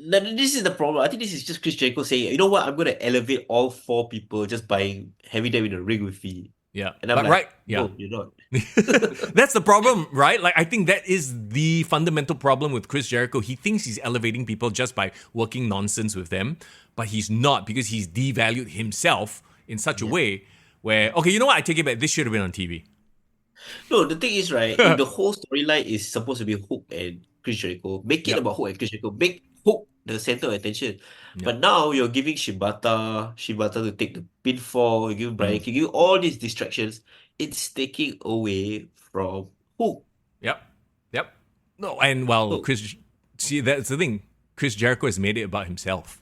This is the problem. I think this is just Chris Jericho saying, you know what, I'm gonna elevate all four people just by having them in the ring with me. yeah. And I'm But like, right, yeah. no, you're not. That's the problem, right? Like, I think that is the fundamental problem with Chris Jericho. He thinks he's elevating people just by working nonsense with them, but he's not, because he's devalued himself in such a way where, okay, you know what? I take it back. This should have been on TV. No, the thing is, right, if the whole storyline is supposed to be Hook and Chris Jericho, make it Yep. about Hook and Chris Jericho, make Hook the center of attention. Yep. But now you're giving Shibata to take the pinfall, you give Brian, Mm. you give all these distractions. It's taking away from Hook. Yep. Yep. No, and well, So, see, that's the thing. Chris Jericho has made it about himself.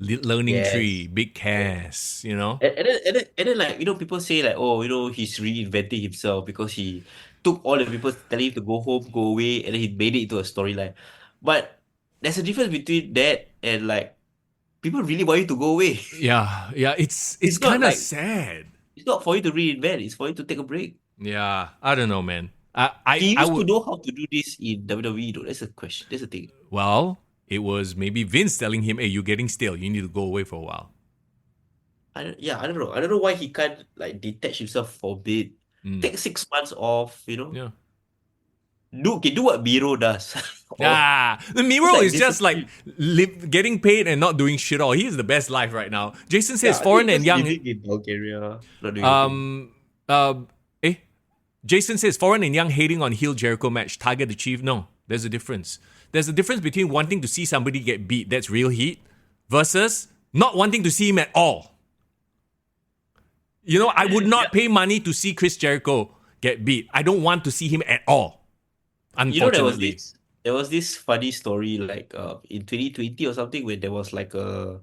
Learning tree, yes. big cast, you know? And then like, people say like, oh, he's reinventing himself because he took all the people telling him to go home, go away, and then he made it into a storyline. But there's a difference between that and like people really want you to go away. Yeah, yeah, it's It's not kind of like sad. it's not for you to reinvent, it's for you to take a break. Yeah, I don't know, man. I He I used to would. know how to do this in WWE though. That's a question. That's the thing. Well, it was maybe Vince telling him, "Hey, you're getting stale. You need to go away for a while." I don't know. I don't know why he can't like detach himself from it. Mm, Take 6 months off. yeah. Do what Miro does. Or The just Miro like is just like discipline. getting paid and not doing shit all. He is the best life right now. Jason says Yeah, I think foreign and just young. living in Bulgaria, not doing anything. Um, uh, eh? Jason says foreign and young hating on heel Jericho match. Target achieved. No, there's a difference. There's a difference between wanting to see somebody get beat, that's real heat, versus not wanting to see him at all. You know, I would Yeah. not pay money to see Chris Jericho get beat. I don't want to see him at all. You know, there was Unfortunately. this funny story like in 2020 or something when there was like a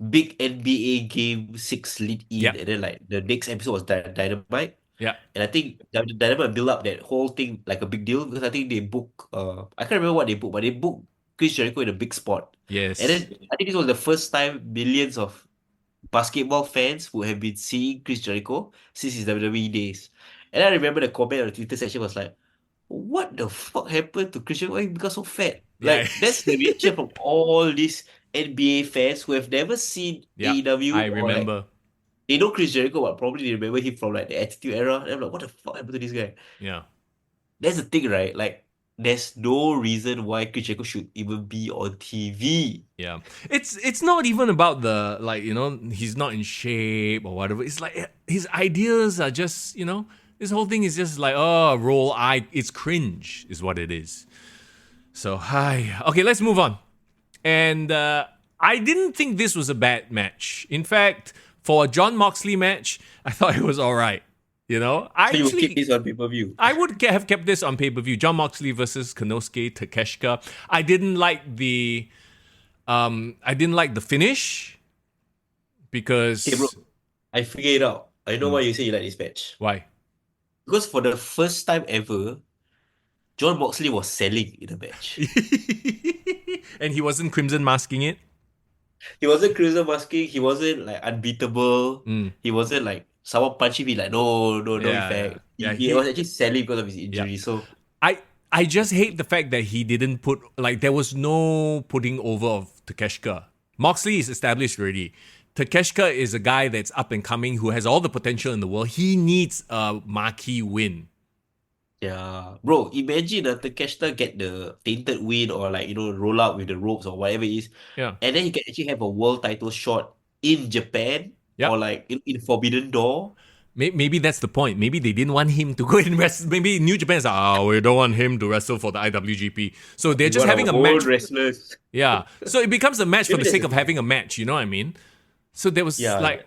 big NBA game 6 lead in, Yeah. and then like the next episode was Dynamite. Yeah. And I think Dynamite built up that whole thing like a big deal because I think they book I can't remember what they booked, but they booked Chris Jericho in a big spot. And then Yes. I think this was the first time millions of basketball fans who have been seeing Chris Jericho since his WWE days. And I remember the comment on the Twitter section was like, what the fuck happened to Chris Jericho? Why he become so fat? Yeah. Like, that's the reaction from all these NBA fans who have never seen Yeah. AEW I or like, remember. they know Chris Jericho, but probably they remember him from like the Attitude Era. And I'm like, what the fuck happened to this guy? Yeah. That's the thing, right? Like, there's no reason why Chris Jericho should even be on TV. Yeah. It's not even about the, like, you know, he's not in shape or whatever. It's like his ideas are just, you know, this whole thing is just like, oh, roll eye. It's cringe is what it is. So, hi. Okay, let's move on. And I didn't think this was a bad match. In fact, for a John Moxley match, I thought it was all right. You know, So you will keep this on pay-per-view. I would have kept this on pay-per-view. John Moxley versus Konosuke Takeshita. I didn't like the finish because Okay, bro. I figured it out. I know why you say you like this match. Why? Because for the first time ever, John Moxley was selling in the match. And he wasn't crimson masking it. He wasn't cruiser masking. He wasn't like unbeatable. Mm. He wasn't like someone punching me like no Yeah, effect. yeah. He was actually selling because of his Yeah. injury. So I just hate the fact that he didn't put, like, there was no putting over of Takeshita. Moxley is established already. Takeshita is a guy that's up and coming who has all the potential in the world. He needs a marquee win. Yeah, bro, imagine Takeshita get the tainted win or like, roll out with the ropes or whatever it is. Yeah. And then he can actually have a world title shot in Japan or Yep. like in Forbidden Door. Maybe that's the point. Maybe they didn't want him to go and wrestle. Maybe New Japan is like, we don't want him to wrestle for the IWGP. So they're We just want having our a own match. wrestlers. Yeah. So it becomes a match for Maybe the that's sake the of thing. having a match. You know what I mean? So there was Yeah. like,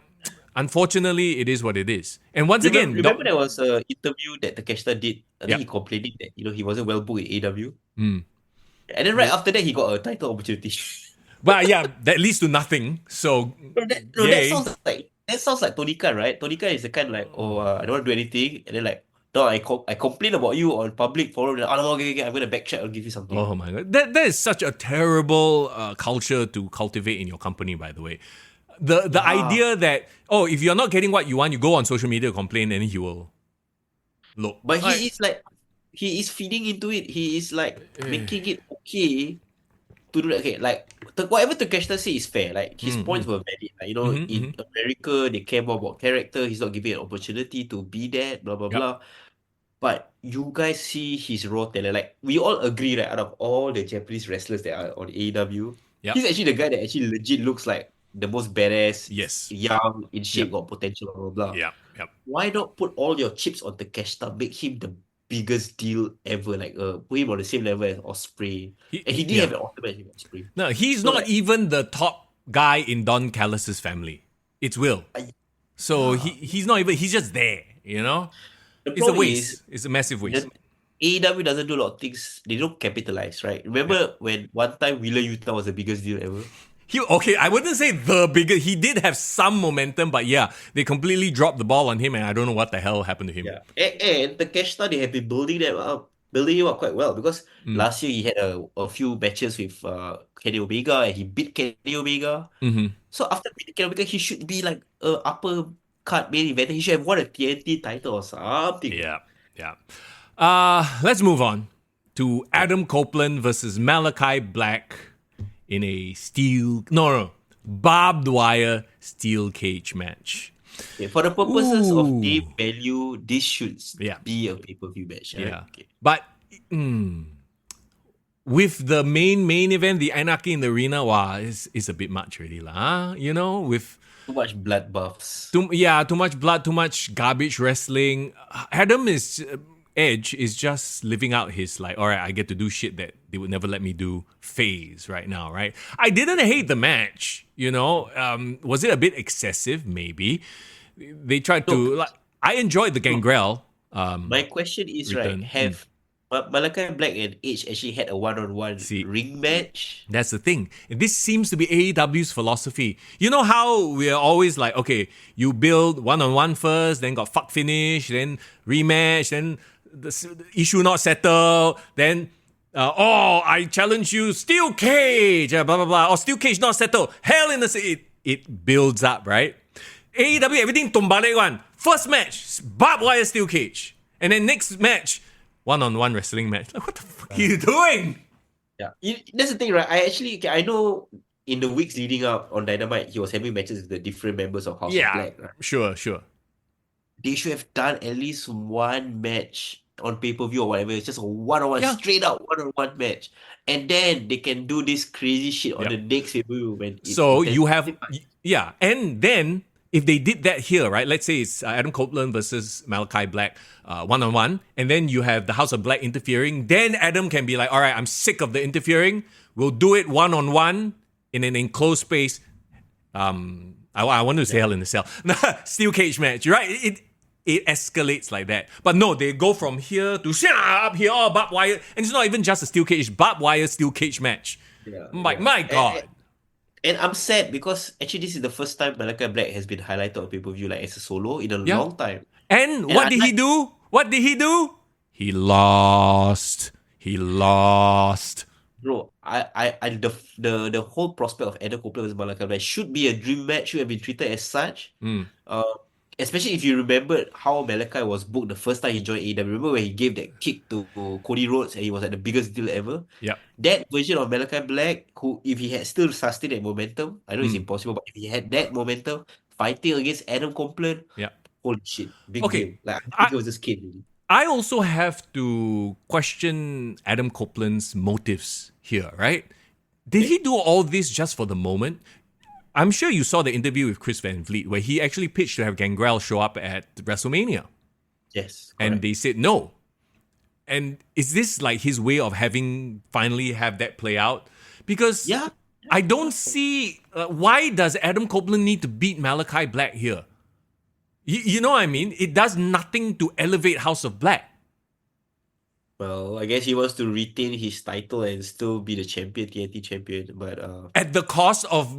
unfortunately, it is what it is. And once Remember, again, remember there was a interview that Takeshita did. I think yeah. he complaining that he wasn't well booked in AEW. Mm. And then right after that he got a title opportunity. But yeah, that leads to nothing. So, That yay. sounds like Tony Khan, right? Tony Khan is the kind like, I don't want to do anything, and then like, no, I complain about you on public forum. Oh, no, okay, I'm gonna backtrack. I'll give you something. Oh my God. That is such a terrible culture to cultivate in your company, by the way. The idea that, if you're not getting what you want, you go on social media to complain and he will look. But he is feeding into it. He is like making it okay to do that. Okay, like whatever Takeshita say is fair. Like his points were valid. Like, in America they care more about character. He's not giving an opportunity to be that. Blah blah Yep. blah. But you guys see his raw talent. Like we all agree that out of all the Japanese wrestlers that are on AEW, Yep. he's actually the guy that actually legit looks like the most badass. Yes. Young, in shape, Yep. got potential. Blah blah blah. Yep. Yep. Why not put all your chips on Takeshita? Make him the biggest deal ever. Like put him on the same level as Osprey. And he did have an awesome match with Osprey. No, he's So, not like, even the top guy in Don Callis' family. It's Will. So he's not even, he's just there, you know? the It's a problem waste. is It's a massive waste. AEW doesn't do a lot of things. They don't capitalize, right? Remember when one time Wheeler Yuta was the biggest deal ever? I wouldn't say the biggest. He did have some momentum, but yeah, they completely dropped the ball on him, and I don't know what the hell happened to him. Yeah. And Takeshita, they have been building him up quite well because last year he had a few matches with Kenny Omega and he beat Kenny Omega. So after beating Kenny Omega, he should be like a upper card main eventer. He should have won a TNT title or something. Yeah. Let's move on to Adam Copeland versus Malachi Black in a barbed wire steel cage match. Okay, for the purposes of name value, this should be a pay-per-view match. Right? Yeah. Okay. But with the main event, the Anarchy in the Arena, it's a bit much already lah. With Too much blood buffs. too much blood, too much garbage wrestling. Edge is just living out his like, all right, I get to do shit that they would never let me do phase right now, right? I didn't hate the match, was it a bit excessive? Maybe. They tried to, I enjoyed the Gangrel. My question is, return. right, have Malachi Black and Edge actually had a one-on-one ring match? That's the thing. And this seems to be AEW's philosophy. You know how we're always like, okay, you build one-on-one first, then got fuck finish, then rematch, then the issue not settled, then I challenge you, steel cage, blah blah blah, or steel cage not settled, hell in the it builds up, right? AEW everything tumbalik one. First match, barbed wire steel cage, and then next match, one-on-one wrestling match. Like, what the fuck are you doing? Yeah, that's the thing, right? I know in the weeks leading up on Dynamite, he was having matches with the different members of House of Black. Right? Sure. They should have done at least one match on pay-per-view or whatever. It's just a one-on-one, straight out one-on-one match. And then they can do this crazy shit on the next pay-per-view when it's so you have, and then if they did that here, right? Let's say it's Adam Copeland versus Malachi Black one-on-one, and then you have the House of Black interfering, then Adam can be like, all right, I'm sick of the interfering. We'll do it one-on-one in an enclosed space. I wanted to say Hell in the Cell. Steel cage match, right? It escalates like that. But no, they go from here to up here, barbed wire. And it's not even just a steel cage, barbed wire steel cage match. My God. And I'm sad because actually this is the first time Malachi Black has been highlighted on pay-per-view like as a solo in a long time. And what did he do? He lost. Bro, the whole prospect of Adam Copeland versus Malachi Black should be a dream match, should have been treated as such. especially if you remember how Malachi was booked the first time he joined AEW. Remember when he gave that kick to Cody Rhodes and he was like the biggest deal ever? Yep. That version of Malachi Black, who if he had still sustained that momentum, I know it's Mm. impossible, but if he had that momentum fighting against Adam Copeland, Yep. holy shit, big Okay. deal. Like I think I it was just kid, really. I also have to question Adam Copeland's motives here, right? Did he do all this just for the moment? I'm sure you saw the interview with Chris Van Vliet where he actually pitched to have Gangrel show up at WrestleMania. Yes, And correct. they said no. And is this like his way of having finally have that play out? Because Yeah. I don't see why does Adam Copeland need to beat Malachi Black here? You know what I mean? It does nothing to elevate House of Black. Well, I guess he wants to retain his title and still be the champion, TNT champion. But At the cost of,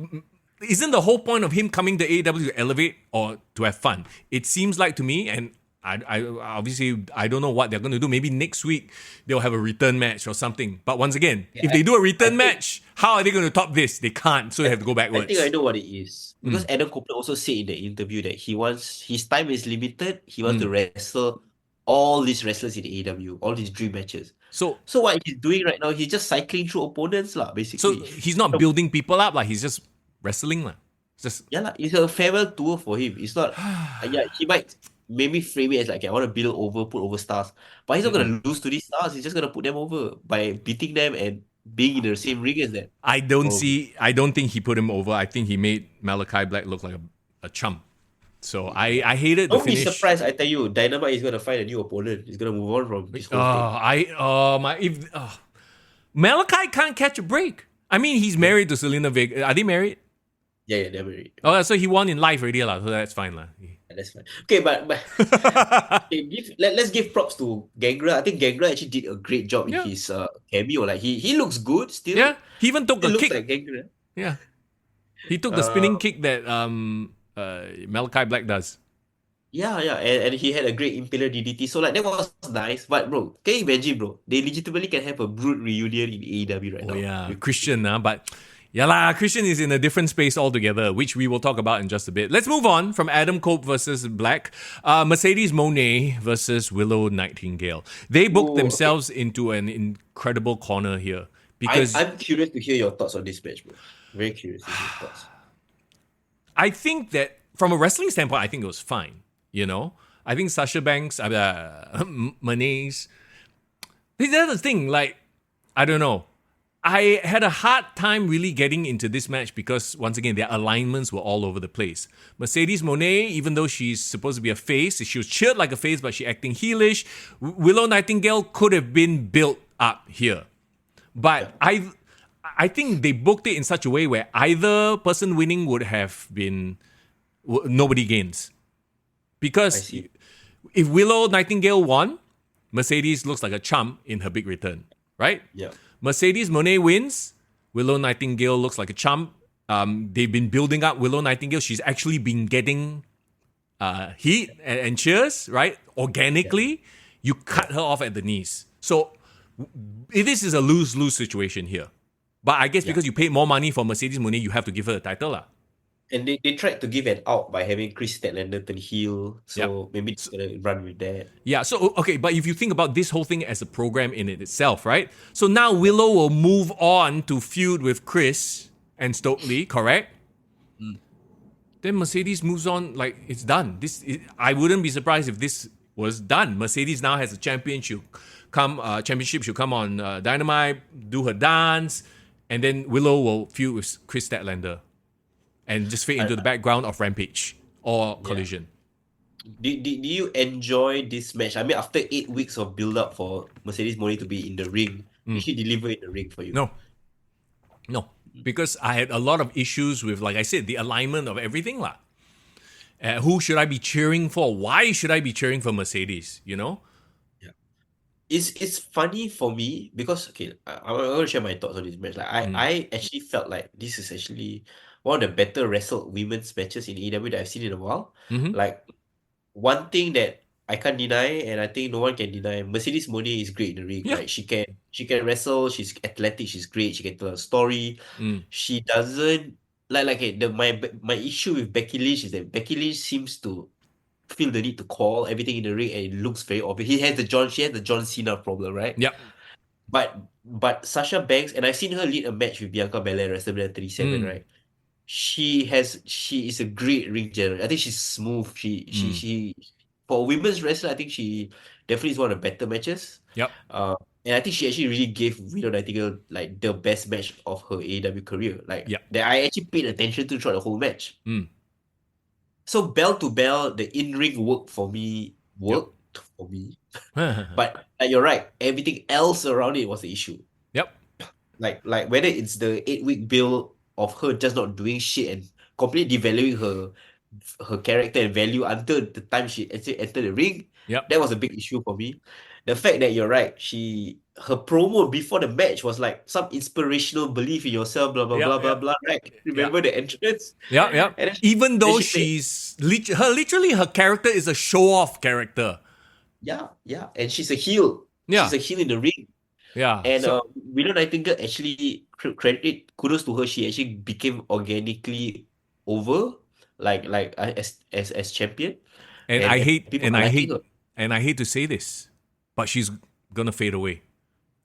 isn't the whole point of him coming to AEW to elevate or to have fun? It seems like to me, and I obviously I don't know what they're going to do. Maybe next week they'll have a return match or something. But once again, yeah, if they do a return think match, how are they going to top this? They can't, so they have to go I think I backwards. know what it is. Because Adam Copeland also said in the interview that he wants his time is limited. He wants to wrestle all these wrestlers in AEW, all these dream matches. So So what he's doing right now, he's just cycling through opponents, lah, so basically. he's not building people up, like he's just wrestling, like. Just Yeah, lah, it's a farewell tour for him. It's not, yeah, he might maybe frame it as like, okay, I want to build over, put over stars. But he's not going to lose to these stars. He's just going to put them over by beating them and being in the same ring as them. Probably. I don't think he put him over. I think he made Malachi Black look like a chump. So I hated the Don't be finish. surprised, I tell you, Dynamite is going to find a new opponent. He's going to move on from this whole thing. Malachi can't catch a break. I mean, he's married to Selena Vega. Are they married? Yeah, they're married. Oh, so he won in life already, lah. So that's fine, lah. That's fine. Okay, but okay, let's give props to Gangrel. I think Gangrel actually did a great job in Yeah. his cameo. Like he looks good still. Yeah, he even took He a looks kick. like Gangrel. Yeah, he took the spinning kick that Malachi Black does. Yeah, and he had a great Impaler DDT. So like that was nice. But bro, can you imagine, bro? They legitimately can have a Brood reunion in AEW right Oh now. yeah, With- Christian, but yeah lah, Christian is in a different space altogether, which we will talk about in just a bit. Let's move on from Adam Cope versus Black. Mercedes Moné versus Willow Nightingale. They booked Oh, themselves into an incredible corner here because I'm curious to hear your thoughts on this match, bro. Very curious to hear your thoughts. I think that from a wrestling standpoint, I think it was fine. You know, I think Sasha Banks, Moné's. That's the thing. Like, I don't know. I had a hard time really getting into this match because, once again, their alignments were all over the place. Mercedes Moné, even though she's supposed to be a face, she was cheered like a face, but she acting heelish. Willow Nightingale could have been built up here. But I think they booked it in such a way where either person winning would have been nobody gains. I Because see. if Willow Nightingale won, Mercedes looks like a chump in her big return, right? Yeah. Mercedes Moné wins, Willow Nightingale looks like a chump. They've been building up Willow Nightingale. She's actually been getting heat and cheers, right? Organically, you cut her off at the knees. So this is a lose-lose situation here. But I guess because you paid more money for Mercedes Moné, you have to give her the title, lah. And they tried to give an out by having Chris Statlander turn heel. So maybe it's gonna run with that. Yeah, so, okay, but if you think about this whole thing as a program in it itself, right? So now Willow will move on to feud with Chris and Stokely, correct? Then Mercedes moves on, like, it's done. I wouldn't be surprised if this was done. Mercedes now has a championship. Championship should come on Dynamite, do her dance, and then Willow will feud with Chris Statlander and just fade into the background of Rampage or Collision. Did you enjoy this match? I mean, after 8 weeks of build up for Mercedes Moné to be in the ring, did she deliver in the ring for you? No, because I had a lot of issues with, like I said, the alignment of everything lah. Who should I be cheering for? Why should I be cheering for Mercedes? You know? It's funny for me because okay, I want to share my thoughts on this match. Like I actually felt like this is actually one of the better wrestled women's matches in AEW that I've seen in a while. Like one thing that I can't deny, and I think no one can deny, Mercedes Moné is great in the ring. Yeah. Like she can wrestle, she's athletic, she's great, she can tell a story. She doesn't my issue with Becky Lynch is that Becky Lynch seems to feel the need to call everything in the ring, and it looks very obvious. She has the John Cena problem, right? Yep. But Sasha Banks, and I've seen her lead a match with Bianca Belair at WrestleMania 37, Mm. right? She is a great ring general. I think she's smooth. She for a women's wrestler, I think she definitely is one of the better matches. Yep. Uh, and I think she actually really gave Willow Nightingale like the best match of her AEW career. Like Yep. that I actually paid attention to throughout the whole match. Mm. So bell to bell, the in-ring Yep. worked for me. But you're right, everything else around it was the issue. Yep. Like whether it's the 8 week build of her just not doing shit and completely devaluing her character and value until the time she actually entered the ring, Yep. that was a big issue for me. The fact that you're right, her promo before the match was like some inspirational belief in yourself, blah blah blah Yep. blah Yep. blah. Right? Yep. Remember the entrance? Yep. Yep. And Even then though she said, her character is a show off character. yeah, and she's a heel. Yeah. She's a heel in the ring. Yeah. And So Willow Nightingale actually kudos to her. She actually became organically over, as champion, and and people are liking her. I hate to say this, but she's gonna fade away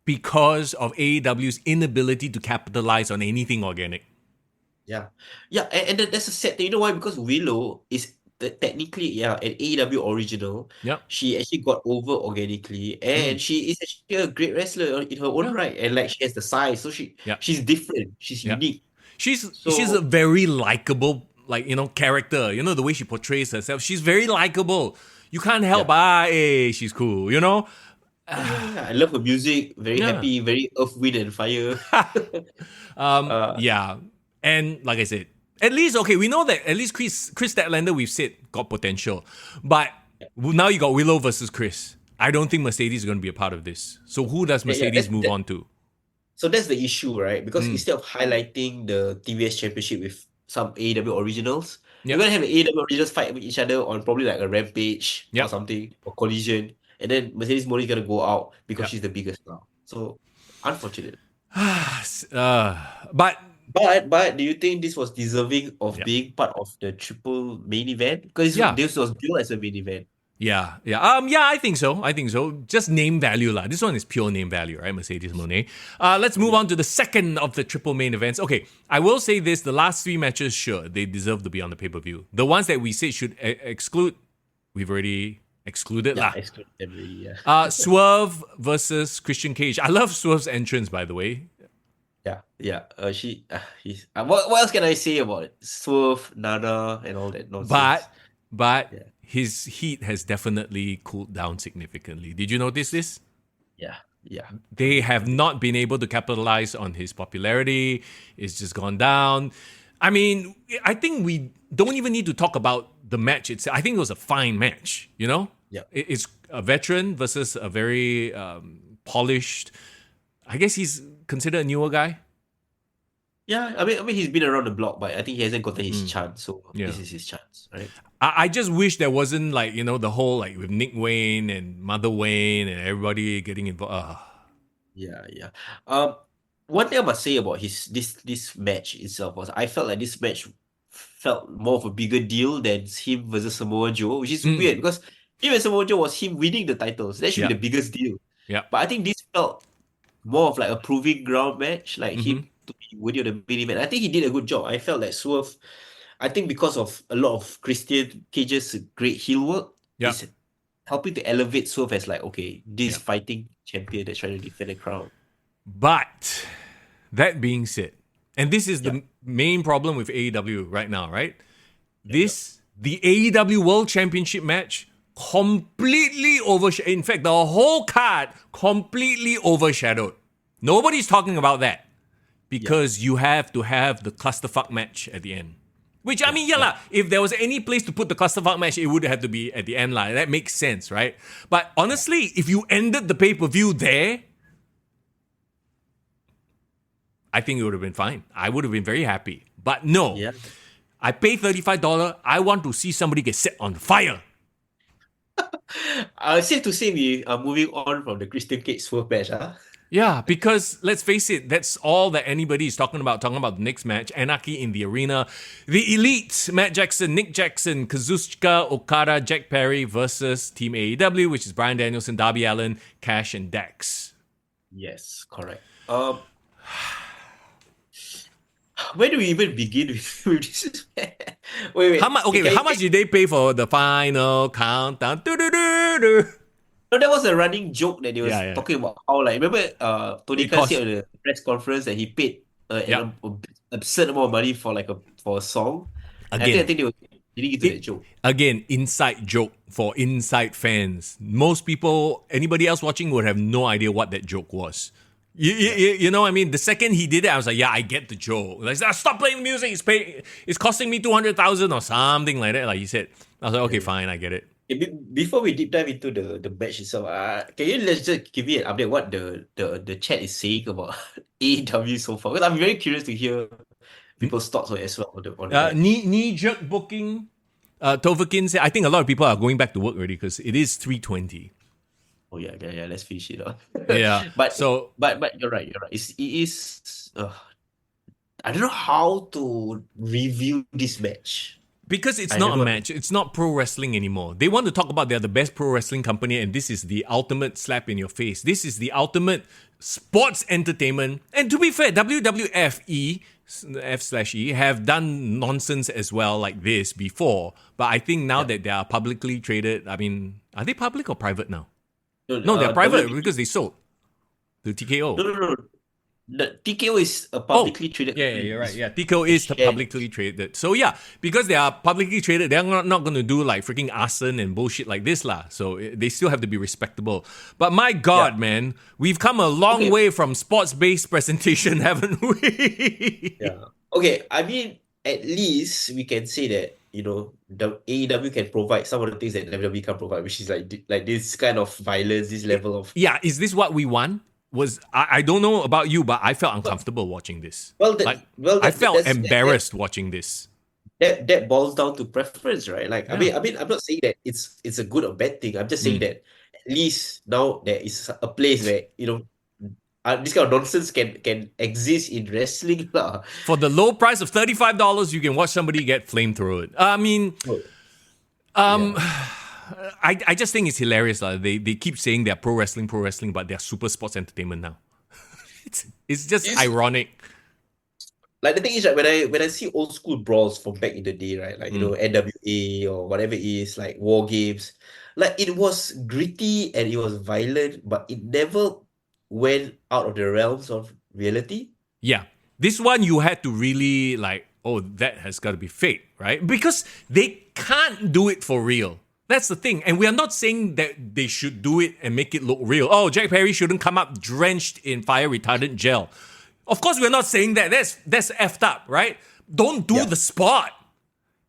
because of AEW's inability to capitalize on anything organic. Yeah, and that's a sad thing. You know why? Because Willow is technically an AEW original. Yep. She actually got over organically, and she is actually a great wrestler in her own Yeah. right. And like she has the size, so Yeah. she's different. She's Yeah. unique. She's So a very likable, character. You know, the way she portrays herself. She's very likable. You can't help she's cool, you know? yeah, I love her music. Very Yeah. happy, very earth, wind, and fire. Yeah. And like I said, at least, okay, we know that at least Chris Statlander, we've said, got potential. But now you got Willow versus Chris. I don't think Mercedes is going to be a part of this. So who does Mercedes move on to? So that's the issue, right? Because instead of highlighting the TVS Championship with some AEW originals, you're Yep. gonna have the AEW originals fight with each other on probably like a Rampage or Yep. something, or Collision, and then Mercedes Moné is gonna go out because Yep. she's the biggest now. So unfortunate. But But do you think this was deserving of Yeah. being part of the triple main event? Because Yeah. this was billed as a main event. yeah. I think so. Just name value lah. This one is pure name value, right? Mercedes Moné. Let's move on to the second of the triple main events. Okay, I will say this: the last three matches, sure, they deserve to be on the pay-per-view. The ones that we said should exclude, we've already excluded lah. Exclude them really, yeah. Swerve versus Christian Cage. I love Swerve's entrance, by the way. Yeah. What else can I say about it? Swerve, Nana, and all that nonsense. But Yeah. his heat has definitely cooled down significantly. Did you notice this? Yeah. They have not been able to capitalize on his popularity. It's just gone down. I mean, I think we don't even need to talk about the match itself. I think it was a fine match, you know? Yeah. It's a veteran versus a very polished, I guess he's considered a newer guy. Yeah, I mean he's been around the block, but I think he hasn't gotten his chance. So Yeah. this is his chance, right? I just wish there wasn't the whole with Nick Wayne and Mother Wayne and everybody getting involved. Yeah. One thing I must say about this match itself was I felt like this match felt more of a bigger deal than him versus Samoa Joe, which is weird because him and Samoa Joe was him winning the titles. That should be Yeah. the biggest deal. Yeah. But I think this felt more of like a proving ground match, like Mm-hmm. him to be worthy of the main event. I think he did a good job. I felt like Swerve, I think because of a lot of Christian Cage's great heel work, Yeah. is helping to elevate Swerve as like, okay, this Yeah. fighting champion that's trying to defend the crown. But that being said, and this is the main problem with AEW right now, right? The AEW World Championship match completely overshadowed. In fact, the whole card completely overshadowed. Nobody's talking about that because you have to have the clusterfuck match at the end. Which, I mean, if there was any place to put the clusterfuck match, it would have to be at the end. That makes sense, right? But honestly, if you ended the pay-per-view there, I think it would have been fine. I would have been very happy. But no. Yeah. I pay $35. I want to see somebody get set on fire. Safe to say we are moving on from the Christian Cage Swerve match, huh? Yeah, because let's face it, that's all that anybody is talking about the next match, Anarchy in the Arena. The Elite, Matt Jackson, Nick Jackson, Kazuchika Okada, Jack Perry versus Team AEW, which is Bryan Danielson, Darby Allin, Cash, and Dax. Yes, correct. Where do we even begin with this? Wait. How much did they pay for the final countdown? No, that was a running joke that they was Yeah. talking about how, like, remember Tony It Khan cost. said on the press conference that he paid Yep. an absurd amount of money for a song. And I Again, think they were getting into that joke. inside joke for inside fans. Most people, anybody else watching would have no idea what that joke was. You know what I mean? The second he did it, I was like, yeah, I get the joke. Like, stop playing music. It's costing me 200,000 or something like that. Like you said, I was like, okay, fine, I get it. Before we deep dive into the match itself, can you let's just give me an update what the chat is saying about AEW so far? Because I'm very curious to hear people's thoughts as well on the match. Knee jerk booking. Tovakin said, I think a lot of people are going back to work already because it is 3:20. Oh yeah. Let's finish it off. Yeah. but So, you're right. It is. I don't know how to review this match. because it's I not don't a know. match, it's not pro wrestling anymore. They want to talk about they're the best pro wrestling company, and this is the ultimate slap in your face. This is the ultimate sports entertainment. And to be fair, WWFE F/E have done nonsense as well like this before. But I think now that they are publicly traded, I mean, are they public or private now? No, they're private because they sold to TKO. No. The TKO is a publicly traded. Yeah, you're right. Yeah, TKO is publicly traded. So yeah, because they are publicly traded, they're not going to do like freaking arson and bullshit like this lah. So they still have to be respectable. But my God, man, we've come a long way from sports-based presentation, haven't we? Yeah. Okay, I mean, at least we can say that, the AEW can provide some of the things that WWE can provide, which is like this kind of violence, this level of. Yeah, is this what we want? I don't know about you, but I felt uncomfortable watching this. I felt embarrassed watching this. That boils down to preference, right? Like, I mean, I'm not saying that it's a good or bad thing. I'm just saying that at least now there is a place where this kind of nonsense can exist in wrestling lah. For the low price of $35, you can watch somebody get flamethrowed. I mean, I just think it's hilarious. They keep saying they're pro wrestling, but they're super sports entertainment now. it's just ironic. Like, the thing is, right, when I see old school brawls from back in the day, right, like NWA or whatever it is, like war games, like it was gritty and it was violent, but it never went out of the realms of reality. Yeah, this one you had to really like, oh, that has got to be fake, right? Because they can't do it for real. That's the thing. And we are not saying that they should do it and make it look real. Oh, Jack Perry shouldn't come up drenched in fire retardant gel. Of course, we're not saying that. That's effed up, right? Don't do the spot.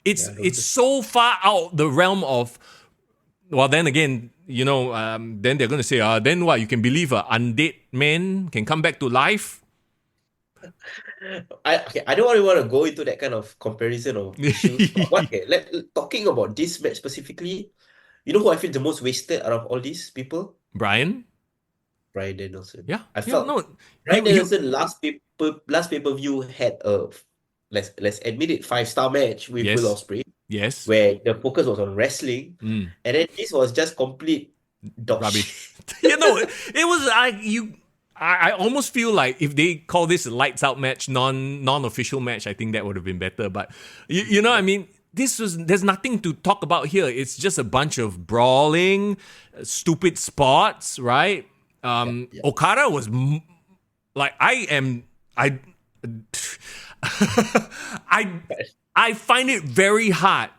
It's so far out the realm of. Well, then again, then they're going to say, then what? You can believe an undead man can come back to life? I don't really want to go into that kind of comparison of issues. Talking about this match specifically, you know who I feel the most wasted out of all these people? Bryan Danielson. Yeah. I felt Bryan Danielson last pay-per-view had a let's admit it 5-star match with Will Ospreay. Yes. Where the focus was on wrestling. And then this was just complete dog rubbish. It was I almost feel like if they call this a lights out match, non-official match, I think that would have been better. But you know what I mean? There's nothing to talk about here. It's just a bunch of brawling, stupid spots, right? Okada was like, I find it very hard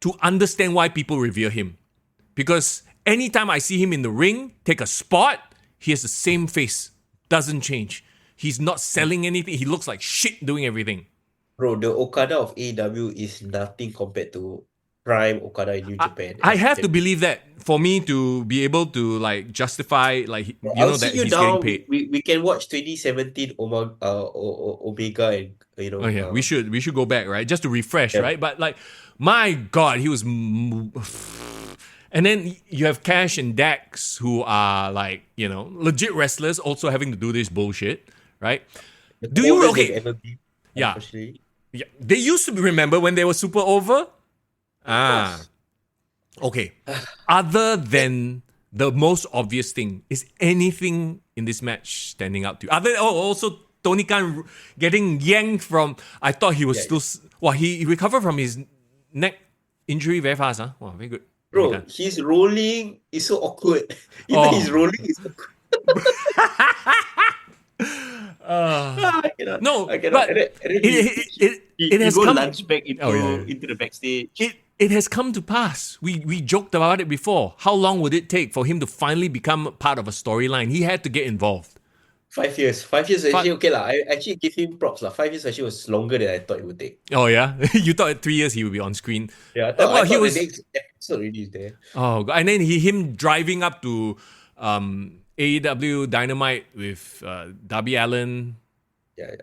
to understand why people revere him. Because anytime I see him in the ring, take a spot, he has the same face. Doesn't change. He's not selling anything. He looks like shit doing everything. Bro, the Okada of AEW is nothing compared to prime Okada in New Japan. I have to believe that for me to be able to like justify that he's getting paid. We can watch 2017 Omega and we should go back, right? Just to refresh, right? But like, my God, he was And then you have Cash and Dax, who are like, legit wrestlers, also having to do this bullshit, right? The Do you coldest they've okay? ever been, Yeah, unfortunately. yeah. They used to remember when they were super over. Of course. Okay. Other than the most obvious thing, is anything in this match standing out to you? Also Tony Khan getting yanked from. I thought he was still. Well, he recovered from his neck injury very fast. Huh? Wow, very good. Tony Bro, Khan. his rolling is so awkward. Even his Oh, rolling is awkward. I cannot. no, I cannot. but And then it he has go come. lunge back into the backstage. It has come to pass. We joked about it before. How long would it take for him to finally become part of a storyline? He had to get involved. 5 years. 5 years actually okay lah. I actually give him props lah. 5 years actually was longer than I thought it would take. Oh yeah, you thought at 3 years he would be on screen. Yeah, Well, I he thought was. the next episode already is there. Oh, God. And then him driving up to AEW Dynamite with Darby Allin. Yeah.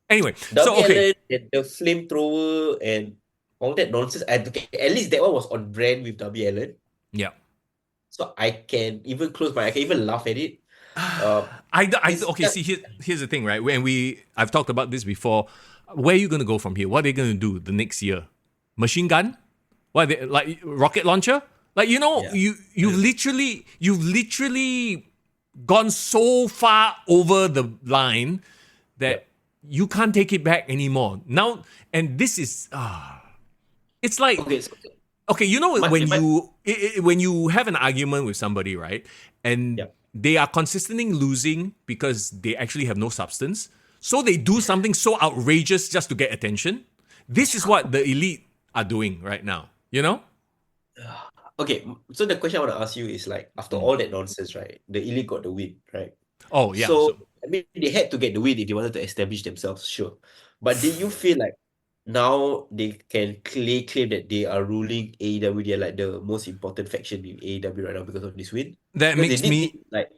Anyway, Darby so okay. Allin and the flamethrower and all that nonsense. At least that one was on brand with Darby Allin. Yeah. So I can even I can even laugh at it. Okay, see, here's the thing, right? I've talked about this before. Where are you going to go from here? What are they going to do the next year? Machine gun? What, like rocket launcher? Like, you've literally gone so far over the line that you can't take it back anymore. Now, and this is, it's like, okay, when you have an argument with somebody, right? And they are consistently losing because they actually have no substance. So they do something so outrageous just to get attention. This is what the elite are doing right now, Okay, so the question I want to ask you is like, after all that nonsense, right? The elite got the win, right? Oh, yeah. So, I mean, they had to get the win if they wanted to establish themselves, sure. But do you feel like now they can claim that they are ruling AEW? They're like the most important faction in AEW right now because of this win? That Because makes they did me... beat, like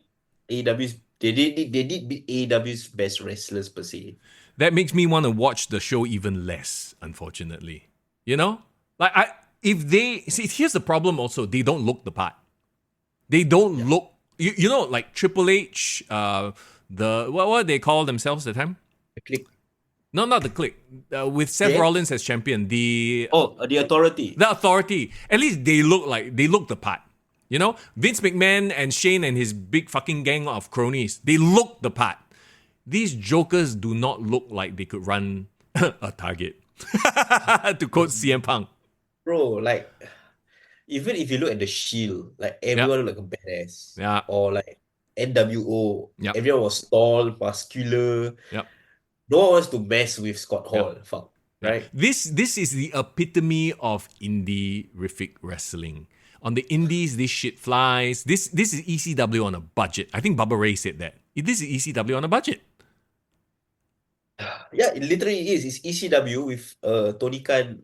AEW's, they did beat AEW's best wrestlers per se. That makes me want to watch the show even less, unfortunately. Like here's the problem also, they don't look the part. They don't look, like Triple H, what they call themselves at the time? The Click. No, not the Click. With Seth Rollins as champion, the Authority. The Authority. At least they look the part. Vince McMahon and Shane and his big fucking gang of cronies, they look the part. These jokers do not look like they could run a Target. To quote CM Punk. Bro, like, even if you look at the Shield, like everyone looked like a badass. Yeah. Or like NWO, Yep. everyone was tall, muscular. Yep. No one wants to mess with Scott Hall. Fuck. Right? This is the epitome of indie-rific wrestling. On the indies, this shit flies. This is ECW on a budget. I think Bubba Ray said that. This is ECW on a budget. Yeah, it literally is. It's ECW with Tony Khan,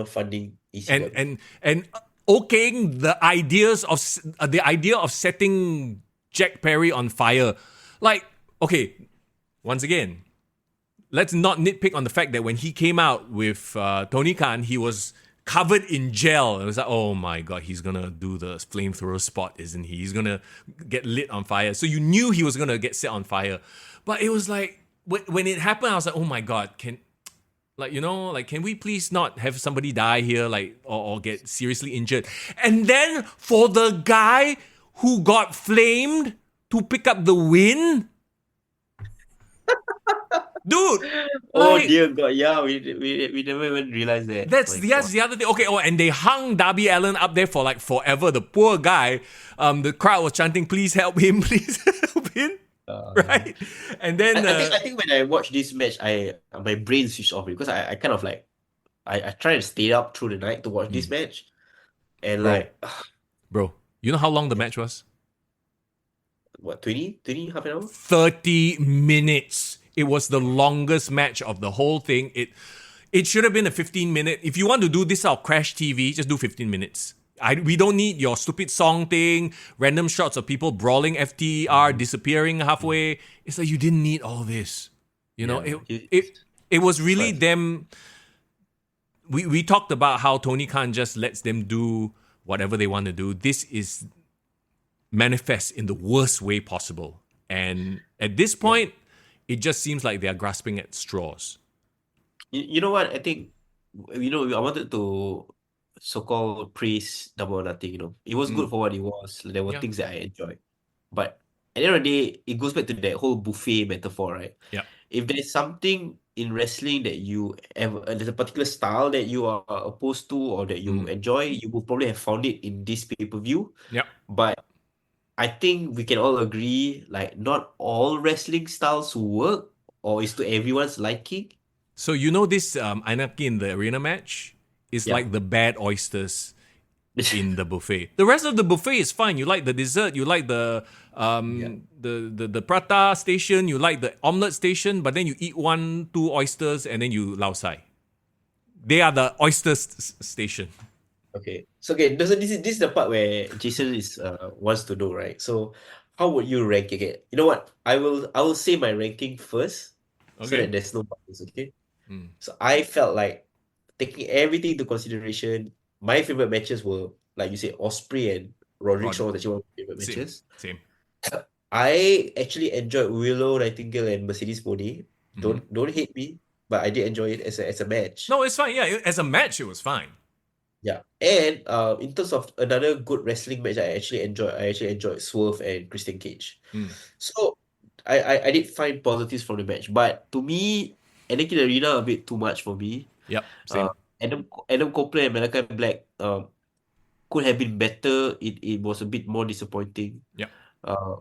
funding ECW. And okaying the idea of setting Jack Perry on fire. Like, okay, once again, let's not nitpick on the fact that when he came out with Tony Khan, he was covered in gel. It was like, oh my God, he's gonna do the flamethrower spot, isn't he? He's gonna get lit on fire. So you knew he was gonna get set on fire. But it was like, when it happened, I was like, oh my God, can we please not have somebody die here, like, or get seriously injured? And then for the guy who got flamed to pick up the win, dude. Oh dear God, yeah, we never even realized that. That's the other thing. Okay, and they hung Darby Allin up there for like forever. The poor guy, the crowd was chanting, "Please help him, please help him." Right? And then I think when I watched this match, my brain switched off because I kind of like I tried to stay up through the night to watch this match. And bro, you know how long the match was? What, 20 half an hour? 30 minutes. It was the longest match of the whole thing. It should have been a 15-minute. If you want to do this out of Crash TV, just do 15 minutes. We don't need your stupid song thing, random shots of people brawling, FTR disappearing halfway. It's like you didn't need all this. It was really them. We talked about how Tony Khan just lets them do whatever they want to do. This is manifest in the worst way possible. And at this Yeah. point, it just seems like they are grasping at straws. You know what? I think, I wanted to so-called praise Double or Nothing, It was good Mm. for what it was. There were Yeah. things that I enjoyed. But at the end of the day, it goes back to that whole buffet metaphor, right? Yeah. If there's something in wrestling that you have, there's a particular style that you are opposed to or that you Mm. enjoy, you will probably have found it in this pay-per-view. Yeah. But I think we can all agree, like, not all wrestling styles work or is to everyone's liking. So you know this Anarchy in the arena match is Yeah. like the bad oysters in the buffet. The rest of the buffet is fine. You like the dessert, you like the Yeah. the prata station, you like the omelette station, but then you eat 1-2 oysters and then you lao sai. They are the oyster station. Okay. So okay, this is the part where Jason is wants to know, right? So how would you rank it? Okay. You know what? I will say my ranking first so that Okay. there's no bias, okay? Mm. So I felt like taking everything into consideration, my favorite matches were, like you said, Osprey and Roderick Rod, Strong was actually one of my favorite same, matches. same. I actually enjoyed Willow Nightingale and Mercedes Moné. Hmm. Don't hate me, but I did enjoy it as a match. No, it's fine. Yeah, as a match, it was fine. Yeah. And in terms of another good wrestling match I actually enjoyed Swerve and Christian Cage. Mm. So I did find positives from the match, but to me, Anarchy in the Arena a bit too much for me. Yep, Uh, same. Adam Copeland and Malachi Black could have been better. It was a bit more disappointing. Yep. Uh,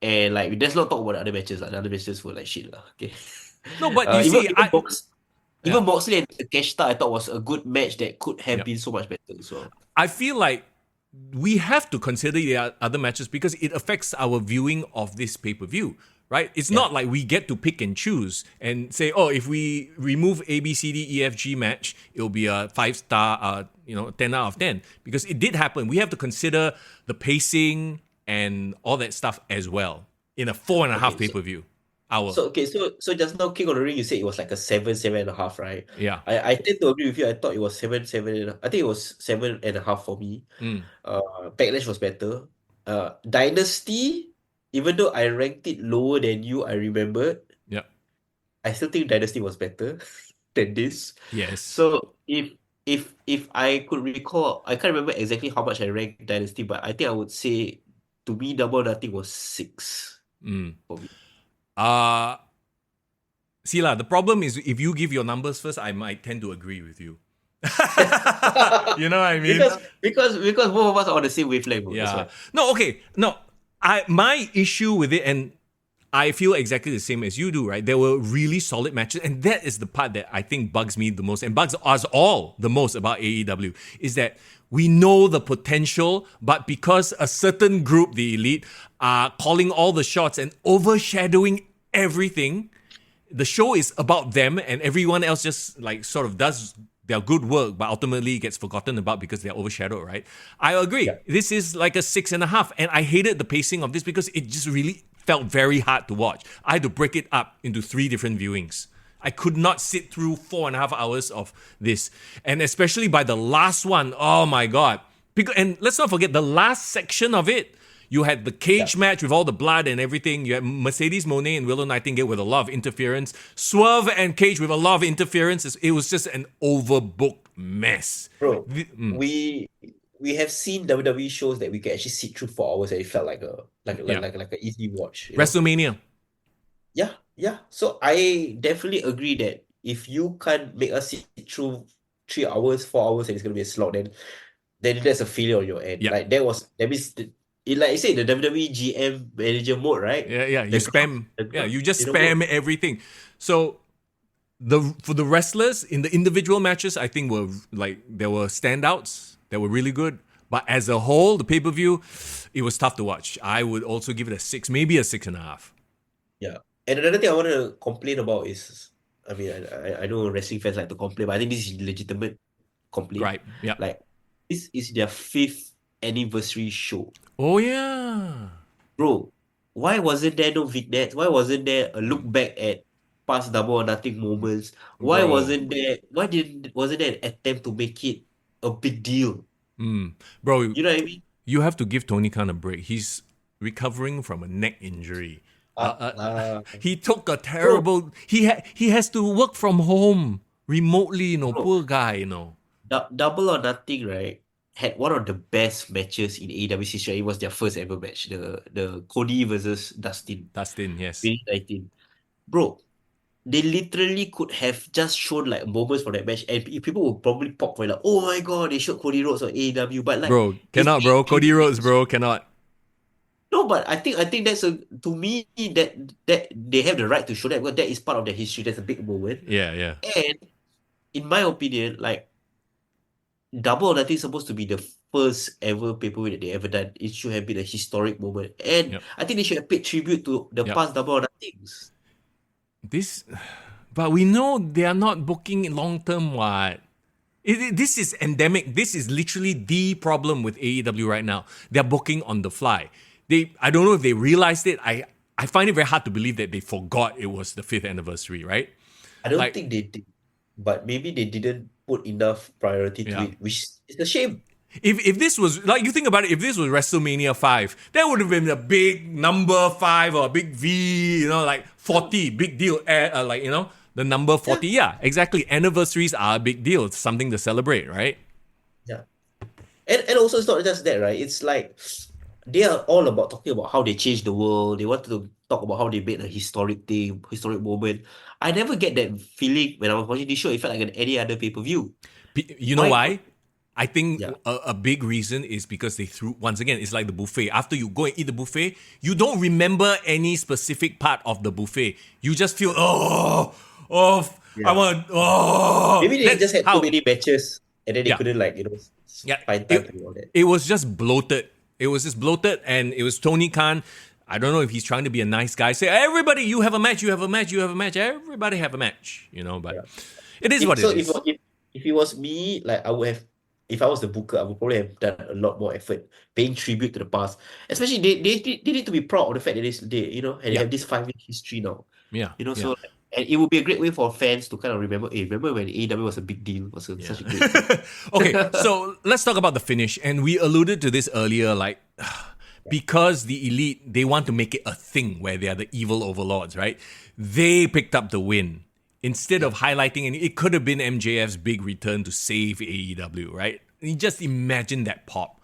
and like let's not talk about the other matches. Like the other matches were like shit lah. Okay. No, but you Even see, even box yeah, even Moxley and Takeshita I thought was a good match that could have yeah. been so much better as well. I feel like we have to consider the other matches because it affects our viewing of this pay-per-view, right? It's Yeah. not like we get to pick and choose and say, oh, if we remove A, B, C, D, E, F, G match, it'll be a 5-star, 10 out of 10. Because it did happen. We have to consider the pacing and all that stuff as well in a 4.5 Okay, pay-per-view hour. So just now King of the Ring you said it was like a 7.5, right? Yeah. I tend to agree with you. I thought it was 7, I think it was 7.5 for me. Mm. Backlash was better. Dynasty, even though I ranked it lower than you, I remembered. Yeah. I still think Dynasty was better than this. Yes. So if I could recall, I can't remember exactly how much I ranked Dynasty, but I think I would say to me Double or Nothing was 6 Mm. for me. See lah, the problem is if you give your numbers first, I might tend to agree with you. You know what I mean? Because both of us are on the same wavelength. That's Yeah. why. No, okay. No, my issue with it, and I feel exactly the same as you do, right? There were really solid matches, and that is the part that I think bugs me the most, and bugs us all the most about AEW, is that we know the potential, but because a certain group, the elite, are calling all the shots and overshadowing everything, the show is about them, and everyone else just like sort of does their good work, but ultimately gets forgotten about because they're overshadowed, right? I agree. Yeah. This is like a 6.5, and I hated the pacing of this because it just really felt very hard to watch. I had to break it up into 3 different viewings. I could not sit through 4.5 hours of this, and especially by the last one, oh my god! And let's not forget the last section of it. You had the cage match with all the blood and everything. You had Mercedes Moné and Willow Nightingale with a lot of interference. Swerve and Cage with a lot of interference. It was just an overbooked mess. Bro, we have seen WWE shows that we can actually sit through 4 hours and it felt like Yeah. like an easy watch. WrestleMania. Yeah. So I definitely agree that if you can't make us sit through 3 hours, 4 hours, and it's gonna be a slog, then that's a failure on your end. Yeah. Like that means like you said, the WWE GM manager mode, right? Yeah. You spam. You just you know, spam everything. So for the wrestlers in the individual matches, I think there were standouts that were really good. But as a whole, the pay-per-view, it was tough to watch. I would also give it a 6, maybe a 6.5. Yeah. And another thing I want to complain about is, I mean, I know wrestling fans like to complain, but I think this is legitimate complaint. Right. Yeah. Like, this is their 5th anniversary show. Oh yeah. Bro, why wasn't there no vignettes? Why wasn't there a look back at past Double or Nothing moments? Why Bro. wasn't there an attempt to make it a big deal? Bro, You know what I mean? you have to give Tony Khan a break. He's recovering from a neck injury. Uh, uh, He took a bro, terrible. He has to work from home remotely. bro, Poor guy. Double or Nothing, right? Had one of the best matches in AEW history. It was their first ever match. The Cody versus Dustin, Dustin, yes, 2019. Bro, they literally could have just shown like moments for that match, and people would probably pop for it, like, oh my god, they showed Cody Rhodes on AEW, but like bro, it's cannot, bro. Cody Rhodes, AEW. bro, cannot. No, but I think that's a to me that they have the right to show that because that is part of their history. That's a big moment. Yeah, yeah, And in my opinion, like Double or Nothing is supposed to be the first ever pay-per-view that they ever done. It should have been a historic moment. And yep, I think they should have paid tribute to the yep. past Double or Nothings. This, but we know they are not booking long term. What? This is endemic. This is literally the problem with AEW right now. They're booking on the fly. I don't know if they realized it. I find it very hard to believe that they forgot it was the 5th anniversary, right? I don't Like, think they did, but maybe they didn't put enough priority to yeah. it, which is a shame. If this was, like, you think about it, if this was WrestleMania 5, that would have been a big number 5 or a big V, like 40, big deal. The number Yeah, 40. Yeah, exactly. Anniversaries are a big deal. It's something to celebrate, right? yeah. And also it's not just that, right? It's like they are all about talking about how they changed the world. They wanted to talk about how they made a historic thing, historic moment. I never get that feeling when I was watching this show. It felt like any other pay-per-view. You know Why? why? I think Yeah. a big reason is because they threw, once again, it's like the buffet. After you go and eat the buffet, you don't remember any specific part of the buffet. You just feel, I Yeah. want, Maybe they that's just had too how, many matches and then they yeah, couldn't yeah. find time to It, do all that. it was just bloated. It was just bloated, and it was Tony Khan. I don't know if he's trying to be a nice guy. Say, everybody, you have a match, you have a match, you have a match. Everybody have a match, but Yeah. it is If what it so, if is. if it was me, like I would have, if I was the booker, I would probably have done a lot more effort paying tribute to the past. Especially they need to be proud of the fact that and they Yeah, have this 5 year history now. yeah, yeah. So and it would be a great way for fans to kind of remember. Hey, remember when AEW was a big deal, Yeah. such a great thing. Okay, so let's talk about the finish. And we alluded to this earlier, like, because the elite, they want to make it a thing where they are the evil overlords, right? They picked up the win. Instead of highlighting, and it could have been MJF's big return to save AEW, right? You just imagine that pop.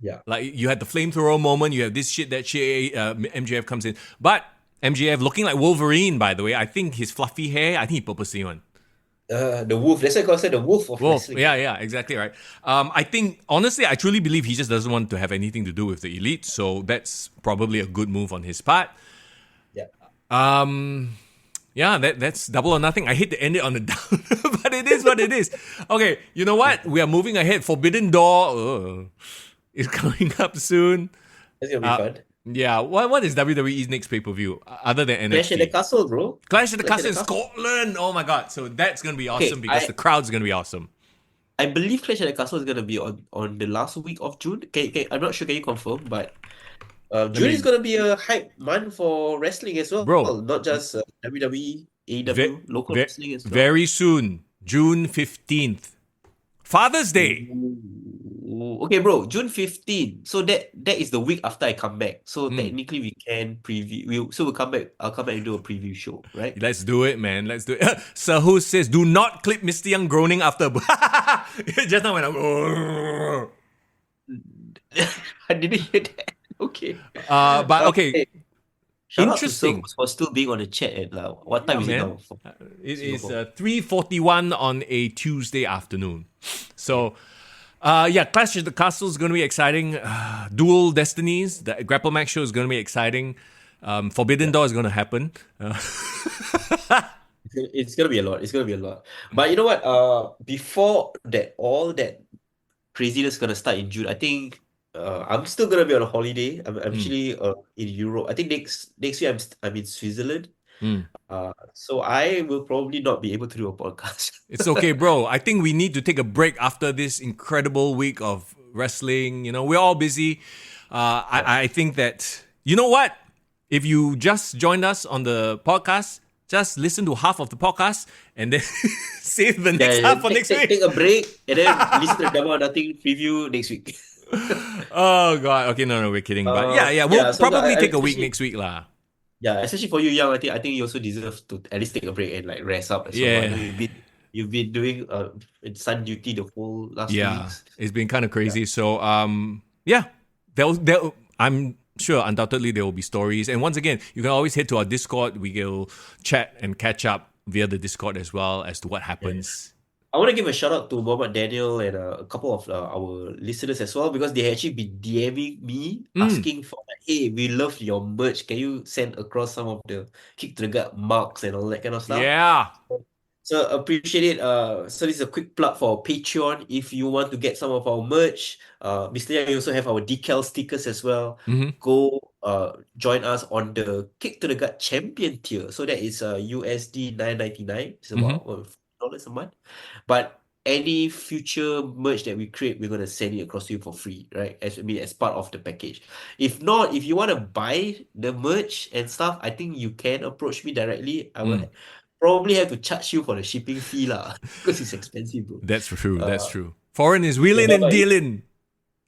Yeah. Like, you had the flamethrower moment, you have this shit, that shit, MJF comes in. But MJF looking like Wolverine, by the way. I think his fluffy hair, I think he purposely won. The wolf. That's why I call it the wolf of Wolf. wrestling. Yeah, exactly right. I think, honestly, I truly believe he just doesn't want to have anything to do with the elite. So that's probably a good move on his part. Yeah. Yeah, that's Double or Nothing. I hate to end it on a down, but it is what it is. Okay, you know what? We are moving ahead. Forbidden Door is coming up soon. That's gonna be fun. Yeah, what is WWE's next pay-per-view other than NXT? Clash at the Castle, bro. Clash at the Clash at Castle the in Castle. Scotland. Oh my god! So that's gonna be awesome Okay, because the crowd's gonna be awesome. I believe Clash at the Castle is gonna be on the last week of June. I'm not sure. Can you confirm? But Let June is me, gonna be a hype month for wrestling as well, bro. not just WWE, Ve- AEW, local ve- wrestling as well. very soon, June 15th, Father's Day. Ooh. Okay, bro. June 15. So that is the week after I come back. So technically we can preview. We'll come back. I'll come back and do a preview show, right? Let's do it, man. Let's do it. Sahu says, do not clip Mr. Young groaning after. Just now when I'm. I didn't hear that. Okay. But okay, Shout out to interesting. Sir for still being on the chat at what time Yeah, is it man. now? It is Singapore. 3:41 on a Tuesday afternoon. So, Clash of the Castle is going to be exciting. Dual Destinies, the GrappleMAX show is going to be exciting. Forbidden Door is going to happen. It's gonna be a lot. It's gonna be a lot. But you know what? Before that, all that craziness gonna start in June. I think I'm still gonna be on a holiday. I'm actually in Europe. I think next year I'm in Switzerland. So I will probably not be able to do a podcast. It's okay, bro. I think we need to take a break after this incredible week of wrestling. We're all busy. I think that, you know what? If you just joined us on the podcast, just listen to half of the podcast and then save the Yeah, next yeah. half for next Take week. a break and then listen to the Double or Nothing preview next week. Oh god. Okay, no, we're kidding. But yeah, we'll Yeah. So probably take a week especially next week lah. yeah, especially for you, Young. I think you also deserve to at least take a break and like rest up as well. I know Yeah. you've been doing sun duty the whole last 2 weeks. It's been kind of Yeah. crazy. So yeah, there I'm sure undoubtedly there will be stories. And once again, you can always head to our Discord. We will chat and catch up via the Discord as well as to what Yeah. happens. I want to give a shout out to Muhammad Daniel and a couple of our listeners as well because they actually been DMing me asking for like, hey, we love your merch. Can you send across some of the kick to the gut marks and all that kind of stuff? Yeah. So appreciate it. So this is a quick plug for our Patreon. If you want to get some of our merch, Mr. Yang, we also have our decal stickers as well. Go join us on the Kick to the Gut Champion tier. So that is USD 9.99. It's about $4 a month. But any future merch that we create, we're gonna send it across to you for free, right? As part of the package. If not, if you want to buy the merch and stuff, I think you can approach me directly. I will probably have to charge you for the shipping fee lah, because it's expensive, bro. That's true. That's Uh, true. Foreign is yeah, wheeling and dealing.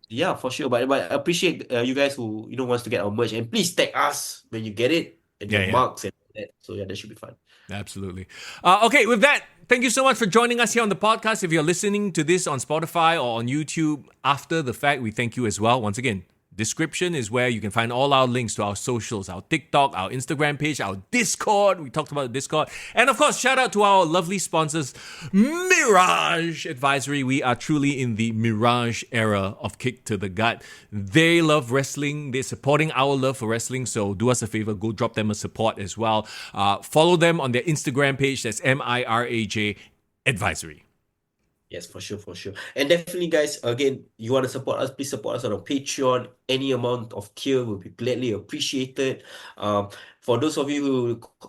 yeah, for sure. But I appreciate you guys who wants to get our merch, and please tag us when you get it and your Yeah. marks and all that. So yeah, that should be fun. Absolutely. Okay, with that, thank you so much for joining us here on the podcast. If you're listening to this on Spotify or on YouTube after the fact, we thank you as well. Once again, description is where you can find all our links to our socials, our TikTok, our Instagram page, our Discord. We talked about the Discord. And of course, shout out to our lovely sponsors, Mirage Advisory. We are truly in the Mirage era of Kick to the Gut. They love wrestling. They're supporting our love for wrestling. So do us a favor, go drop them a support as well. Follow them on their Instagram page. That's MIRAJ Advisory. Yes, for sure, for sure. And definitely, guys, again, you want to support us, please support us on our Patreon. Any amount of tier will be gladly appreciated. For those of you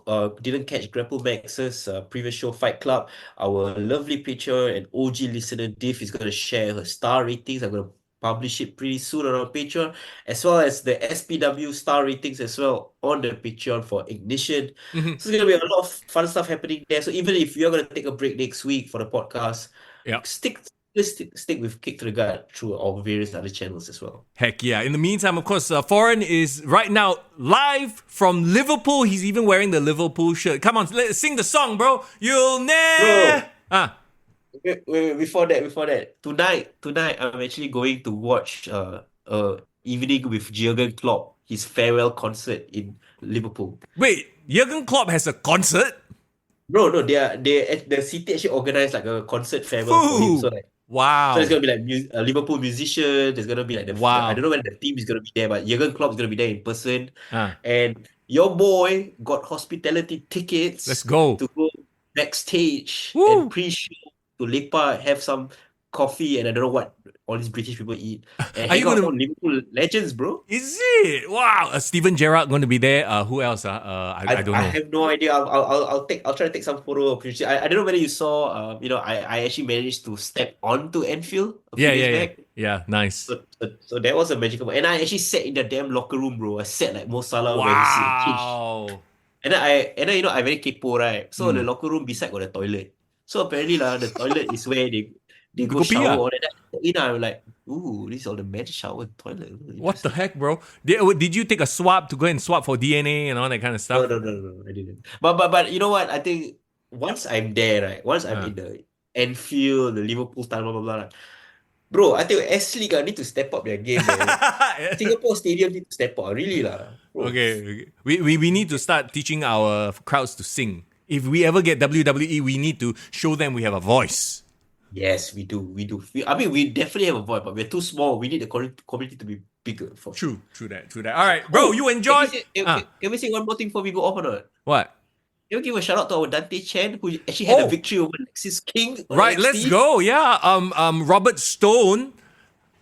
who didn't catch GrappleMAX's previous show, Fight Club, our lovely Patreon and OG listener, Div, is going to share her star ratings. I'm going to publish it pretty soon on our Patreon, as well as the SPW star ratings as well on the Patreon for Ignition. So there's going to be a lot of fun stuff happening there. So even if you're going to take a break next week for the podcast, stick with Kick to the Gut through our various other channels as well. Heck yeah. In the meantime, of course, Foreign is right now live from Liverpool. He's even wearing the Liverpool shirt. Come on, sing the song, bro. You'll never... Wait, before that. Tonight, I'm actually going to watch Evening with Jurgen Klopp, his farewell concert in Liverpool. Wait, Jurgen Klopp has a concert? Bro, no, the city actually organized like a concert farewell for him. So like, wow. So there's gonna be like a Liverpool musician. There's gonna be like I don't know when the team is gonna be there, but Jurgen Klopp is gonna be there in person. And your boy got hospitality tickets. Let's go to go backstage and pre-show to lepak, have some coffee, and I don't know what all these British people eat. And hang out with Liverpool legends, bro. Is it? Wow. Steven Gerrard going to be there. Who else? I don't know. I have no idea. I'll try to take some photo of picture. I don't know whether you saw. I actually managed to step onto Anfield a few days back. Yeah, nice. So that was a magical moment. And I actually sat in the damn locker room, bro. I sat like Mo Salah where he sit and change. And then I very kepo, right? So the locker room beside got a toilet. So apparently the toilet is where they go shower all that. I'm like, ooh, this is all the men's shower toilet. What the heck, bro? Did you take a swab to go and swab for DNA and all that kind of stuff? No, I didn't. But you know what? I think once I'm there, right? Once I'm in the Anfield, the Liverpool style, blah blah blah. Bro, I think S League need to step up their game, man. Singapore Stadium need to step up, really lah. Okay. We need to start teaching our crowds to sing. If we ever get WWE, we need to show them we have a voice. Yes, we do. We definitely have a voice, but we're too small. We need the community to be bigger. For True that. All right, bro, you enjoy. Can we say one more thing before we go off or not? What? Can we give a shout out to our Dante Chen, who actually had a victory over Alexis King? Right, NXT? let's go. Yeah. Robert Stone,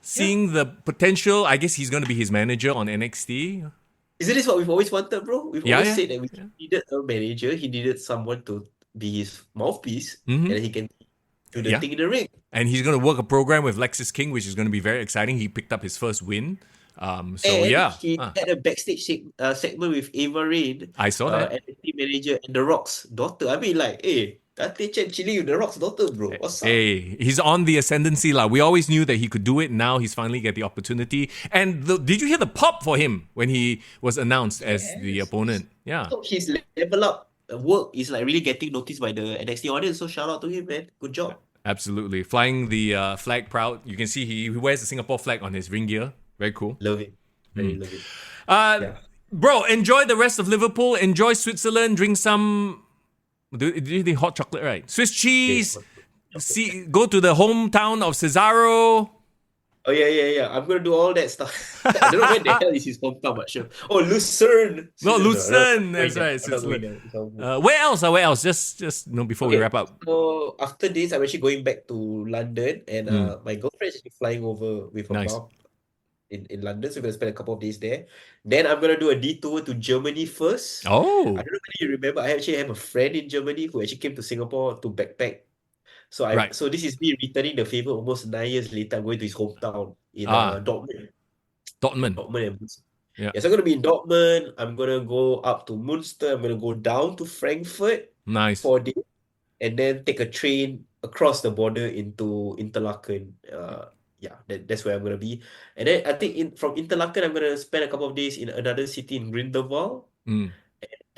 seeing the potential. I guess he's going to be his manager on NXT. Isn't this what we've always wanted, bro? We've always said that we needed a manager. He needed someone to be his mouthpiece, and he can do the thing in the ring. And he's going to work a program with Lexis King, which is going to be very exciting. He picked up his first win So And yeah, he had a backstage segment with Ava Rain, I saw that. and the team manager and The Rock's daughter. I mean, like, hey, Dante Chen chilling with The Rock's daughter, bro. What's up? Hey, he's on the ascendancy lah. We always knew that he could do it. Now he's finally get the opportunity. And did you hear the pop for him when he was announced as the opponent? Yeah, So his level up work is like really getting noticed by the NXT audience. So shout out to him, man. Good job. absolutely. Flying the flag proud. You can see he wears the Singapore flag on his ring gear. Very cool. Love it. Very love it. Bro, enjoy the rest of Liverpool. Enjoy Switzerland. Drink some. Do you think hot chocolate, right? Swiss cheese. See, go to the hometown of Cesaro. Oh yeah. I'm gonna do all that stuff. I don't know where the hell is his hometown, but sure. Oh, Lucerne. No, Switzerland. Lucerne. That's right, I'm not going Switzerland. there. Where else? Where else? Just before we wrap up. So after this, I'm actually going back to London, and my girlfriend is actually flying over with her Nice. mom in London, so we're gonna spend a couple of days there. Then I'm gonna do a detour to Germany first. Oh, I don't know whether you remember, I actually have a friend in Germany who actually came to Singapore to backpack. Right. So this is me returning the favor almost 9 years later. I'm going to his hometown in Dortmund. Dortmund. Dortmund and Munster. Yeah. Yes, I'm gonna be in Dortmund. I'm gonna go up to Munster. I'm gonna go down to Frankfurt Nice. for a day, and then take a train across the border into Interlaken. That's where I'm gonna be. And then I think from Interlaken, I'm gonna spend a couple of days in another city in Grindelwald. Mm.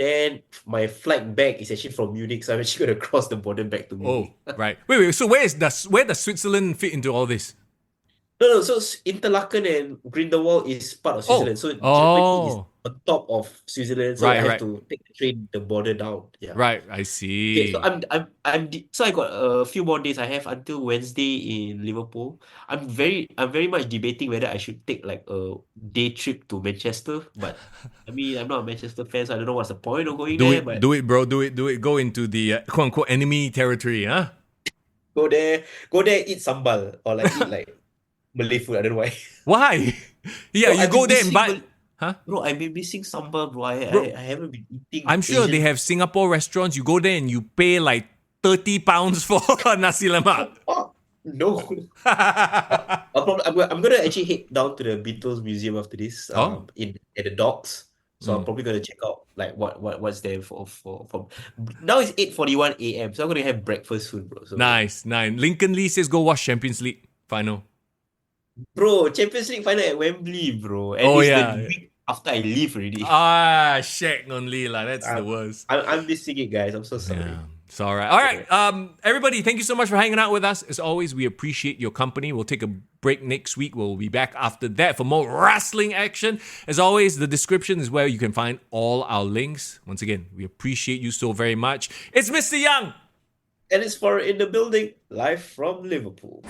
Then my flight back is actually from Munich, so I'm actually gonna cross the border back to Munich. Oh, right. Wait. So where does Switzerland fit into all this? No. So Interlaken and Grindelwald is part of Switzerland. So Germany is on top of Switzerland. So I have to take the train the border down. Yeah. Right. I see. Okay, so I got a few more days. I have until Wednesday in Liverpool. I'm very much debating whether I should take like a day trip to Manchester. But I mean, I'm not a Manchester fan, so I don't know what's the point of going there. But Do it, bro. Do it. Go into the quote unquote enemy territory, huh? go there, eat sambal or like eat like Malay food. I don't know why. Why? Yeah, Bro, you go there and buy. Huh? Bro, I've been missing sambal, bro. I haven't been eating. I'm sure they have Singapore restaurants. You go there and you pay like 30 pounds for nasi lemak. Oh, no. I'm gonna actually head down to the Beatles Museum after this. At the docks. So I'm probably gonna check out like what's there for now. It's 8:41 a.m. So I'm gonna have breakfast soon, bro. So, Nice. Lincoln Lee says go watch Champions League final. Bro, Champions League final at Wembley, bro. And the week after I leave already. Shag only lah. That's the worst. I'm missing it, guys. I'm so sorry. Yeah. It's all right. All right. Everybody, thank you so much for hanging out with us. As always, we appreciate your company. We'll take a break next week. We'll be back after that for more wrestling action. As always, the description is where you can find all our links. Once again, we appreciate you so very much. It's Mr. Young. And it's for In the Building, live from Liverpool.